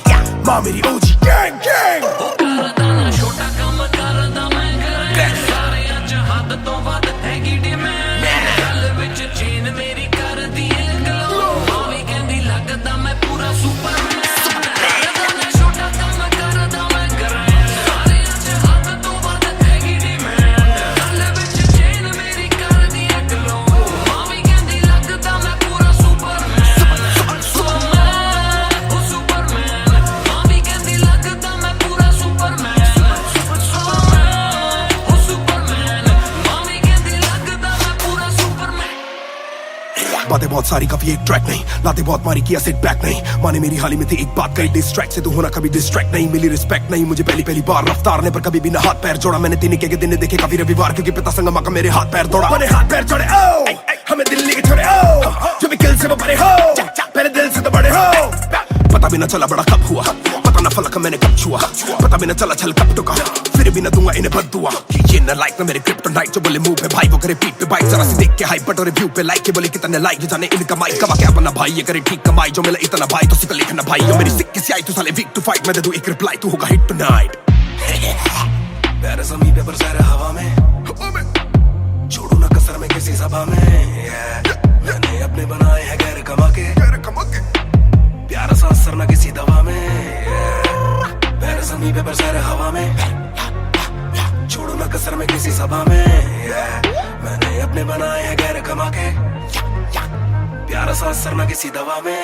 F: माँ मेरी ओजी गैंग गैंग
C: ਕਰਦਾ ਨਾ ਛੋਟਾ ਕੰਮ ਕਰਦਾ ਮੈਂ ਕਰਾਂ ਸਾਰਿਆਂ ਚ ਹੱਦ ਤੋਂ ਵੱਧ ਹੈਗੀ ਡਿਮਾਂਡ ਗੱਲ ਵਿੱਚ ਚੇਨ ਮੇਰੀ ਕਰਦੀ ਏ ਗਲੋ ਮਾਂ ਵੀ ਕਹਿੰਦੀ ਲੱਗਦਾ ਮੈਂ ਪੂਰਾ ਸੁਪਰਮੈਨ
F: बहुत सारी कभी एक ट्रैक नहीं लाते बहुत मारी किया सेट बैक नहीं माने मेरी हाल ही में थी एक बात कही डिस्ट्रैक्ट से तू होना कभी डिस्ट्रैक्ट नहीं मिली रिस्पेक्ट नहीं मुझे पहली बार रफ्तार ने पर कभी भी ना हाथ पैर जोड़ा मैंने तीन के दिन देखे काफी रविवार क्योंकि पिता संगमा का मेरे हाथ पैर दौड़ा मैंने हाथ पैर जोड़े हमें दिल्ली के छोड़े जो भी किल से वो बड़े हो पहले दिल से तो बड़े हो पता भी ना चला बड़ा कब हुआ पता ना फलक मैंने कब छुआ पता भी ना चला छल कब टुका फिर भी ना दूंगा इन्हें बददुआ कि ये ना लाइक ना मेरे क्रिप्टोनाइट जो बोले मुंह पे भाई वो करे पीठ पे बाइक जरा सी देख के हाइप बट और रिव्यू पे लाइक के बोले कितने लाइक जाने इनका माइक कमा क्या बना भाई ये करे ठीक कमाई जो मिला इतना भाई तो सिक लिखना भाई यो मेरी सिक किसी आई तू साले वीक टू फाइट मैं दे दूं एक रिप्लाई तू होगा हिट टुनाइट प्यारे ज़मीं पे बरसाए हवा में छोड़ू ना कसर में किसी सभा में मैंने अपने बनाए हैं गैर कमा के प्यारा सा असर ना किसी दवा में पैर ज़मीं पे बरसाए हवा में छोड़ो ना कसर में किसी सभा में मैंने अपने बनाए हैं गैर कमा के प्यारा सा असर ना किसी दवा में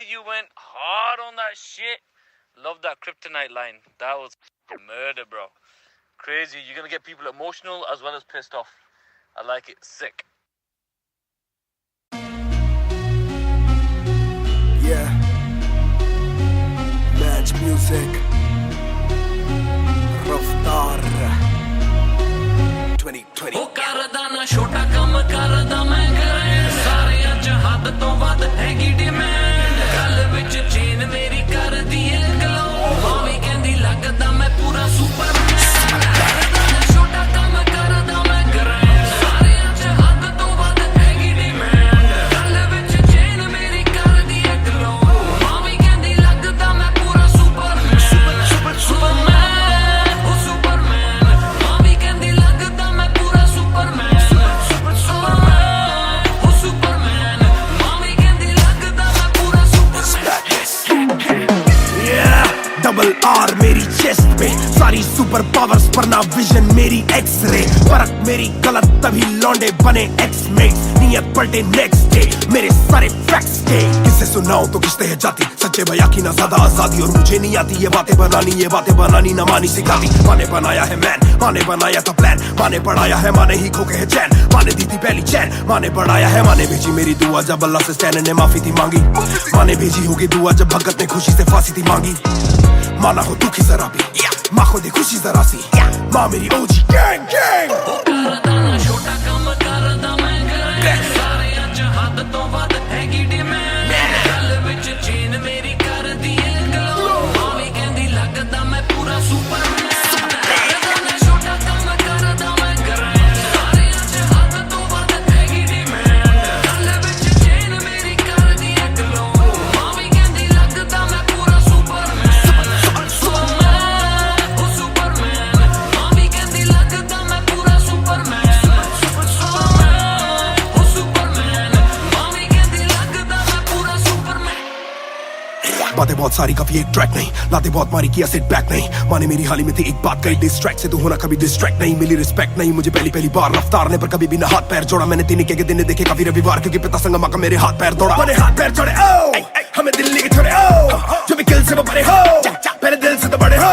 D: You went hard on that shit. Love that kryptonite line. That was murder, bro. Crazy. You're gonna get people emotional as well as pissed off. I like it. Sick.
F: Yeah. Match music. Raftar 2020.
C: ਉਹ ਕਰਦਾ ਨਾ ਛੋਟਾ ਕੰਮ ਕਰਦਾ ਮੈਂ ਕਰਾਂ ਸਾਰਿਆਂ ਚ ਹੱਦ ਤੋਂ ਵੱਧ ਹੈਗੀ ਡਿਮਾਂਡ ਗੱਲ ਵਿੱਚ ਚੇਨ ਮੇਰੀ ਕਰਦੀ ਏ ਗਲੋ ਮਾਵੀ ਕਹਿੰਦੀ ਲੱਗਦਾ ਮੈਂ ਪੂਰਾ ਸੁਪਰਮੈਨ ਕਰਦਾ ਨਾ ਛੋਟਾ ਕੰਮ ਕਰਦਾ ਮੈਂ ਕਰਾਂ ਸਾਰਿਆਂ ਚ ਹੱਦ ਤੋਂ ਵੱਧ ਹੈਗੀ ਡਿਮਾਂਡ ਗੱਲ ਵਿੱਚ ਚੇਨ ਮੇਰੀ ਕਰਦੀ ਏ ਗਲੋ ਮਾਵੀ ਕਹਿੰਦੀ ਲੱਗਦਾ ਮੈਂ ਪੂਰਾ ਸੁਪਰਮੈਨ ਸੁਪਰਮੈਨ ਉਹ ਸੁਪਰਮੈਨ ਮਾਵੀ ਕਹਿੰਦੀ ਲੱਗਦਾ ਮੈਂ ਪੂਰਾ ਸੁਪਰਮੈਨ
F: डबल आर मेरी चेस्ट पे सारी सुपर पावर्स पर ना विजन मेरी एक्सरे फर्क मेरी गलत तभी लौंडे बने एक्समेट नियत पलटे नेक्स्ट डे मेरे सारे फैक्ट्स के किससे सुनाऊं तो किस्ते है जाती सच्चे भैया की ना ज्यादा आजादी और मुझे नहीं आती ये बातें बनानी ना मानी सिखाती माने बनाया है मैन माने बनाया था प्लान माने पढ़ाया है माने ही खोके है चैन माने दी थी पहली चैन माने बढ़ाया है माने भेजी मेरी दुआ जब अल्लाह से स्टैन ने माफी थी मांगी माने भेजी होगी दुआ जब भगत ने खुशी से फांसी थी मांगी माना हो दुखी जरा भी माँ को दे खुशी जरा सी माँ मेरी ओजी गैंग गैंग
C: ਕਰਦਾ ਨਾ ਛੋਟਾ ਕੰਮ ਕਰਦਾ ਮੈਂ ਕਰਾਂ ਸਾਰਿਆਂ ਚ ਹੱਦ ਤੋਂ ਵੱਧ ਹੈਗੀ ਡਿਮਾਂਡ ਗੱਲ ਵਿੱਚ ਚੇਨ ਮੇਰੀ ਕਰਦੀ ਏ ਗਲੋ ਮਾਵੀ ਕਹਿੰਦੀ ਲੱਗਦਾ ਮੈਂ ਪੂਰਾ ਸੁਪਰਮੈਨ ਕਰਦਾ ਨਾ ਛੋਟਾ ਕੰਮ ਕਰਦਾ ਮੈਂ ਕਰਾਂ ਸਾਰਿਆਂ ਚ ਹੱਦ ਤੋਂ ਵੱਧ ਹੈਗੀ ਡਿਮਾਂਡ ਗੱਲ ਵਿੱਚ ਚੇਨ ਮੇਰੀ ਕਰਦੀ ਏ ਗਲੋ ਮਾਵੀ ਕਹਿੰਦੀ ਲੱਗਦਾ ਮੈਂ ਪੂਰਾ ਸੁਪਰਮੈਨ
F: बातें बहुत सारी कभी एक ट्रैक नहीं लाते बहुत मारी किया सेट बैक नहीं माने मेरी हाल ही में थी एक बात कही डिस्ट्रैक्ट से तू होना कभी डिस्ट्रैक्ट नहीं मिली रिस्पेक्ट नहीं मुझे पहली बार रफ्तार ने पर कभी भी ना हाथ पैर जोड़ा मैंने तीन के दिन देखे काफी रविवार क्योंकि पिता संगमा का मेरे हाथ पैर दौड़ा मैंने हाथ पैर जोड़े हमें दिल्ली के छोड़े जो भी किल से वो बड़े हो पहले दिल से तो बड़े हो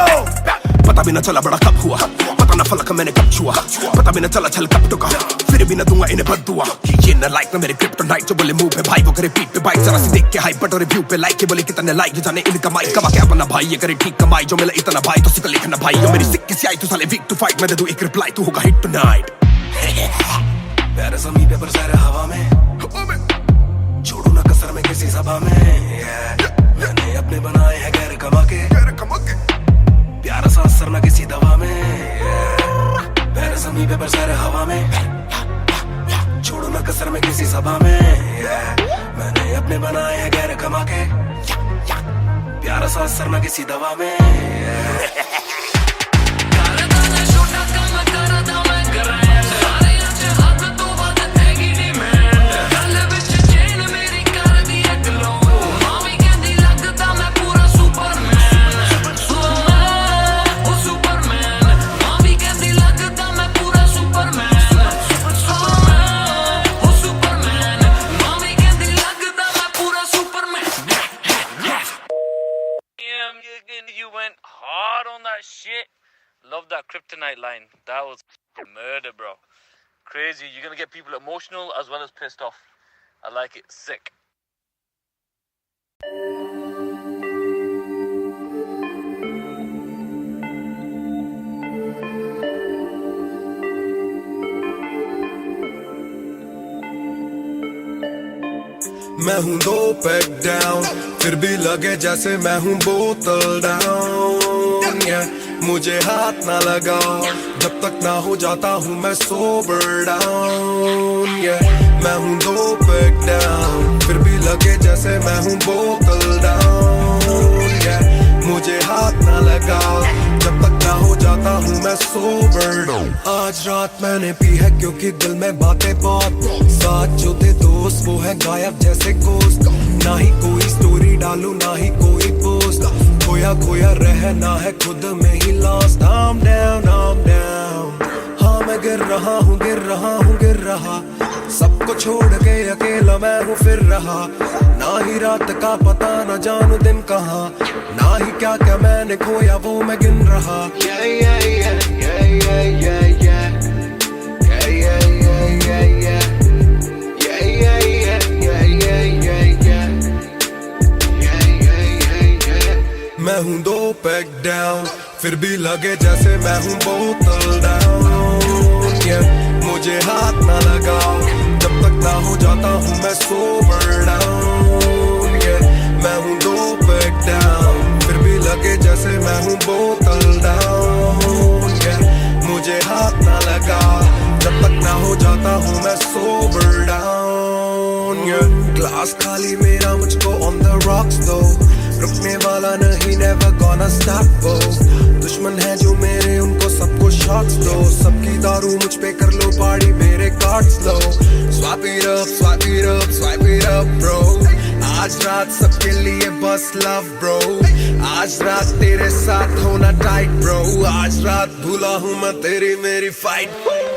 F: पता भी ना चला बड़ा कब हुआ पता ना फलक मैंने कब छुआ पता भी ना चला छल कब टुका फिर भी ना दूंगा इन्हें बददुआ कि ये ना लाइक ना मेरे क्रिप्टोनाइट जो बोले मुंह पे भाई वो करे पीठ पे बाइक जरा सी देख के हाइप बट और रिव्यू पे लाइक के बोले कितने लाइक जाने इनका माइक कमा क्या बना भाई ये करे ठीक कमाई जो मिला इतना भाई तो सिक लिखना भाई यो मेरी सिक किसी आई तू साले वीक टू फाइट मैं दे दूं एक रिप्लाई तू होगा हिट टुनाइट
I: प्यारे ज़मीं पे बरसाए हवा में छोड़ू ना कसर में किसी सभा में मैंने अपने बनाए हैं गैर कमा के प्यारा सा असर ना किसी दवा में पैर ज़मीं पे बरसाए हवा में छोड़ो ना कसर में किसी सभा में मैंने अपने बनाए हैं गैर कमा के प्यारा सा असर ना किसी दवा में
C: ਕਰਦਾ ਨਾ ਛੋਟਾ ਕੰਮ ਕਰਦਾ ਮੈਂ ਕਰਾਂ ਸਾਰਿਆਂ ਚ ਹੱਦ ਤੋਂ ਵੱਧ ਹੈਗੀ ਡਿਮਾਂਡ ਗੱਲ ਵਿੱਚ ਚੇਨ ਮੇਰੀ ਕਰਦੀ ਏ
D: went hard on that shit. Love that Kryptonite line. That was murder, bro. Crazy. You're gonna get people emotional as well as pissed off. I like it. Sick.
F: मैं हूँ 2 पैक डाउन, फिर भी लगे जैसे मैं हूँ बोतल डाउन। मुझे हाथ ना लगाओ जब तक ना हो जाता हूँ मैं सोबर डाउन। मैं हूँ 2 पैक डाउन, फिर भी लगे जैसे मैं हूँ बोतल डाउन। मुझे हाथ ना लगाओ जब तक ना हो जाता हूँ मैं सोबर डाउन। आज रात मैंने पी है क्योंकि दिल में बातें बहुत, साथ जो थे दोस्त वो है गायब जैसे कोस्ट। ना ही कोई स्टोरी डालूं ना ही कोई पोस्ट, खोया खोया रहना है खुद में he lost. I'm down, I'm down। हाँ मैं गिर रहा हूँ गिर रहा हूँ गिर रहा, सबको छोड़ के अकेला मैं हूँ फिर रहा। ना ही रात का पता न जानू दिन कहाँ, ना ही क्या क्या मैंने खोया वो मैं गिन रहा। Yeah, yeah, yeah, yeah, yeah, yeah, yeah, yeah, yeah, yeah, yeah, yeah, yeah, yeah, yeah, yeah, yeah, yeah, yeah। मैं हूँ 2 पैक डाउन, फिर भी लगे जैसे मैं हूँ बोतल डाउन। मुझे हाथ ना लगाओ जब तक ना हो जाता हूँ मैं सोबर डाउन। मैं हूँ 2 पैक डाउन, फिर भी लगे जैसे मैं हूँ बोतल डाउन। मुझे हाथ ना लगाओ जब तक ना हो जाता हूँ मैं सोबर डाउन। ग्लास खाली मेरा मुझको ऑन द रॉक्स दो, रुकने वाला नहीं never gonna stop वो। दुश्मन है जो मेरे उनको सबको शॉट्स दो, सबकी दारू मुझ पे कर लो पार्टी मेरे cards low. Swipe it up, swipe it up, swipe it up bro। आज रात सबके लिए बस लव ब्रो, आज रात तेरे साथ होना टाइट ब्रो। आज रात भूला हूँ मैं तेरी मेरी फाइट।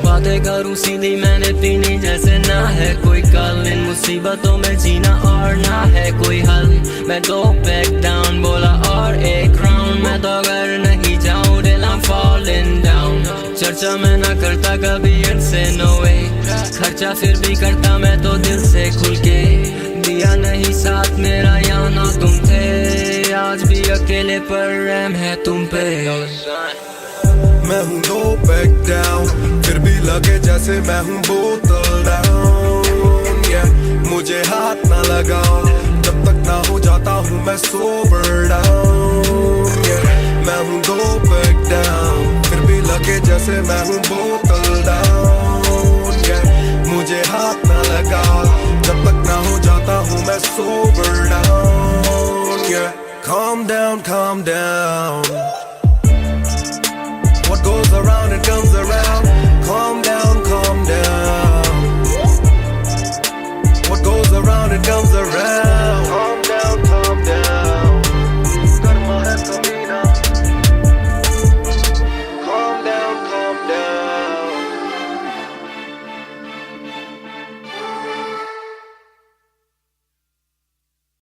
E: बातें करूँ सीधी मैंने पीनी जैसे ना है कोई कल, इन मुसीबतों में जीना और ना है कोई हल। मैं 2 पैक डाउन बोला और 1 राउंड, मैं तो अगर नहीं जाऊँ दिल I'm falling down। चर्चा मैं ना करता कभी इनसे no way, खर्चा फिर भी करता मैं तो दिल से खुल के। दिया नहीं साथ मेरा यहाँ ना तुम थे, आज भी अकेले पर रहम है तुम पे।
F: मैं हूँ 2 पैक डाउन, फिर भी लगे जैसे मैं हूँ बोतल डाउन। मुझे हाथ ना लगाओ जब तक ना हो जाता हूँ मैं सोबर डाउन। मैं हूँ 2 पैक डाउन, फिर भी लगे जैसे मैं हूँ बोतल डाउन। मुझे हाथ ना लगाओ जब तक ना हो जाता हूँ मैं sober down. Calm down, calm down। What goes around it comes around. Calm down, calm down. What goes around it comes around.